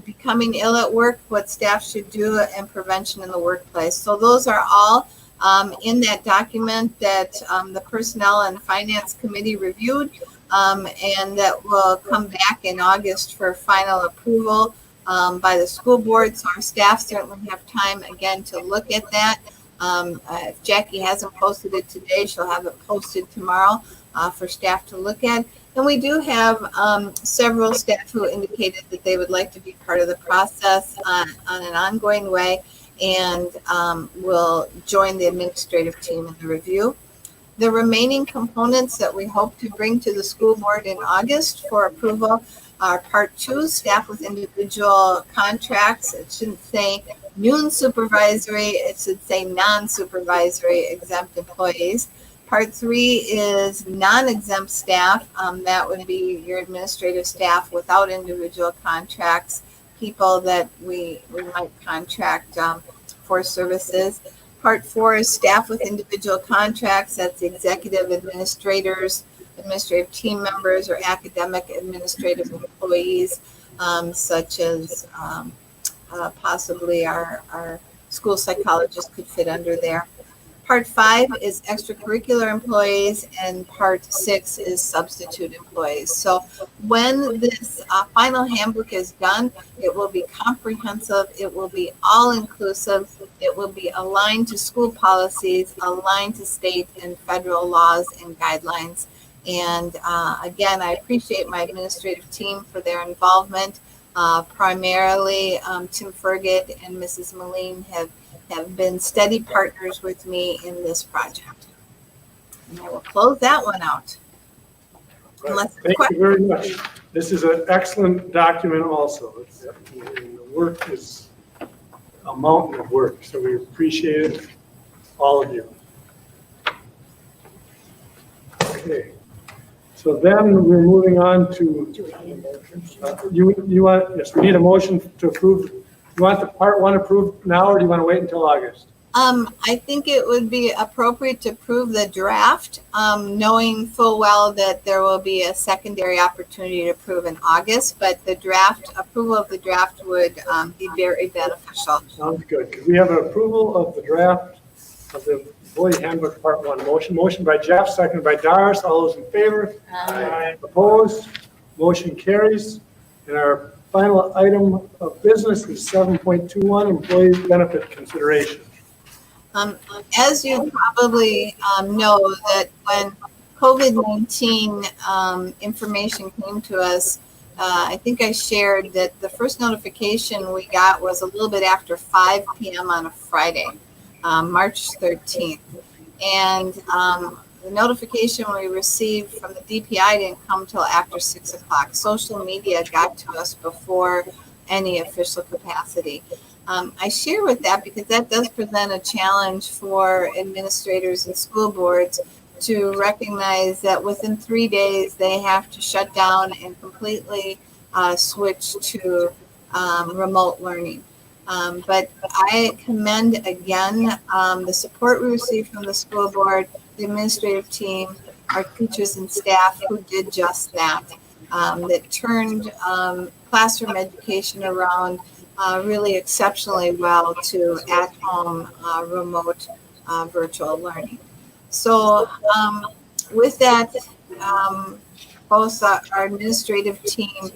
Speaker 4: becoming ill at work, what staff should do, and prevention in the workplace. So those are all in that document that the Personnel and Finance Committee reviewed, and that will come back in August for final approval by the school board. So our staff certainly have time again to look at that. If Jackie hasn't posted it today, she'll have it posted tomorrow for staff to look at. And we do have several staff who indicated that they would like to be part of the process on an ongoing way and will join the administrative team in the review. The remaining components that we hope to bring to the school board in August for approval are Part 2, staff with individual contracts. It shouldn't say noon supervisory, it should say non-supervisory exempt employees. Part 3 is non-exempt staff. That would be your administrative staff without individual contracts, people that we might contract for services. Part 4 is staff with individual contracts. That's executive administrators, administrative team members, or academic administrative employees, such as possibly our school psychologist could fit under there. Part 5 is extracurricular employees, and Part 6 is substitute employees. So when this final handbook is done, it will be comprehensive, it will be all-inclusive, it will be aligned to school policies, aligned to state and federal laws and guidelines. And again, I appreciate my administrative team for their involvement. Primarily, Tim Ferget and Mrs. Moline have been steady partners with me in this project. And I will close that one out.
Speaker 1: Right. Thank you very much. This is an excellent document also. The work is a mountain of work, so we appreciate it, all of you. Okay. So then we're moving on to, you want, yes, we need a motion to approve. You want the part 1 approved now, or do you want to wait until August?
Speaker 4: I think it would be appropriate to approve the draft, knowing full well that there will be a secondary opportunity to approve in August, but the approval of the draft would be very beneficial.
Speaker 1: Sounds good. Could we have an approval of the draft of the employee handbook part 1? Motion by Jeff, seconded by Doris. All those in favor?
Speaker 2: Aye.
Speaker 1: Opposed? Motion carries. And our final item of business is 7.21, employee benefit consideration.
Speaker 4: As you probably know, that when COVID-19 information came to us, I think I shared that the first notification we got was a little bit after 5 p.m. on a Friday, March 13th. And the notification we received from the DPI didn't come till after 6 o'clock. Social media got to us before any official capacity. I share with that because that does present a challenge for administrators and school boards to recognize that within 3 days they have to shut down and completely switch to remote learning. But I commend again the support we received from the school board, the administrative team, our teachers and staff who did just that, that turned classroom education around really exceptionally well to at-home remote virtual learning. So with that, both our administrative team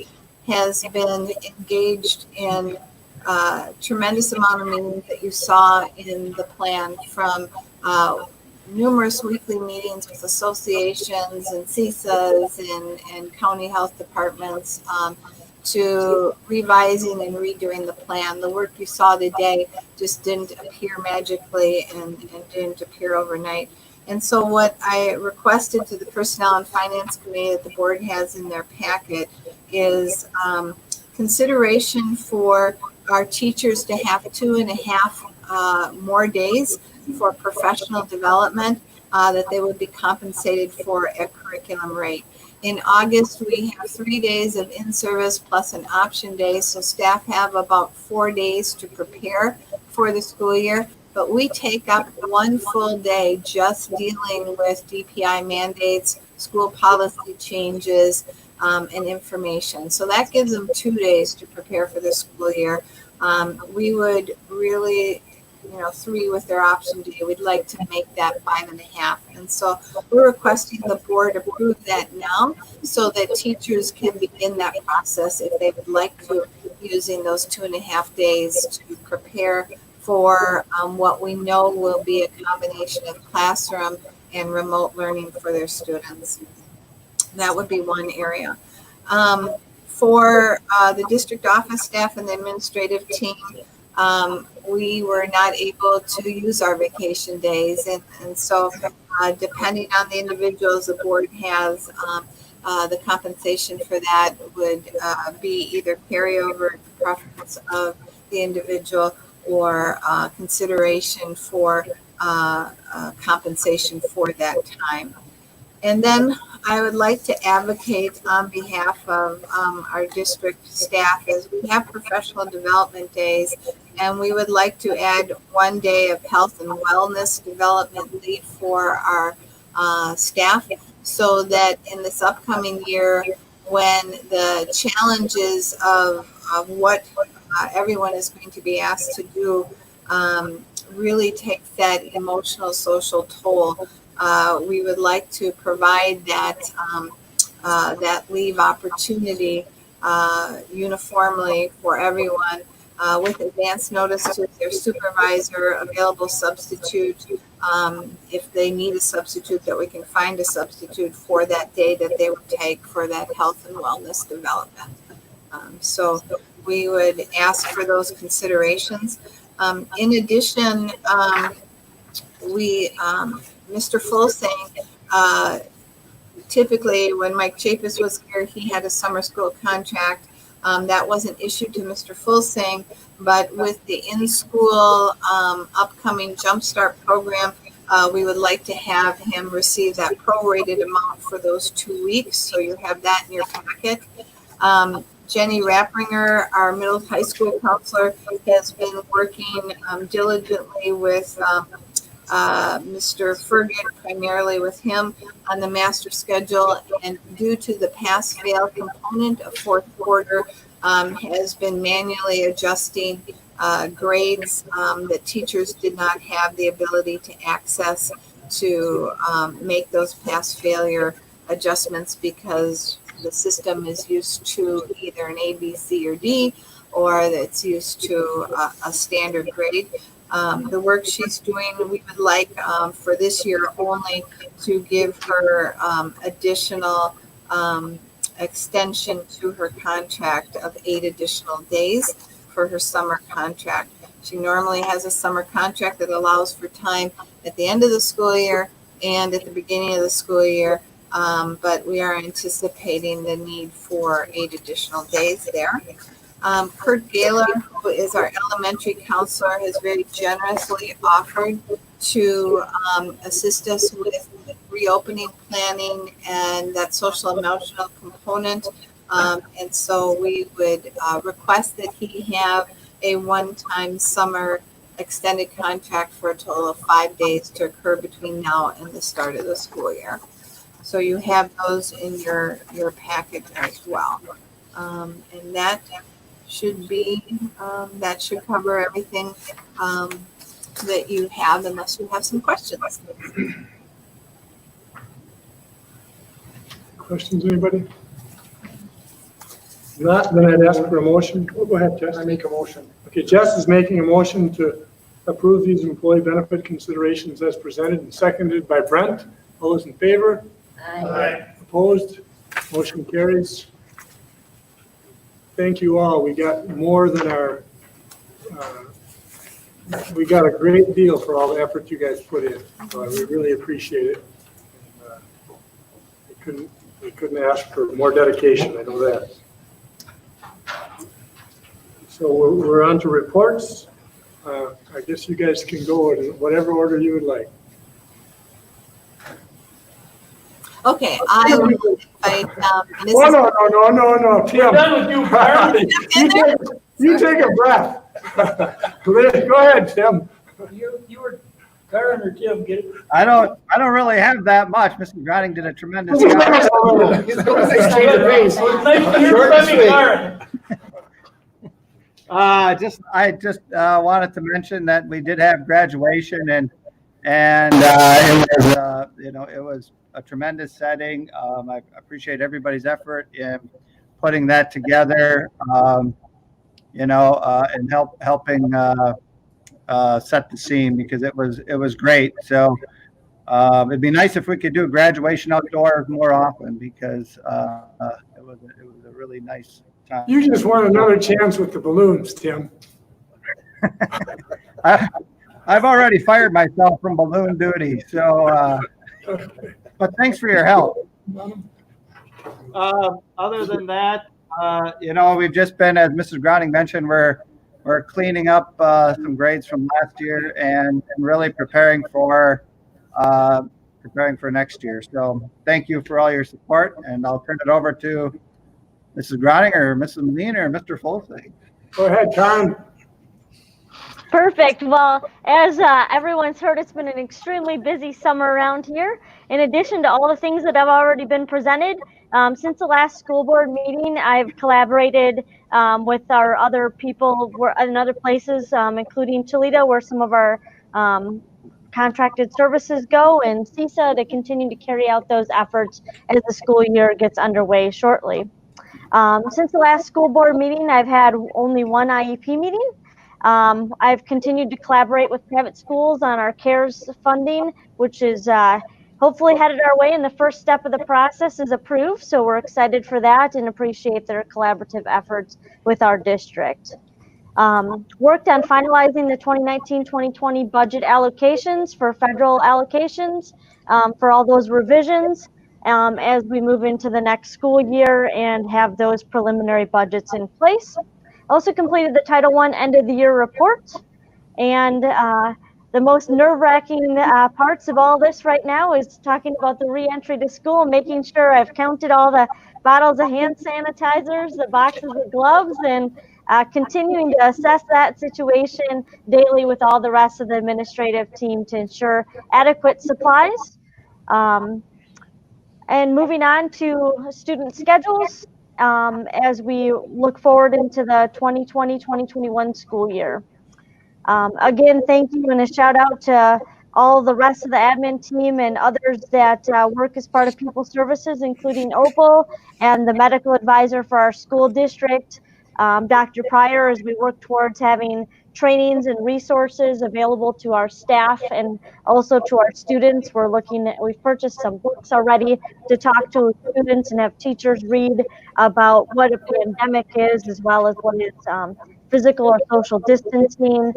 Speaker 4: has been engaged in tremendous amount of meetings that you saw in the plan, from numerous weekly meetings with associations and CISAs and county health departments, to revising and redoing the plan. The work you saw today just didn't appear magically and didn't appear overnight. And so what I requested to the Personnel and Finance Committee that the board has in their packet is consideration for our teachers to have 2.5 more days for professional development that they would be compensated for at curriculum rate. In August, we have 3 days of in-service plus an option day, so staff have about 4 days to prepare for the school year. But we take up 1 full day just dealing with DPI mandates, school policy changes, and information. So that gives them 2 days to prepare for the school year. We would really, 3 with their option day. We'd like to make that 5.5. And so we're requesting the board approve that now so that teachers can begin that process if they would like to, using those 2.5 days to prepare for what we know will be a combination of classroom and remote learning for their students. That would be one area. For the district office staff and the administrative team, we were not able to use our vacation days. And so depending on the individuals, the board has the compensation for that would be either carryover preference of the individual or consideration for compensation for that time. And then I would like to advocate on behalf of our district staff as we have professional development days, and we would like to add 1 day of health and wellness development leave for our staff, so that in this upcoming year, when the challenges of what everyone is going to be asked to do really takes that emotional social toll. We would like to provide that leave opportunity uniformly for everyone with advance notice to their supervisor, available substitute. If they need a substitute, that we can find a substitute for that day that they would take for that health and wellness development. So we would ask for those considerations. In addition, Mr. Fulsang, typically when Mike Chapis was here, he had a summer school contract. That wasn't issued to Mr. Fulsang, but with the in-school upcoming Jumpstart program, we would like to have him receive that prorated amount for those 2 weeks. So you have that in your packet. Jenny Rappringer, our middle high school counselor, has been working diligently with Mr. Fergus, primarily with him on the master schedule, and due to the pass-fail component of fourth quarter, has been manually adjusting grades that teachers did not have the ability to access to make those pass-failure adjustments because the system is used to either an A, B, C, or D, or it's used to a standard grade. The work she's doing, we would like for this year only to give her additional extension to her contract of 8 additional days for her summer contract. She normally has a summer contract that allows for time at the end of the school year and at the beginning of the school year, but we are anticipating the need for 8 additional days there. Kurt Gaylor, who is our elementary counselor, has very generously offered to assist us with reopening planning and that social emotional component. And so we would request that he have a one-time summer extended contract for a total of 5 days to occur between now and the start of the school year. So you have those in your packet as well. And that should be, that should cover everything that you have, unless you have some questions.
Speaker 1: Questions, anybody? If not, then I'd ask for a motion. Oh, go ahead, Jess.
Speaker 8: I make a motion.
Speaker 1: Okay, Jess is making a motion to approve these employee benefit considerations as presented and seconded by Brent. All those in favor?
Speaker 2: Aye.
Speaker 1: Opposed? Motion carries. Thank you all. We got more than our, we got a great deal for all the effort you guys put in. We really appreciate it. We couldn't ask for more dedication, I know that. So we're on to reports. I guess you guys can go in whatever order you would like.
Speaker 4: Okay, I will invite Mrs.
Speaker 1: Oh, no, Tim.
Speaker 2: Done with you, Carl.
Speaker 1: You take a breath. Go ahead, Tim.
Speaker 2: You were Karen or Tim, get it?
Speaker 10: I don't really have that much. Mr. Grotting did a tremendous job.
Speaker 8: He's going to say straight to face.
Speaker 2: Nice to hear from you, Karen.
Speaker 10: I just wanted to mention that we did have graduation and it was it was a tremendous setting. I appreciate everybody's effort in putting that together. And helping set the scene because it was great. So it'd be nice if we could do graduation outdoors more often because it was a really nice time.
Speaker 1: You just want another chance with the balloons, Tim.
Speaker 10: I've already fired myself from balloon duty. So, but thanks for your help. Other than that, we've just been, as Mrs. Groning mentioned, we're cleaning up some grades from last year and really preparing for next year. So thank you for all your support, and I'll turn it over to Mrs. Groning or Mrs. Medina or Mr. Folsey.
Speaker 1: Go ahead, Karen.
Speaker 11: Perfect. Well, as everyone's heard, it's been an extremely busy summer around here. In addition to all the things that have already been presented, since the last school board meeting, I've collaborated with our other people in other places, including Toledo, where some of our contracted services go, and CISA to continue to carry out those efforts as the school year gets underway shortly. Since the last school board meeting, I've had only one IEP meeting. I've continued to collaborate with private schools on our CARES funding, which is hopefully headed our way, and the first step of the process is approved. So we're excited for that and appreciate their collaborative efforts with our district. Worked on finalizing the 2019-2020 budget allocations for federal allocations for all those revisions as we move into the next school year and have those preliminary budgets in place. Also completed the Title I end of the year report, and the most nerve-wracking parts of all this right now is talking about the re-entry to school, making sure I've counted all the bottles of hand sanitizers, the boxes of gloves, and continuing to assess that situation daily with all the rest of the administrative team to ensure adequate supplies. And moving on to student schedules as we look forward into the 2020-2021 school year. Again, thank you and a shout out to all the rest of the admin team and others that work as part of People Services, including Opal and the medical advisor for our school district, Dr. Pryor, as we work towards having trainings and resources available to our staff and also to our students. We've purchased some books already to talk to students and have teachers read about what a pandemic is, as well as what is physical or social distancing,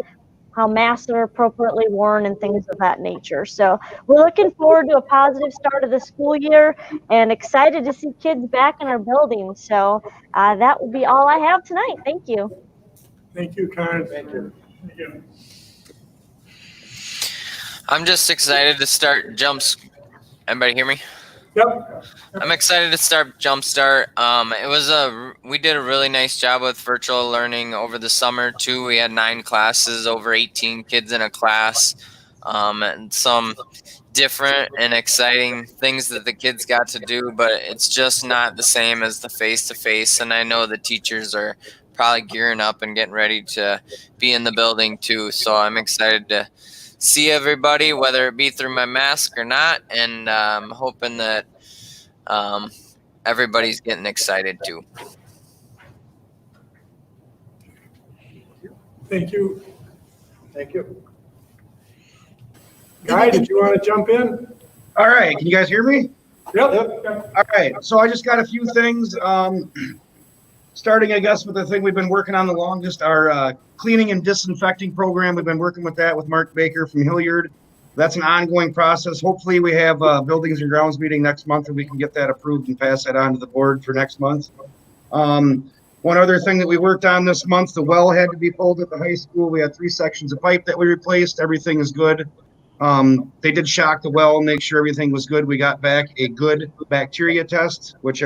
Speaker 11: how masks are appropriately worn, and things of that nature. So we're looking forward to a positive start of the school year and excited to see kids back in our building. So that will be all I have tonight. Thank you.
Speaker 1: Thank you, Karen. Thank you. Thank you.
Speaker 9: I'm just excited to start jumps. Everybody hear me?
Speaker 1: Yep.
Speaker 9: I'm excited to start Jumpstart. We did a really nice job with virtual learning over the summer too. We had 9 classes, over 18 kids in a class, and some different and exciting things that the kids got to do, but it's just not the same as the face-to-face. And I know the teachers are probably gearing up and getting ready to be in the building too. So I'm excited to see everybody, whether it be through my mask or not, and I'm hoping that everybody's getting excited too.
Speaker 1: Thank you. Thank you. Guy, did you want to jump in?
Speaker 7: All right, can you guys hear me?
Speaker 1: Yep.
Speaker 7: All right, so I just got a few things. Starting, I guess, with the thing we've been working on the longest, our cleaning and disinfecting program. We've been working with that with Mark Baker from Hilliard. That's an ongoing process. Hopefully we have a buildings and grounds meeting next month and we can get that approved and pass that on to the board for next month. One other thing that we worked on this month, the well had to be pulled at the high school. We had 3 sections of pipe that we replaced. Everything is good. They did shock the well and make sure everything was good. We got back a good bacteria test, which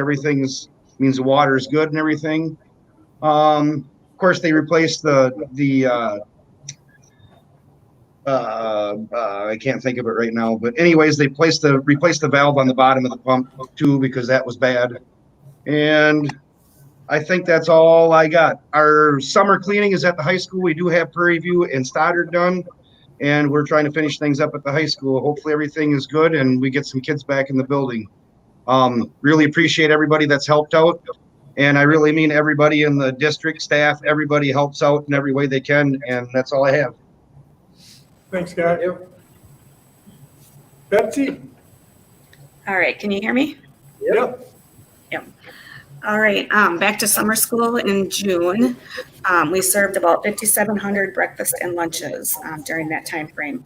Speaker 7: means the water is good and everything. Of course, they replaced I can't think of it right now, but anyways, they replaced the valve on the bottom of the pump too, because that was bad. And I think that's all I got. Our summer cleaning is at the high school. We do have Prairie View and Stoddard done, and we're trying to finish things up at the high school. Hopefully everything is good and we get some kids back in the building. Really appreciate everybody that's helped out. And I really mean everybody in the district, staff, everybody helps out in every way they can. And that's all I have.
Speaker 1: Thanks, Guy. Betsy?
Speaker 6: All right, can you hear me?
Speaker 1: Yep.
Speaker 6: All right, back to summer school in June. We served about 5,700 breakfast and lunches during that time frame,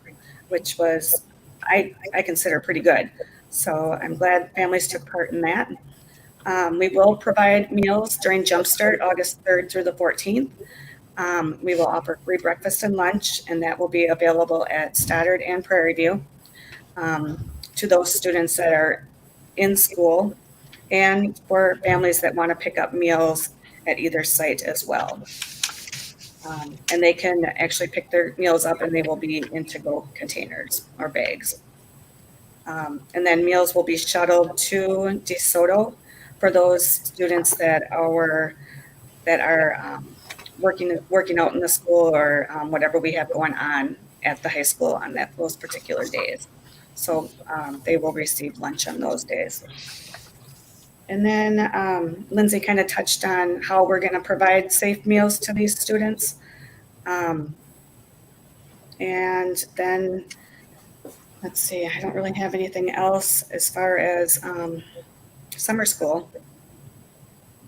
Speaker 6: which was, I consider pretty good. So I'm glad families took part in that. We will provide meals during Jumpstart August 3rd through the 14th. We will offer free breakfast and lunch, and that will be available at Stoddard and Prairie View to those students that are in school and for families that want to pick up meals at either site as well. And they can actually pick their meals up and they will be in to-go containers or bags. And then meals will be shuttled to Desoto for those students that are working out in the school or whatever we have going on at the high school on those particular days. So they will receive lunch on those days. And then Lindsay kind of touched on how we're going to provide safe meals to these students. And then, let's see, I don't really have anything else as far as summer school.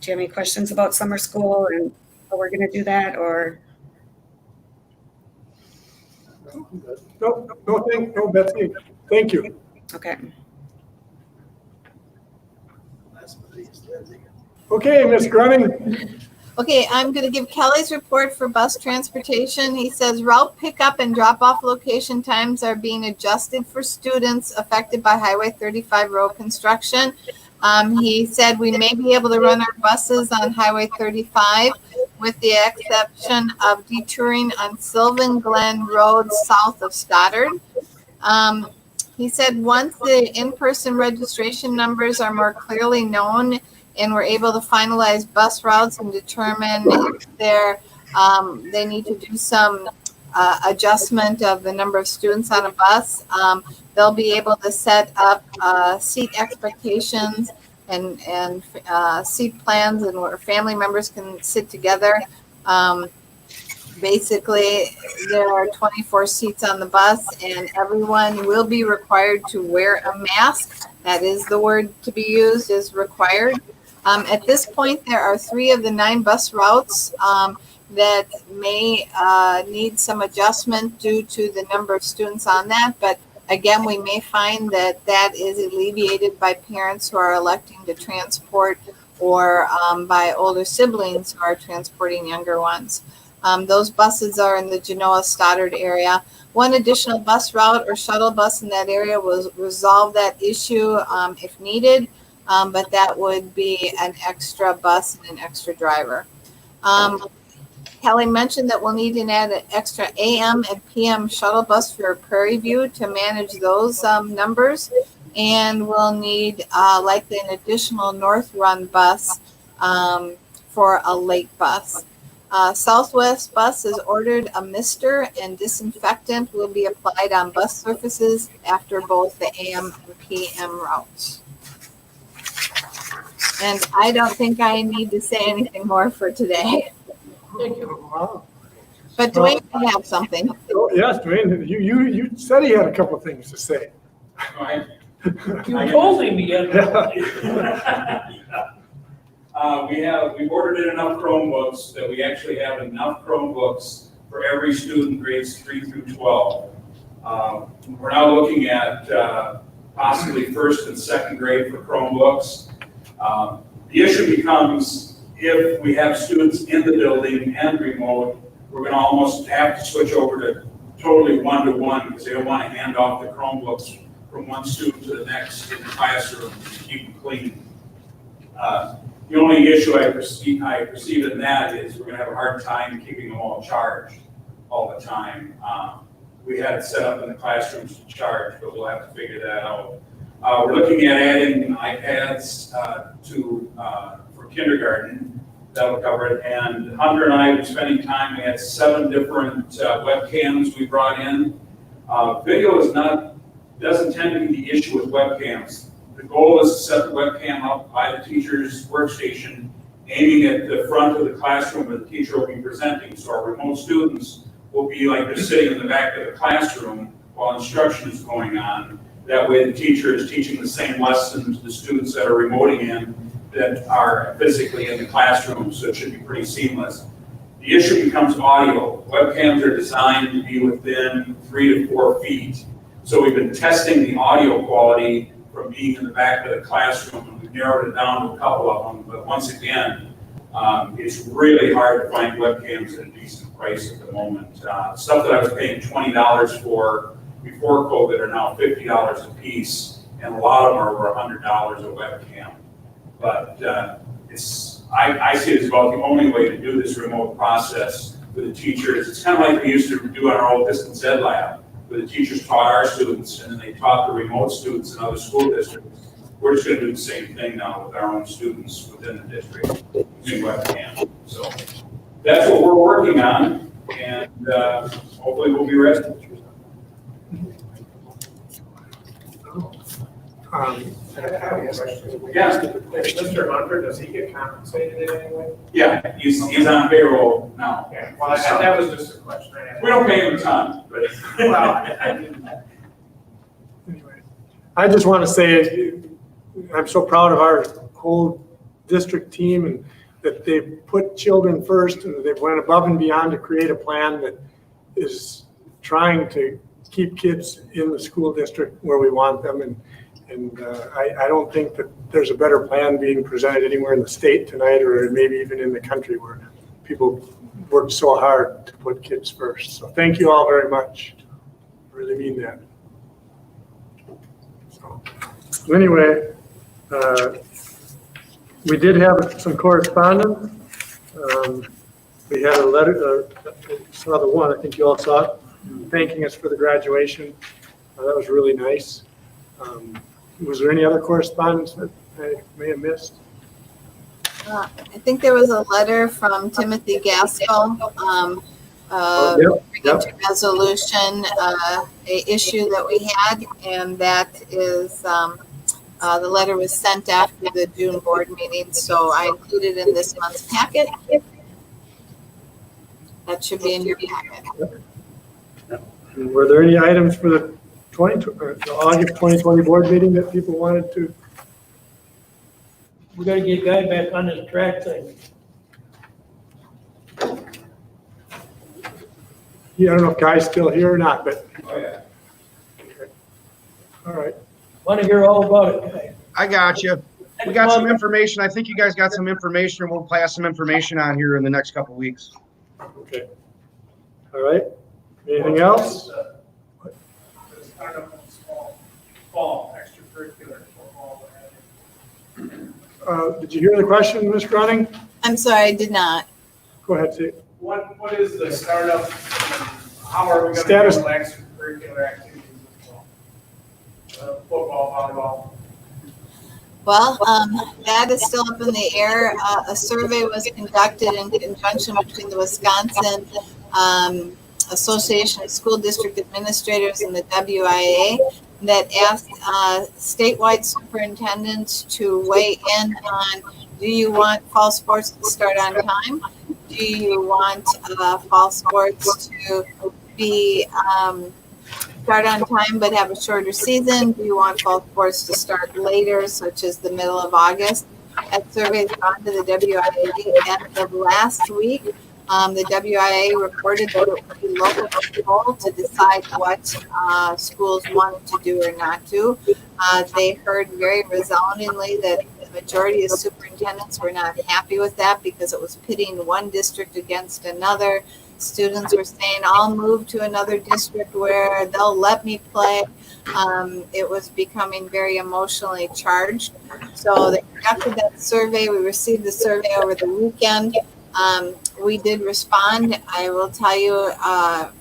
Speaker 6: Do you have any questions about summer school and how we're going to do that, or?
Speaker 1: No, Betsy, thank you.
Speaker 6: Okay.
Speaker 1: Okay, Ms. Grunning.
Speaker 4: Okay, I'm going to give Kelly's report for bus transportation. He says route pickup and drop-off location times are being adjusted for students affected by Highway 35 road construction. He said we may be able to run our buses on Highway 35 with the exception of detouring on Sylvan Glen Road south of Stoddard. He said once the in-person registration numbers are more clearly known and we're able to finalize bus routes and determine if they need to do some adjustment of the number of students on a bus, they'll be able to set up seat expectations and seat plans and where family members can sit together. Basically, there are 24 seats on the bus and everyone will be required to wear a mask. That is the word to be used, is required. At this point, there are 3 of the 9 bus routes that may need some adjustment due to the number of students on that. But again, we may find that that is alleviated by parents who are electing to transport or by older siblings who are transporting younger ones. Those buses are in the Genoa Stoddard area. One additional bus route or shuttle bus in that area will resolve that issue if needed. But that would be an extra bus and an extra driver. Kelly mentioned that we'll need to add an extra AM and PM shuttle bus for Prairie View to manage those numbers. And we'll need likely an additional North Run bus for a lake bus. Southwest Bus has ordered a mister and disinfectant will be applied on bus surfaces after both the AM and PM routes. And I don't think I need to say anything more for today. But Dwayne may have something.
Speaker 1: Oh, yes, Dwayne, you said he had a couple of things to say.
Speaker 2: You told him he had.
Speaker 12: We've ordered in enough Chromebooks that we actually have enough Chromebooks for every student grades 3 through 12. We're now looking at possibly first and second grade for Chromebooks. The issue becomes if we have students in the building and remote, we're going to almost have to switch over to totally one-to-one because they don't want to hand off the Chromebooks from one student to the next in the classroom to keep them clean. The only issue I perceive in that is we're going to have a hard time keeping them all charged all the time. We had it set up in the classrooms to charge, but we'll have to figure that out. We're looking at adding iPads for kindergarten. That'll cover it. And Hunter and I have been spending time. We had 7 different webcams we brought in. Video doesn't tend to be the issue with webcams. The goal is to set the webcam up by the teacher's workstation, aiming at the front of the classroom where the teacher will be presenting. So our remote students will be like they're sitting in the back of the classroom while instruction is going on. That way the teacher is teaching the same lessons to the students that are remoting in that are physically in the classroom, so it should be pretty seamless. The issue becomes audio. Webcams are designed to be within 3 to 4 feet. So we've been testing the audio quality from being in the back of the classroom, and we've narrowed it down to a couple of them. But once again, it's really hard to find webcams at a decent price at the moment. Stuff that I was paying $20 for before COVID are now $50 a piece, and a lot of them are over $100 a webcam. But I see it as about the only way to do this remote process with the teachers. It's kind of like we used to do on our old distance ed lab, where the teachers taught our students and then they taught the remote students in other school districts. We're just gonna do the same thing now with our own students within the district using webcam. So that's what we're working on, and hopefully we'll be ready.
Speaker 3: Yeah, Mr. Hunter, does he get compensated in any way?
Speaker 12: Yeah, he's on payroll now.
Speaker 3: Yeah, well, that was just a question. I had.
Speaker 12: We don't pay him a ton, but.
Speaker 3: Well, I didn't.
Speaker 1: Anyway, I just want to say, I'm so proud of our whole district team and that they put children first and they went above and beyond to create a plan that is trying to keep kids in the school district where we want them. And I don't think that there's a better plan being presented anywhere in the state tonight or maybe even in the country where people work so hard to put kids first. So thank you all very much. I really mean that. So anyway, we did have some correspondence. We had a letter, saw the one, I think you all saw it, thanking us for the graduation. That was really nice. Was there any other correspondence that I may have missed?
Speaker 4: I think there was a letter from Timothy Gaskell,
Speaker 1: Yep.
Speaker 4: to resolution, a issue that we had, and that is, the letter was sent after the June board meeting, so I included in this month's packet. That should be in your packet.
Speaker 1: Were there any items for the August 2020 board meeting that people wanted to?
Speaker 2: We gotta get Guy back on his track thing.
Speaker 1: Yeah, I don't know if Guy's still here or not, but.
Speaker 12: Oh, yeah.
Speaker 1: Okay. All right.
Speaker 2: Wanna hear all about it, Guy.
Speaker 7: I got you. We got some information. I think you guys got some information. We'll pass some information on here in the next couple of weeks.
Speaker 1: Okay. All right. Anything else?
Speaker 3: Start up in fall, extracurricular football.
Speaker 1: Did you hear the question, Ms. Grunning?
Speaker 4: I'm sorry, I did not.
Speaker 1: Go ahead, see.
Speaker 3: What is the startup? How are we going to
Speaker 1: Status.
Speaker 3: handle extracurricular activities as well? Football, volleyball.
Speaker 4: Well, that is still up in the air. A survey was conducted in conjunction between the Wisconsin Association of School District Administrators and the WIA that asked statewide superintendents to weigh in on, do you want fall sports to start on time? Do you want fall sports to be start on time but have a shorter season? Do you want fall sports to start later, such as the middle of August? That survey has gone to the WIA at the end of last week. The WIA reported that it would be local control to decide what schools wanted to do or not do. They heard very resoundingly that the majority of superintendents were not happy with that because it was pitting one district against another. Students were saying, I'll move to another district where they'll let me play. It was becoming very emotionally charged. So they conducted that survey. We received the survey over the weekend. We did respond. I will tell you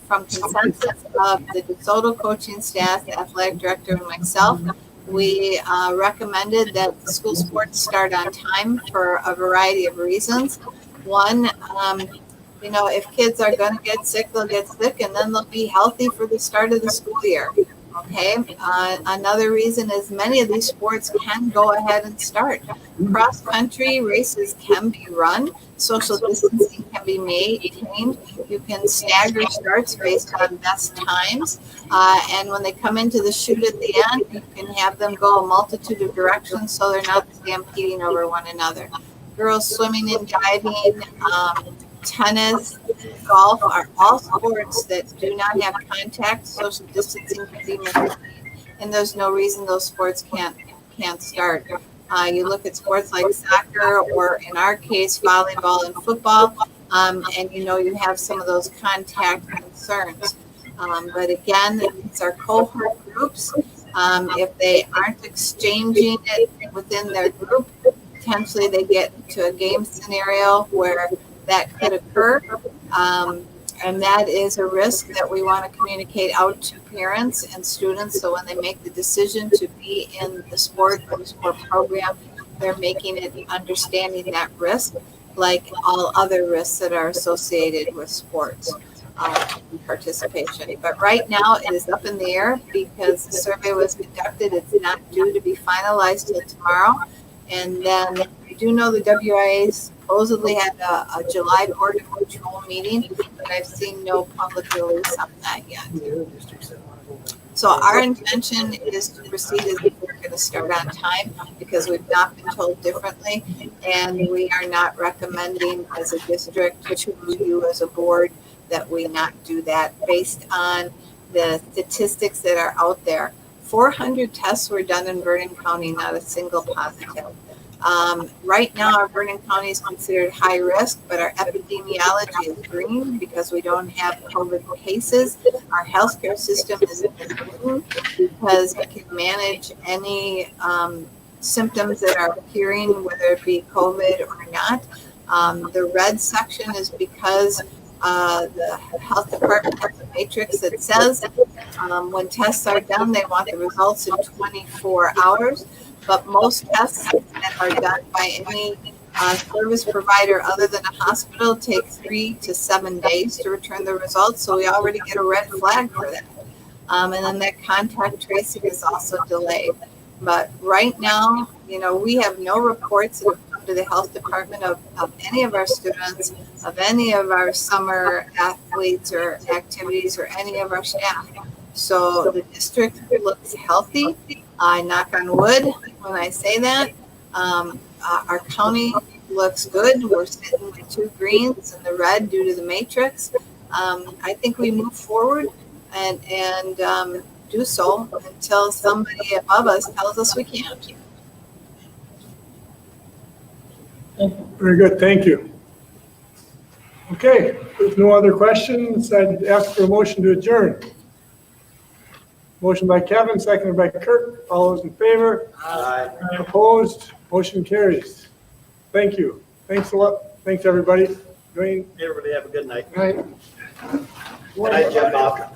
Speaker 4: from consensus of the Desoto coaching staff, the athletic director, and myself, we recommended that the school sports start on time for a variety of reasons. One, if kids are going to get sick, they'll get sick, and then they'll be healthy for the start of the school year. Okay. Another reason is many of these sports can go ahead and start. Cross country races can be run. Social distancing can be maintained. You can stagger starts based on best times. And when they come into the chute at the end, you can have them go a multitude of directions so they're not stampeding over one another. Girls swimming and diving, tennis, golf are all sports that do not have contact. Social distancing can be maintained, and there's no reason those sports can't start. You look at sports like soccer, or in our case, volleyball and football, and you have some of those contact concerns. But again, these are cohort groups. If they aren't exchanging it within their group, potentially they get into a game scenario where that could occur. And that is a risk that we want to communicate out to parents and students. So when they make the decision to be in the sport or the sport program, they're making it understanding that risk, like all other risks that are associated with sports participation. But right now it is up in the air because the survey was conducted. It's not due to be finalized till tomorrow. And then we do know the WIA supposedly had a July Board of Control meeting, but I've seen no public release on that yet. So our intention is to proceed as if we're going to start on time because we've not been told differently. And we are not recommending as a district to you as a board that we not do that based on the statistics that are out there. 400 tests were done in Vernon County, not a single positive. Right now, our Vernon County is considered high risk, but our epidemiology is green because we don't have COVID cases. Our healthcare system is important because it can manage any symptoms that are appearing, whether it be COVID or not. The red section is because the health department has a matrix that says when tests are done, they want the results in 24 hours. But most tests that are done by any service provider other than a hospital take 3 to 7 days to return the results. So we already get a red flag for that. And then that contact tracing is also delayed. But right now, you know, we have no reports that have come to the health department of any of our students, of any of our summer athletes or activities or any of our staff. So the district looks healthy. I knock on wood when I say that. Our county looks good. We're sitting with 2 greens and the red due to the matrix. I think we move forward and do so until somebody above us tells us we can't.
Speaker 1: Very good, thank you. Okay, if there's no other questions, I'd ask for a motion to adjourn. Motion by Kevin, seconded by Kurt. All those in favor? Aye. Opposed? Motion carries. Thank you. Thanks a lot. Thanks, everybody. Dwayne.
Speaker 13: Everybody have a good night.
Speaker 8: Right.
Speaker 13: Good night, Jim Bob.